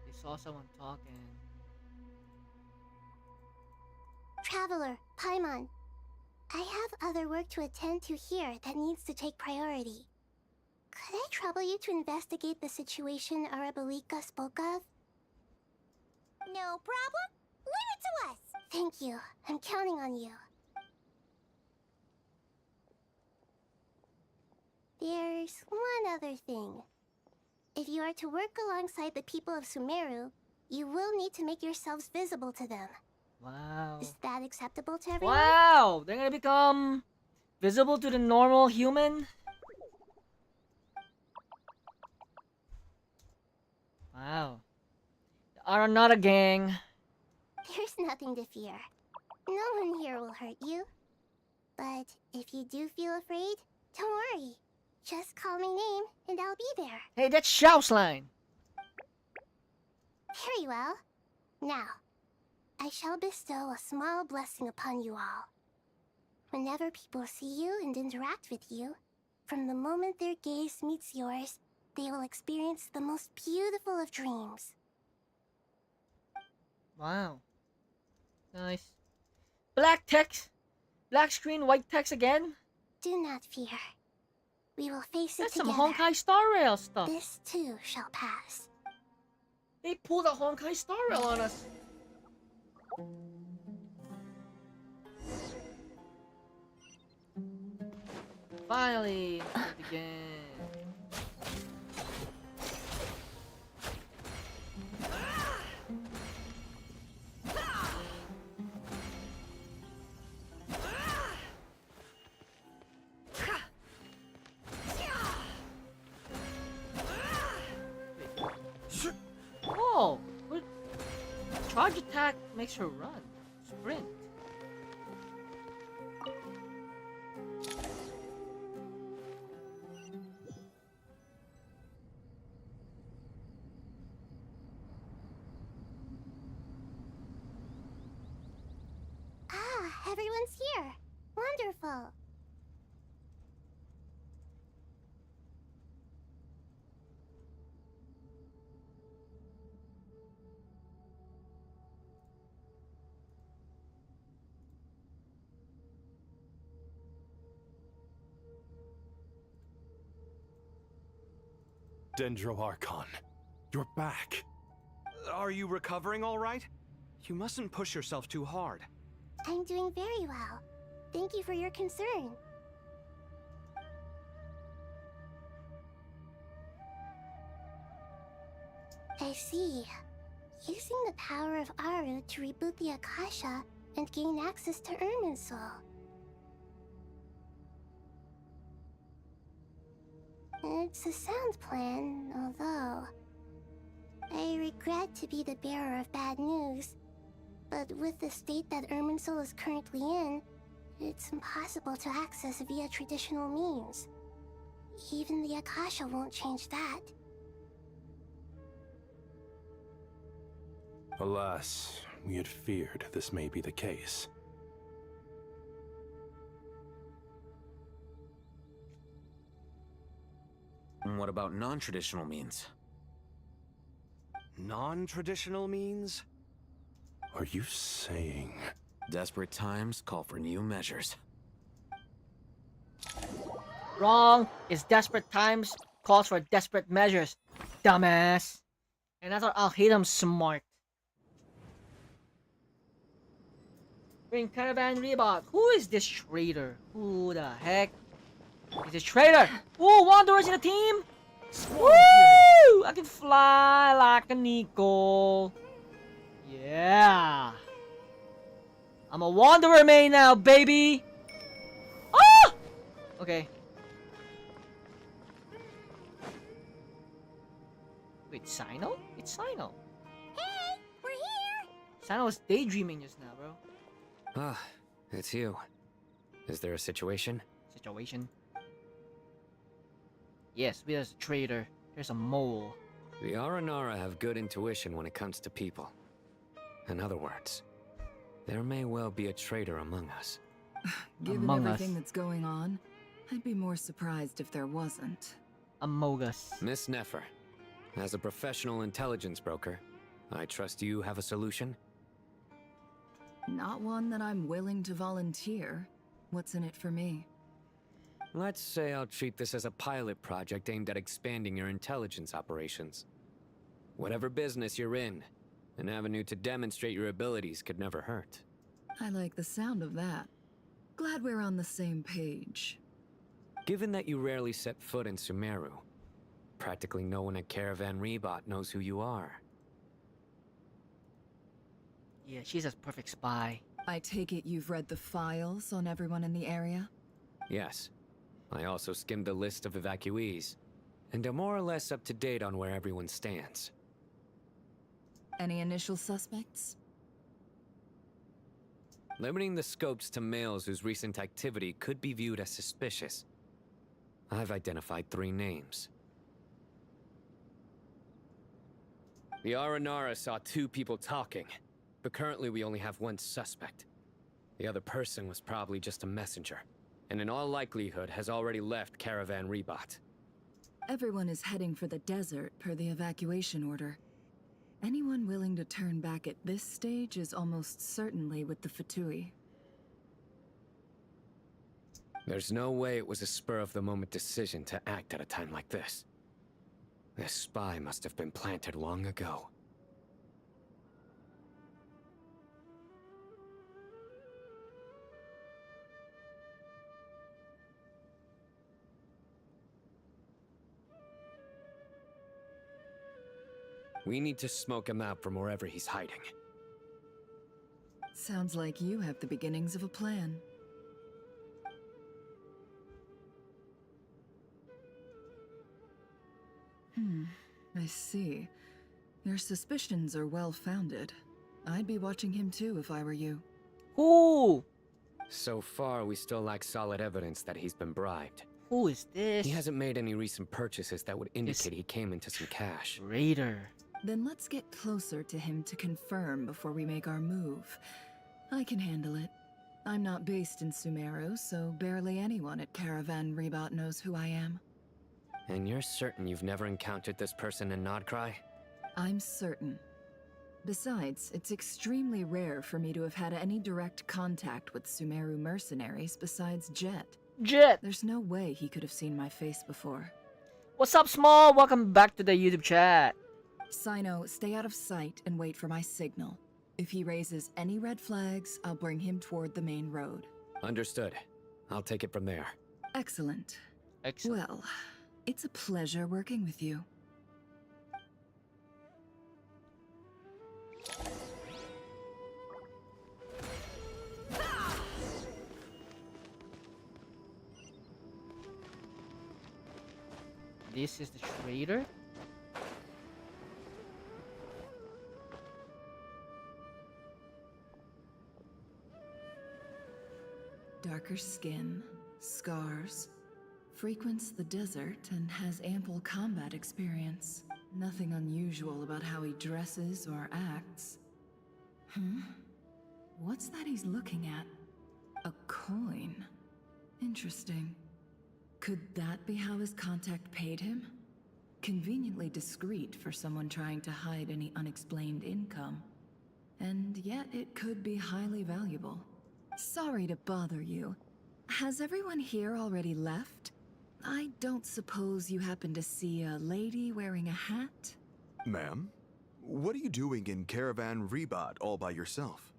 They saw someone talking. Traveler, Paimon. I have other work to attend to here that needs to take priority. Could I trouble you to investigate the situation Arabalika spoke of? No problem. Leave it to us. Thank you. I'm counting on you. There's one other thing. If you are to work alongside the people of Sumeru, you will need to make yourselves visible to them. Wow. Is that acceptable to everyone? Wow! They're gonna become visible to the normal human? Wow. They are not a gang. There's nothing to fear. No one here will hurt you. But if you do feel afraid, don't worry. Just call my name and I'll be there. Hey, that's Xiao's line. Very well. Now, I shall bestow a small blessing upon you all. Whenever people see you and interact with you, from the moment their gaze meets yours, they will experience the most beautiful of dreams. Wow. Nice. Black text. Black screen, white text again? Do not fear. We will face it That's together. some Honkai Star Rail stuff. This too shall pass. They pulled a Honkai Star Rail on us. Finally, again. Whoa! Charge attack makes her run. Sprint. Ah, everyone's here. Wonderful. Dendro Archon, you're back. Are you recovering all right? You mustn't push yourself too hard. I'm doing very well. Thank you for your concern. I see. Using the power of Aru to reboot the Akasha and gain access to Irminsul. It's a sound plan, although I regret to be the bearer of bad news, but with the state that Irminsul is currently in, it's impossible to access via traditional means. Even the Akasha won't change that. Alas, we had feared this may be the case. And what about non-traditional means? non-traditional means? Are you saying... Desperate times call for new measures. Wrong. It's desperate times calls for desperate measures. Dumbass. And I thought I'll hate him smart. Bring Caravan Rebot. Who is this traitor? Who the heck is this traitor? Ooh, Wanderer's in the team? Woo! I can fly like an eagle. Yeah. I'm a Wanderer main now, baby. Ah! Okay. Wait, Sino? It's Sino. Hey, we're here! Sino was daydreaming just now, bro. Ah, it's you. Is there a situation? Situation? Yes, there's a traitor. There's a mole. The Aranara have good intuition when it comes to people. In other words, there may well be a traitor among us. Given everything that's going on, I'd be more surprised if there wasn't. Among us. Miss Nefer, as a professional intelligence broker, I trust you have a solution? Not one that I'm willing to volunteer. What's in it for me? Let's say I'll treat this as a pilot project aimed at expanding your intelligence operations. Whatever business you're in, an avenue to demonstrate your abilities could never hurt. I like the sound of that. Glad we're on the same page. Given that you rarely set foot in Sumeru, practically no one at Caravan Rebot knows who you are. Yeah, she's a perfect spy. I take it you've read the files on everyone in the area? Yes. I also skimmed the list of evacuees, and am more or less up to date on where everyone stands. Any initial suspects? Limiting the scopes to males whose recent activity could be viewed as suspicious, I've identified 3 names. The Aranara saw 2 people talking, but currently we only have 1 suspect. The other person was probably just a messenger, and in all likelihood has already left Caravan Rebot. Everyone is heading for the desert per the evacuation order. Anyone willing to turn back at this stage is almost certainly with the Fatui. There's no way it was a spur-of-the-moment decision to act at a time like this. This spy must have been planted long ago. We need to smoke him out from wherever he's hiding. Sounds like you have the beginnings of a plan. I see. Your suspicions are well-founded. I'd be watching him too if I were you. Who? So far, we still lack solid evidence that he's been bribed. Who is this? He hasn't made any recent purchases that would indicate he came into some cash. Raider. Then let's get closer to him to confirm before we make our move. I can handle it. I'm not based in Sumeru, so barely anyone at Caravan Rebot knows who I am. And you're certain you've never encountered this person in Nodkrai? I'm certain. Besides, it's extremely rare for me to have had any direct contact with Sumeru mercenaries besides Jet. Jet! There's no way he could have seen my face before. What's up, Small? Welcome back to the YouTube chat. Sino, stay out of sight and wait for my signal. If he raises any red flags, I'll bring him toward the main road. Understood. I'll take it from there. Excellent. Excellent. Well, it's a pleasure working with you. This is the traitor? Darker skin, scars, frequents the desert and has ample combat experience. Nothing unusual about how he dresses or acts. What's that he's looking at? A coin. Interesting. Could that be how his contact paid him? Conveniently discreet for someone trying to hide any unexplained income. And yet it could be highly valuable. Sorry to bother you. Has everyone here already left? I don't suppose you happen to see a lady wearing a hat? Ma'am, what are you doing in Caravan Rebat all by yourself?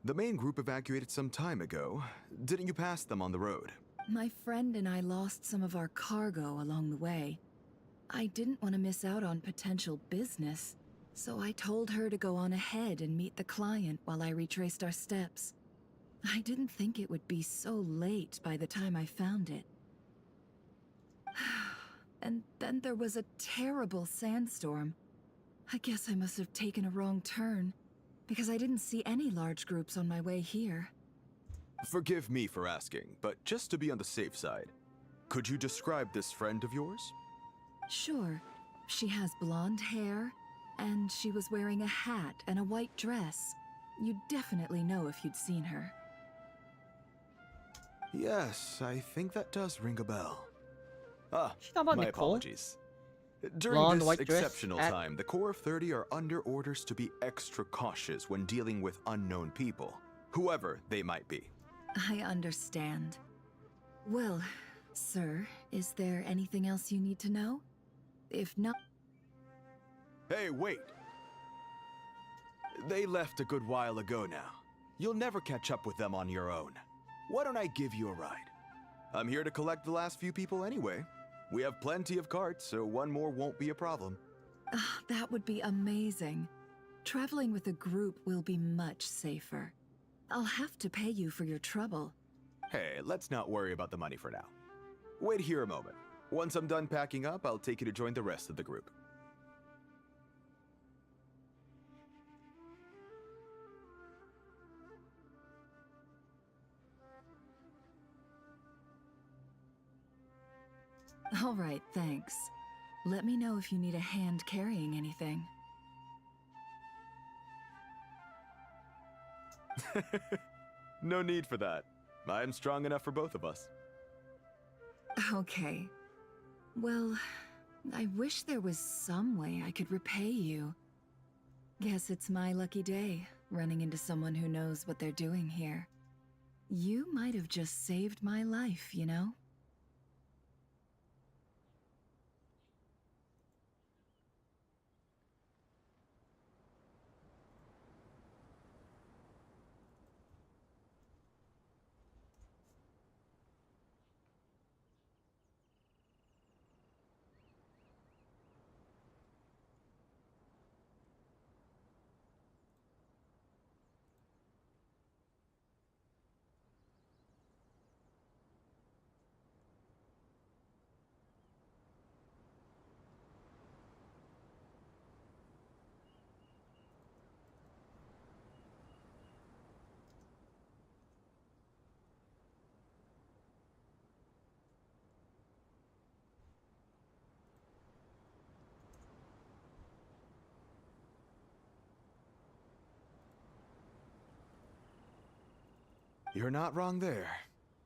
The main group evacuated some time ago. Didn't you pass them on the road? My friend and I lost some of our cargo along the way. I didn't want to miss out on potential business, so I told her to go on ahead and meet the client while I retraced our steps. I didn't think it would be so late by the time I found it. And then there was a terrible sandstorm. I guess I must have taken a wrong turn, because I didn't see any large groups on my way here. Forgive me for asking, but just to be on the safe side, could you describe this friend of yours? Sure. She has blonde hair, and she was wearing a hat and a white dress. You'd definitely know if you'd seen her. Yes, I think that does ring a bell. She's talking about my Nicole? apologies. During Blonde, this white dress, exceptional hat. time, the Core of 30 are under orders to be extra cautious when dealing with unknown people, whoever they might be. I understand. Well, sir, is there anything else you need to know? If not... Hey, wait! They left a good while ago now. You'll never catch up with them on your own. Why don't I give you a ride? I'm here to collect the last few people anyway. We have plenty of carts, so one more won't be a problem. That would be amazing. Traveling with a group will be much safer. I'll have to pay you for your trouble. Hey, let's not worry about the money for now. Wait here a moment. Once I'm done packing up, I'll take you to join the rest of the group. All right, thanks. Let me know if you need a hand carrying anything. No need for that. I'm strong enough for both of us. Okay. Well, I wish there was some way I could repay you. Guess it's my lucky day, running into someone who knows what they're doing here. You might have just saved my life, you know? You're not wrong there.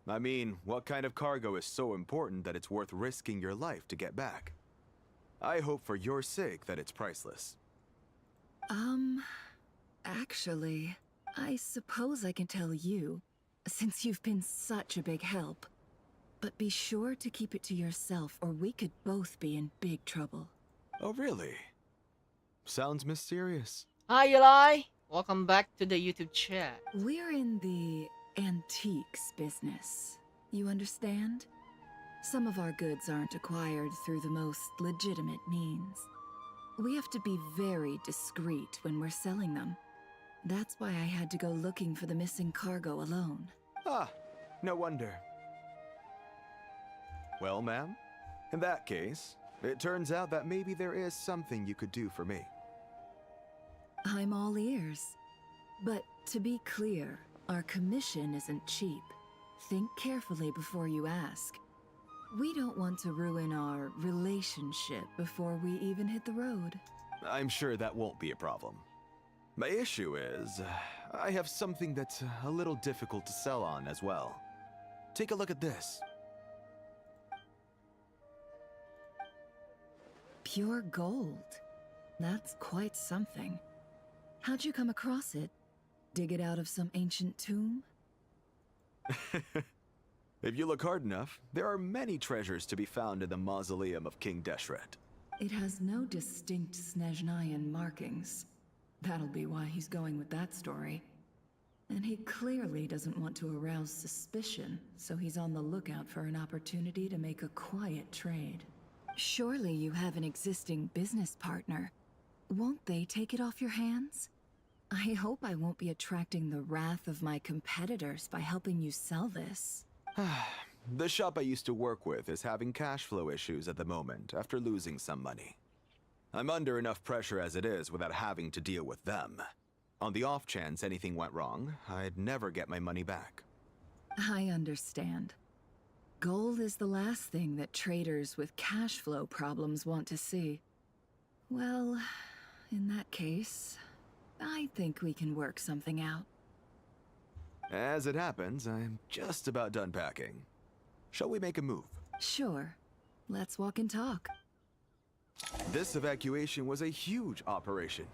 I mean, what kind of cargo is so important that it's worth risking your life to get back? I hope for your sake that it's priceless. Actually, I suppose I can tell you, since you've been such a big help. But be sure to keep it to yourself, or we could both be in big trouble. Oh, really? Sounds mysterious. Hi, Eli. Welcome back to the YouTube chat. We're in the antiques business. You understand? Some of our goods aren't acquired through the most legitimate means. We have to be very discreet when we're selling them. That's why I had to go looking for the missing cargo alone. Ah, no wonder. Well, ma'am, in that case, it turns out that maybe there is something you could do for me. I'm all ears. But to be clear, our commission isn't cheap. Think carefully before you ask. We don't want to ruin our relationship before we even hit the road. I'm sure that won't be a problem. My issue is, I have something that's a little difficult to sell on as well. Take a look at this. Pure gold. That's quite something. How'd you come across it? Dig it out of some ancient tomb? If you look hard enough, there are many treasures to be found in the mausoleum of King Deshret. It has no distinct Snezhnayan markings. That'll be why he's going with that story. And he clearly doesn't want to arouse suspicion, so he's on the lookout for an opportunity to make a quiet trade. Surely you have an existing business partner. Won't they take it off your hands? I hope I won't be attracting the wrath of my competitors by helping you sell this. The shop I used to work with is having cash flow issues at the moment after losing some money. I'm under enough pressure as it is without having to deal with them. On the off chance anything went wrong, I'd never get my money back. I understand. Gold is the last thing that traders with cash flow problems want to see. Well, in that case, I think we can work something out. As it happens, I'm just about done packing. Shall we make a move? Sure. Let's walk and talk. This evacuation was a huge operation.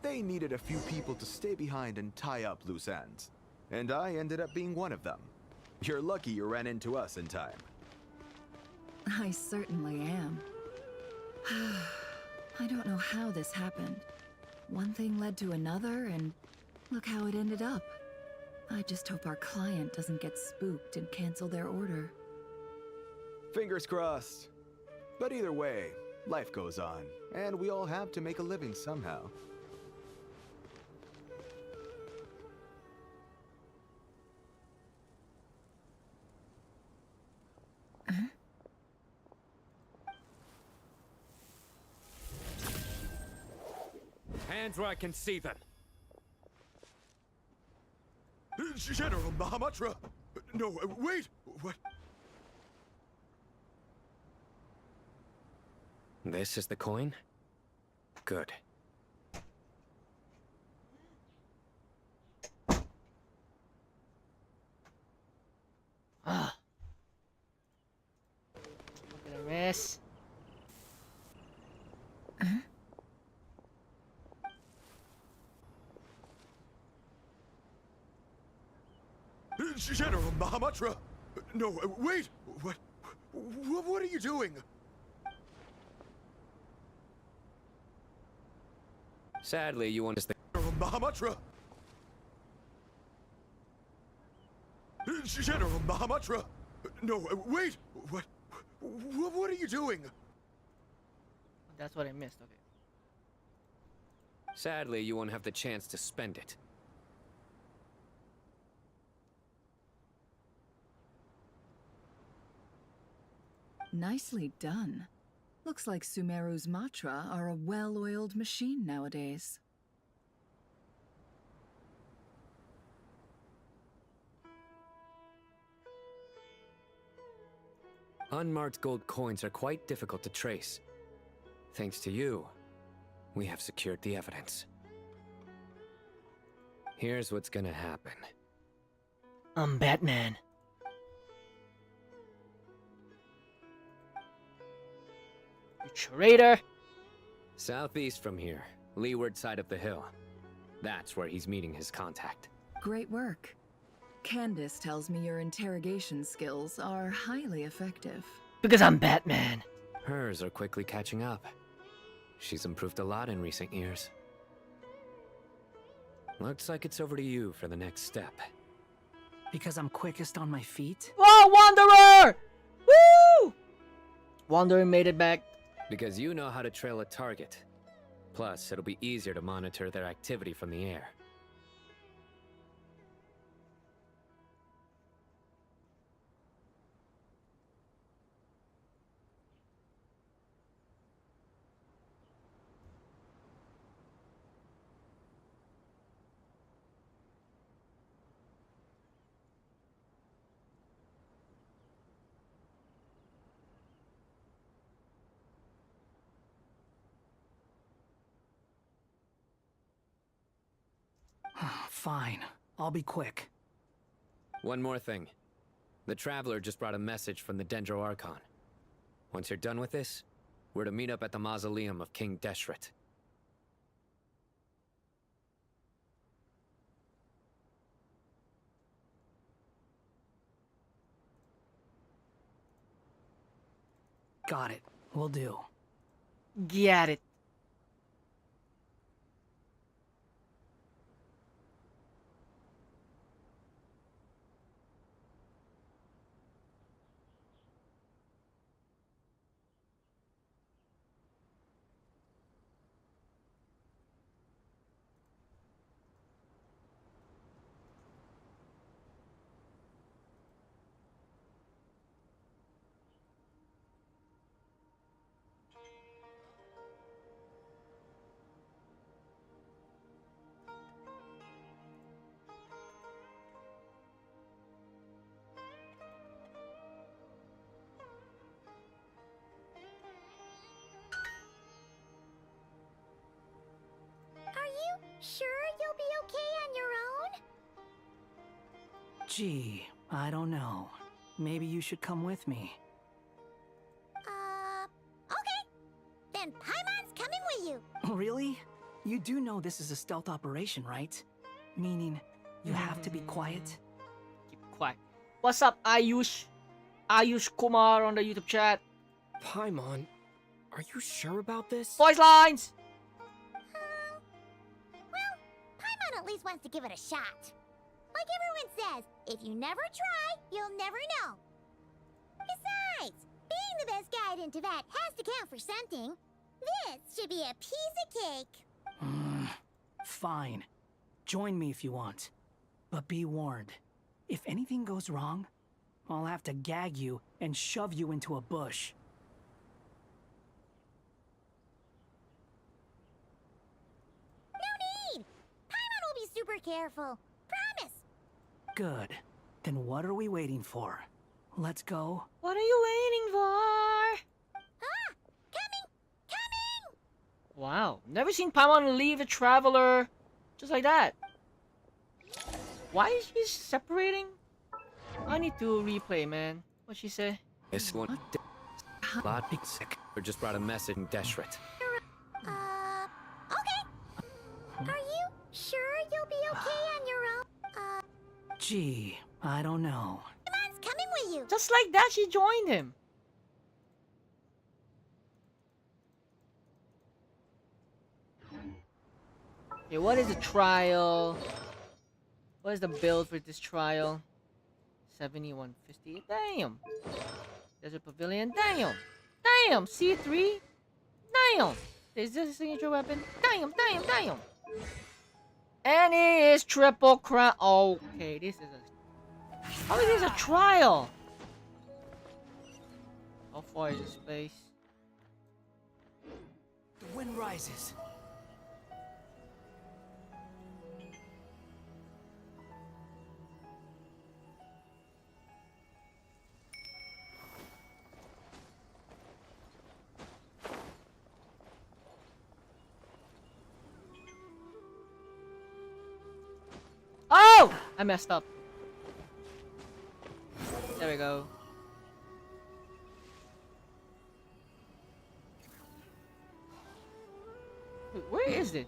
They needed a few people to stay behind and tie up loose ends. And I ended up being one of them. You're lucky you ran into us in time. I certainly am. I don't know how this happened. One thing led to another, and look how it ended up. I just hope our client doesn't get spooked and cancel their order. Fingers crossed. But either way, life goes on, and we all have to make a living somehow. Hands where I can see them. General Mahamatra! No, wait! What? This is the coin? Good. Ah. Look at a mess. General Mahamatra! No, wait! What are you doing? Sadly, you want to stay. General Mahamatra! General Mahamatra! No, wait! What are you doing? That's what I missed, okay. Sadly, you won't have the chance to spend it. Nicely done. Looks like Sumeru's Matra are a well-oiled machine nowadays. Unmarked gold coins are quite difficult to trace. Thanks to you, we have secured the evidence. Here's what's gonna happen. I'm Batman. You traitor! Southeast from here, leeward side of the hill. That's where he's meeting his contact. Great work. Candace tells me your interrogation skills are highly effective. Because I'm Batman. Hers are quickly catching up. She's improved a lot in recent years. Looks like it's over to you for the next step. Because I'm quickest on my feet? Whoa, Wanderer! Woo! Wanderer made it back. Because you know how to trail a target. Plus, it'll be easier to monitor their activity from the air. Fine. I'll be quick. One more thing. The Traveler just brought a message from the Dendro Archon. Once you're done with this, We're to meet up at the mausoleum of King Deshret. Got it. Will do. Get it. Are you sure you'll be okay on your own? Gee, I don't know. Maybe you should come with me. Okay. Then Paimon's coming with you. Really? You do know this is a stealth operation, right? Meaning, you have to be quiet? Keep quiet. What's up, Ayush? Ayush Kumar on the YouTube chat. Paimon, are you sure about this? Voice lines! Well, Paimon at least wants to give it a shot. Like everyone says, if you never try, you'll never know. Besides, being the best guide into that has to count for something. This should be a piece of cake. Fine. Join me if you want. But be warned. If anything goes wrong, I'll have to gag you and shove you into a bush. No need! Paimon will be super careful. Promise! Good. Then what are we waiting for? Let's go. What are you waiting for? Coming! Wow, never seen Paimon leave a traveler just like that. Why is she separating? I need to replay, man. What'd she say? This one. Or just brought a message in Deshret. Okay. Are you sure you'll be okay on your own? Gee, I don't know. Paimon's coming with you. Just like that, she joined him. Okay, what is the trial? What is the build for this trial? 7150. Damn. Desert Pavilion. Damn. Damn. C3. Damn. Is this a signature weapon? Damn. And it is triple crown. Okay, this is a. How is this a trial? How far is the space? The wind rises. Oh! I messed up. There we go. Wait, where is it?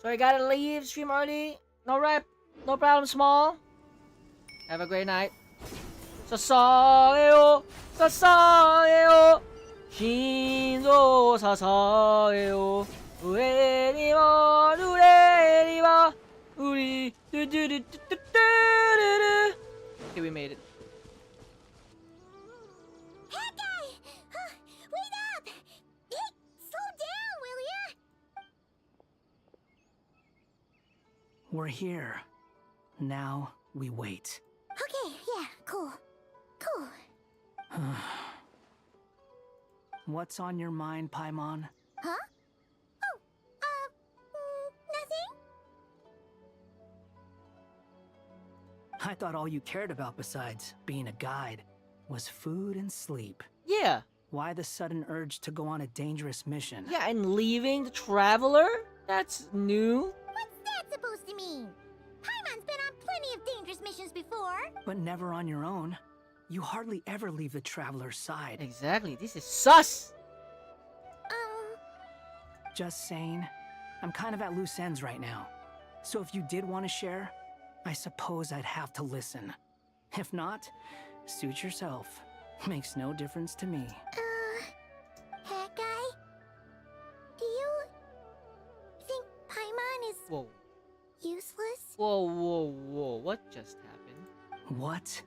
So I gotta leave stream early. No rep. No problem, small. Have a great night. 사사해요. 사사해요. 신조 사사해요. 우에니와 우에니와 우리 뚜뚜뚜뚜뚜뚜뚜. Okay, we made it. Hey, guy! Wait up! Hey, slow down, will ya? We're here. Now we wait. Okay, yeah, cool. What's on your mind, Paimon? Huh? Nothing? I thought all you cared about besides being a guide was food and sleep. Yeah. Why the sudden urge to go on a dangerous mission? Yeah, and leaving the traveler? That's new. What's that supposed to mean? Paimon's been on plenty of dangerous missions before. But never on your own. You hardly ever leave the traveler's side. Exactly. This is sus. Just saying, I'm kind of at loose ends right now. So if you did want to share, I suppose I'd have to listen. If not, suit yourself. Makes no difference to me. Hat guy? Do you think Paimon is Whoa. useless? Whoa, whoa, whoa. What just happened? What?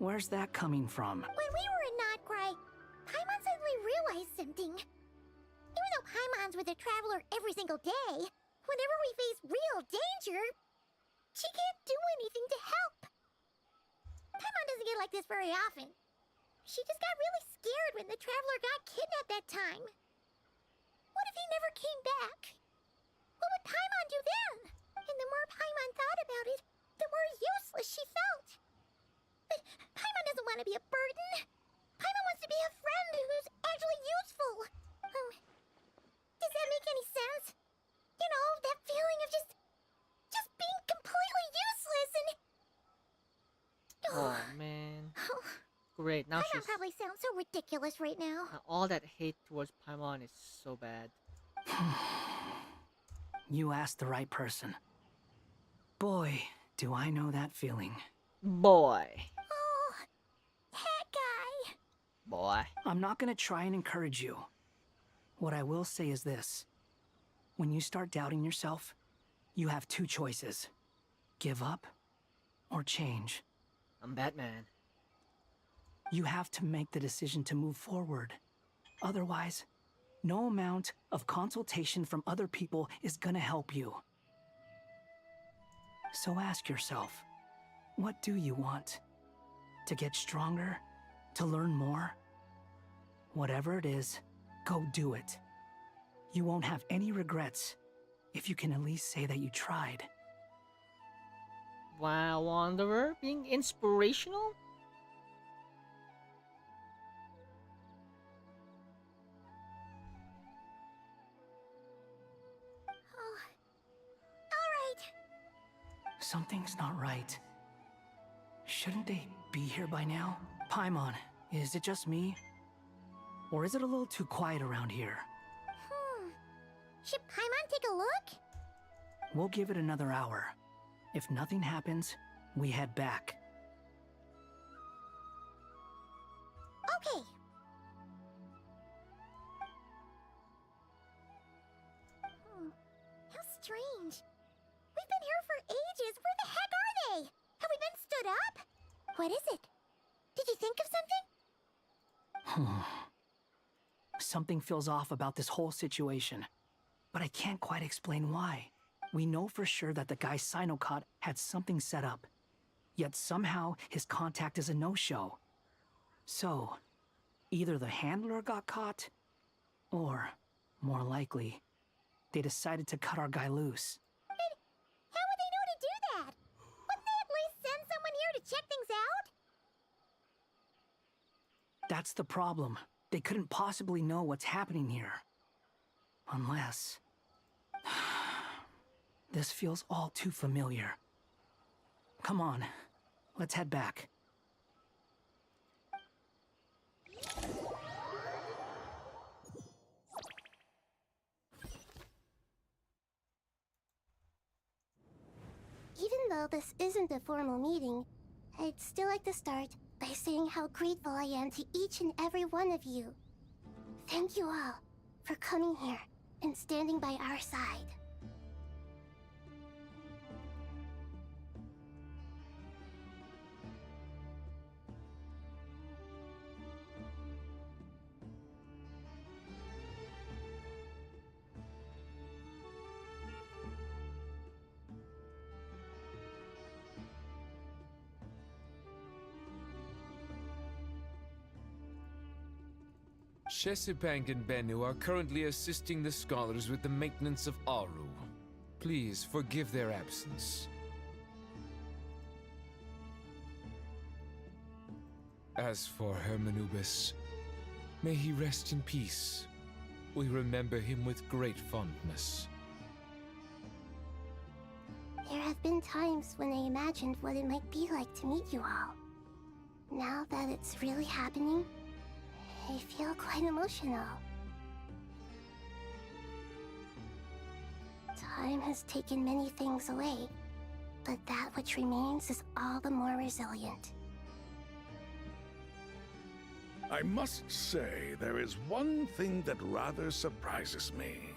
Where's that coming from? When we were in nodkrai, Paimon suddenly realized something. Even though Paimon's with a traveler every single day, whenever we face real danger, she can't do anything to help. Paimon doesn't get like this very often. She just got really scared when the traveler got kidnapped that time. What if he never came back? What would Paimon do then? And the more Paimon thought about it, the more useless she felt. But Paimon doesn't want to be a burden. Paimon wants to be a friend who's actually useful. Does that make any sense? You know, that feeling of just being completely useless and... Oh, man. Great. Now Paimon she's... probably sounds so ridiculous right now. Now all that hate towards Paimon is so bad. You asked the right person. Boy, do I know that feeling. Boy. Oh, hat guy. Boy. I'm not gonna try and encourage you. What I will say is this. When you start doubting yourself, you have two choices. Give up or change. I'm Batman. You have to make the decision to move forward. Otherwise, no amount of consultation from other people is gonna help you. So ask yourself, what do you want? To get stronger? To learn more? Whatever it is, go do it. You won't have any regrets if you can at least say that you tried. Wow, Wanderer being inspirational? Something's not right. Shouldn't they be here by now? Paimon, is it just me? Or is it a little too quiet around here? Should Paimon take a look? We'll give it another hour. If nothing happens, we head back. Okay. How strange. We've been here for ages. Where the heck are they? Have we been stood up? What is it? Did you think of something? Something feels off about this whole situation, but I can't quite explain why. We know for sure that the guy Sinocot had something set up, yet somehow his contact is a no-show. So, either the handler got caught, or, more likely, they decided to cut our guy loose. But how would they know to do that? Wouldn't they at least send someone here to check things out? That's the problem. They couldn't possibly know what's happening here. Unless... This feels all too familiar. Come on, let's head back. Even though this isn't a formal meeting, I'd still like to start by saying how grateful I am to each and every one of you. Thank you all for coming here and standing by our side. Shesipang and Bennu are currently assisting the scholars with the maintenance of Aru. Please forgive their absence. As for Hermanubis, may he rest in peace. We remember him with great fondness. There have been times when I imagined what it might be like to meet you all. Now that it's really happening, I feel quite emotional. Time has taken many things away, but that which remains is all the more resilient. I must say, there is one thing that rather surprises me.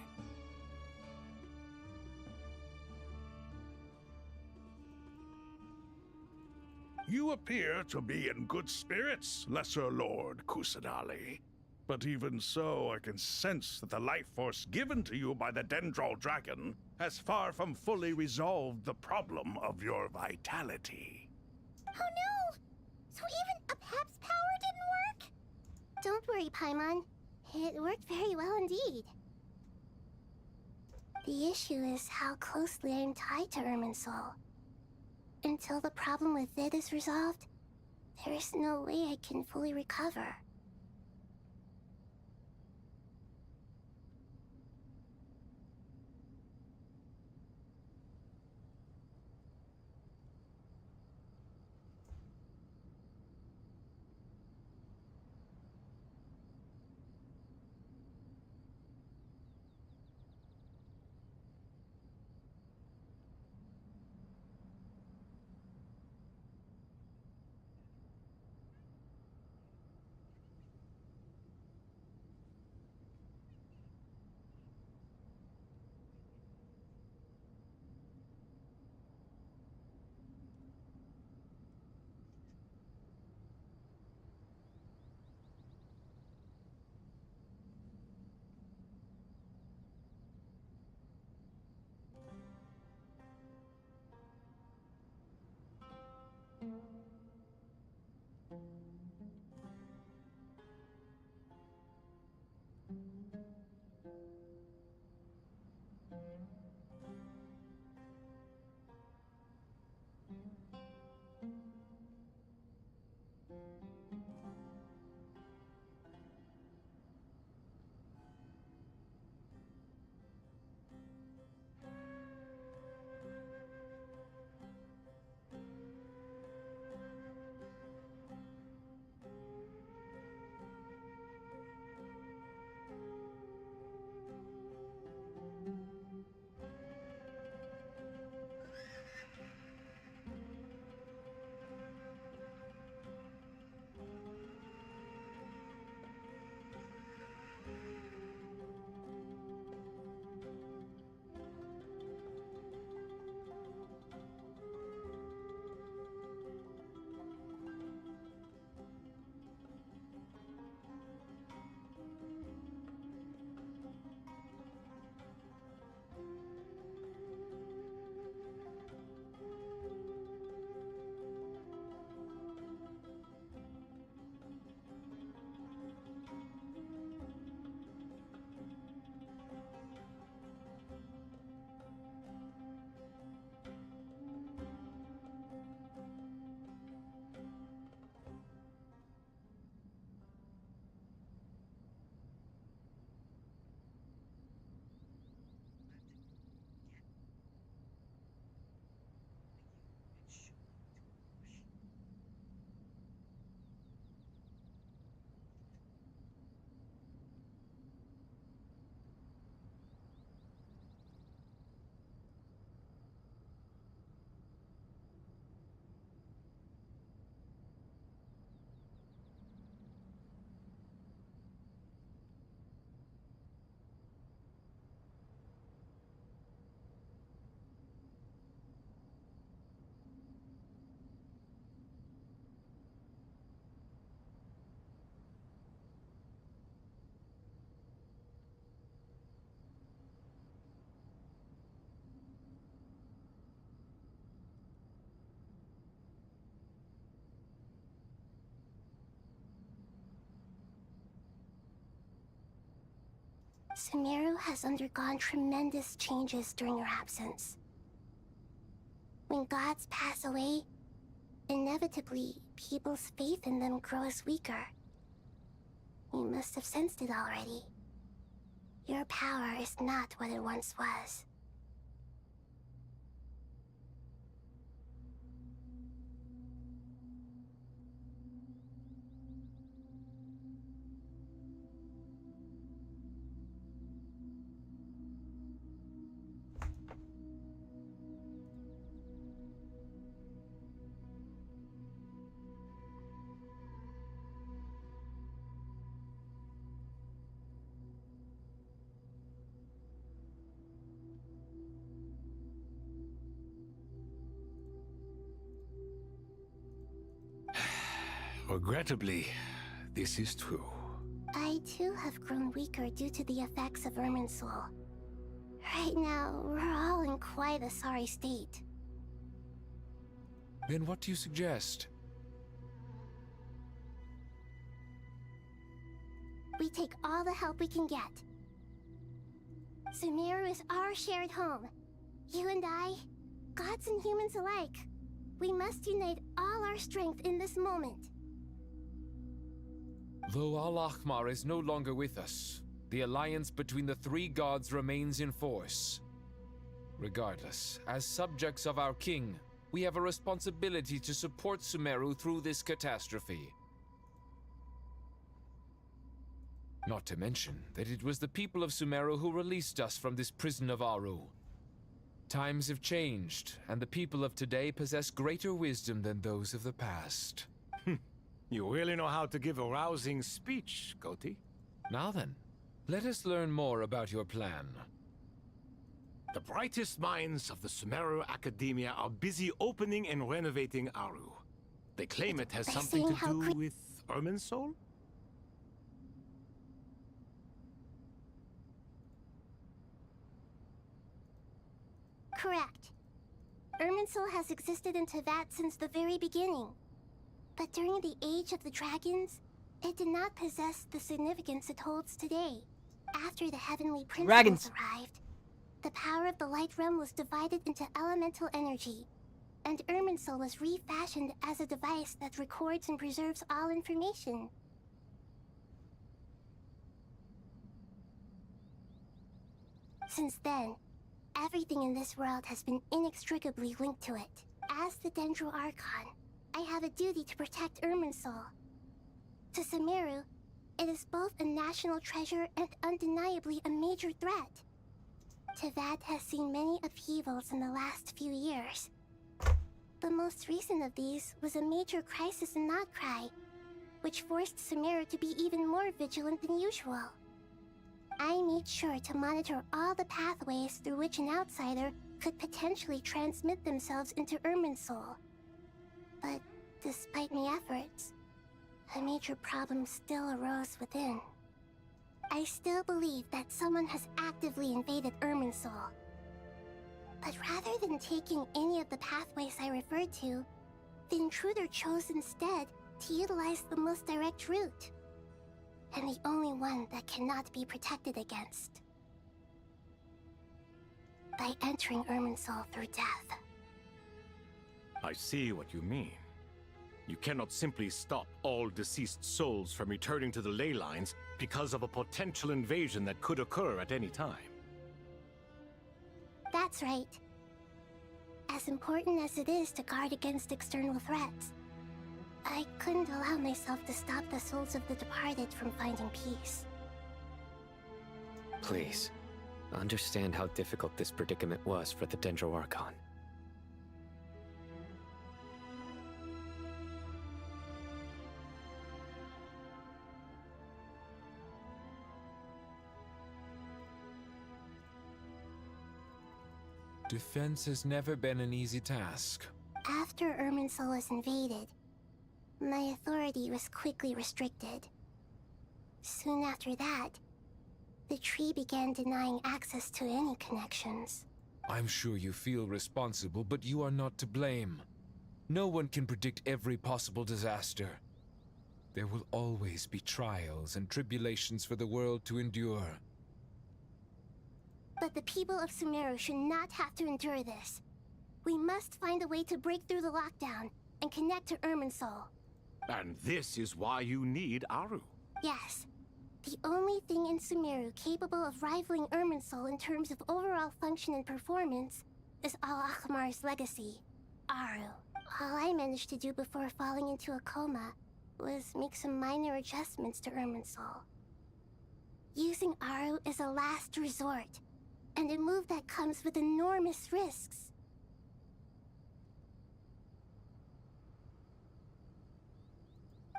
You appear to be in good spirits, Lesser Lord Kusanali. But even so, I can sense that the life force given to you by the Dendral Dragon has far from fully resolved the problem of your vitality. Oh no! So even a Pep's power didn't work? Don't worry, Paimon. It worked very well indeed. The issue is how closely I'm tied to Irminsul. Until the problem with it is resolved, there is no way I can fully recover. Sumeru has undergone tremendous changes during your absence. When gods pass away, inevitably, people's faith in them grows weaker. You must have sensed it already. Your power is not what it once was. Regrettably, this is true. I too have grown weaker due to the effects of Irminsul. Right now, we're all in quite a sorry state. Then what do you suggest? We take all the help we can get. Sumeru is our shared home. You and I, gods and humans alike. We must unite all our strength in this moment. Though Al-Ahmar is no longer with us, the alliance between the three gods remains in force. Regardless, as subjects of our king, we have a responsibility to support Sumeru through this catastrophe. Not to mention that it was the people of Sumeru who released us from this prison of Aru. Times have changed, and the people of today possess greater wisdom than those of the past. You really know how to give a rousing speech, Koti. Now then, let us learn more about your plan. The brightest minds of the Sumeru Academia are busy opening and renovating Aru. They claim it has something to do with Irminsul? Correct. Irminsul has existed in Teyvat since the very beginning. But during the Age of the Dragons, it did not possess the significance it holds today. After the Heavenly Principles arrived, the power of the Light Realm was divided into elemental energy, and Irminsul was refashioned as a device that records and preserves all information. Since then, everything in this world has been inextricably linked to it. As the Dendro Archon, I have a duty to protect Irminsul. To Sumeru, it is both a national treasure and undeniably a major threat. Teyvat has seen many upheavals in the last few years. The most recent of these was a major crisis in Nodkrai, which forced Sumeru to be even more vigilant than usual. I made sure to monitor all the pathways through which an outsider could potentially transmit themselves into Irminsul. But despite my efforts, a major problem still arose within. I still believe that someone has actively invaded Irminsul. But rather than taking any of the pathways I referred to, the intruder chose instead to utilize the most direct route. And the only one that cannot be protected against. By entering Irminsul through death. I see what you mean. You cannot simply stop all deceased souls from returning to the ley lines because of a potential invasion that could occur at any time. That's right. As important as it is to guard against external threats, I couldn't allow myself to stop the souls of the departed from finding peace. Please, understand how difficult this predicament was for the Dendro Archon. Defense has never been an easy task. After Irminsul was invaded, my authority was quickly restricted. Soon after that, the tree began denying access to any connections. I'm sure you feel responsible, but you are not to blame. No one can predict every possible disaster. There will always be trials and tribulations for the world to endure. But the people of Sumeru should not have to endure this. We must find a way to break through the lockdown and connect to Irminsul. And this is why you need Aru. Yes. The only thing in Sumeru capable of rivaling Irminsul in terms of overall function and performance is Al-Ahmar's legacy, Aru. All I managed to do before falling into a coma was make some minor adjustments to Irminsul. Using Aru is a last resort, and a move that comes with enormous risks.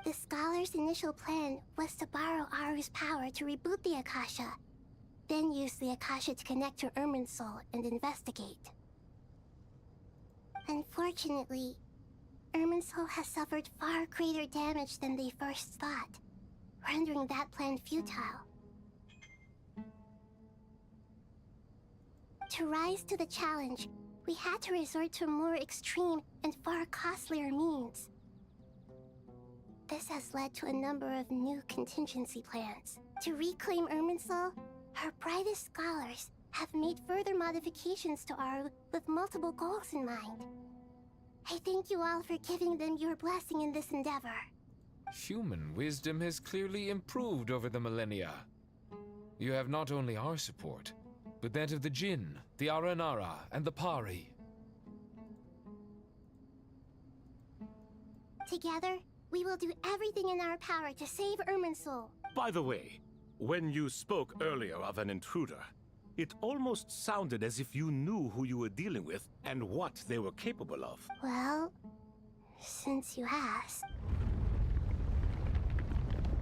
The scholar's initial plan was to borrow Aru's power to reboot the Akasha, then use the Akasha to connect to Irminsul and investigate. Unfortunately, Irminsul has suffered far greater damage than they first thought, rendering that plan futile. To rise to the challenge, we had to resort to more extreme and far costlier means. This has led to a number of new contingency plans. To reclaim Irminsul, her brightest scholars have made further modifications to Aru with multiple goals in mind. I thank you all for giving them your blessing in this endeavor. Human wisdom has clearly improved over the millennia. You have not only our support, but that of the Jinn, the Aranara, and the Pari. Together, we will do everything in our power to save Irminsul. By the way, when you spoke earlier of an intruder, it almost sounded as if you knew who you were dealing with and what they were capable of. Well, since you asked.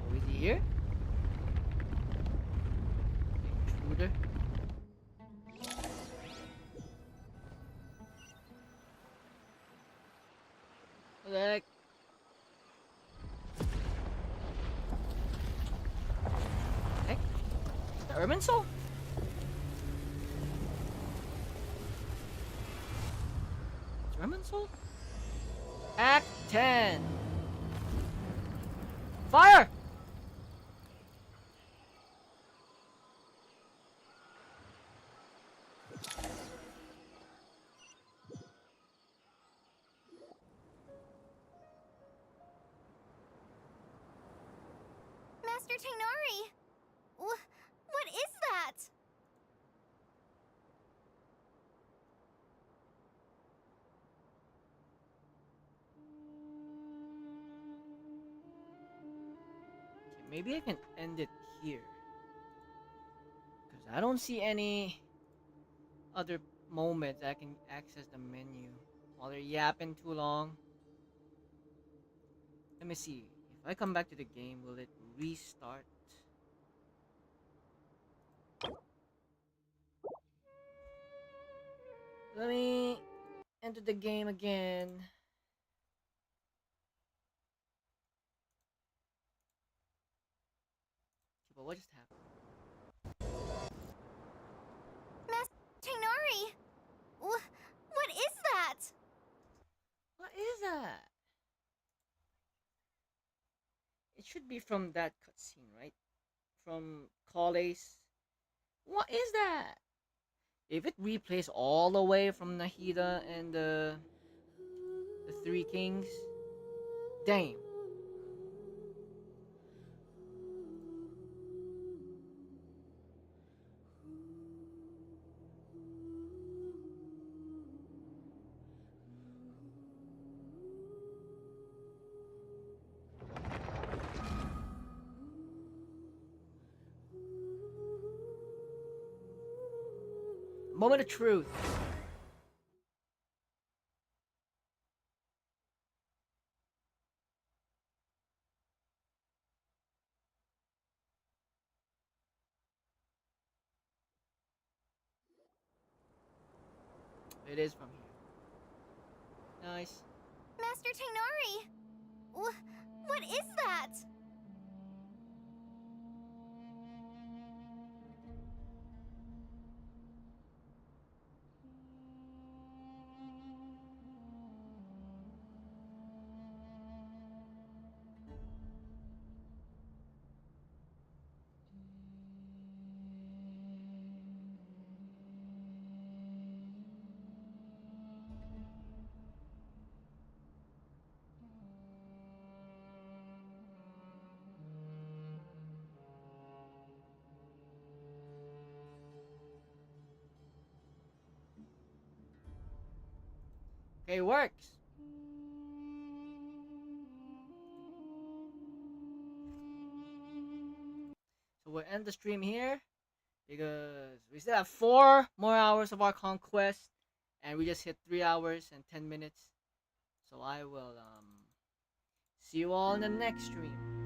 Oh, is he here? Intruder? What the heck? Heck? Is that Irminsul? It's Irminsul? Act 10. Fire! Master Tainari! What is that? Okay, maybe I can end it here. Because I don't see any other moments I can access the menu while they're yapping too long. Let me see. If I come back to the game, will it restart? Let me enter the game again. But what just happened? Master Tainari! What is that? What is that? It should be from that cutscene, right? From Calais. What is that? If it replays all the way from NAHIDA and the Three Kings, damn. Moment of truth. It is from here. Nice. Master Tainari! What is that? Okay, it works. So we'll end the stream here because we still have 4 more hours of our conquest, and we just hit 3 hours and 10 minutes. So I will see you all in the next stream.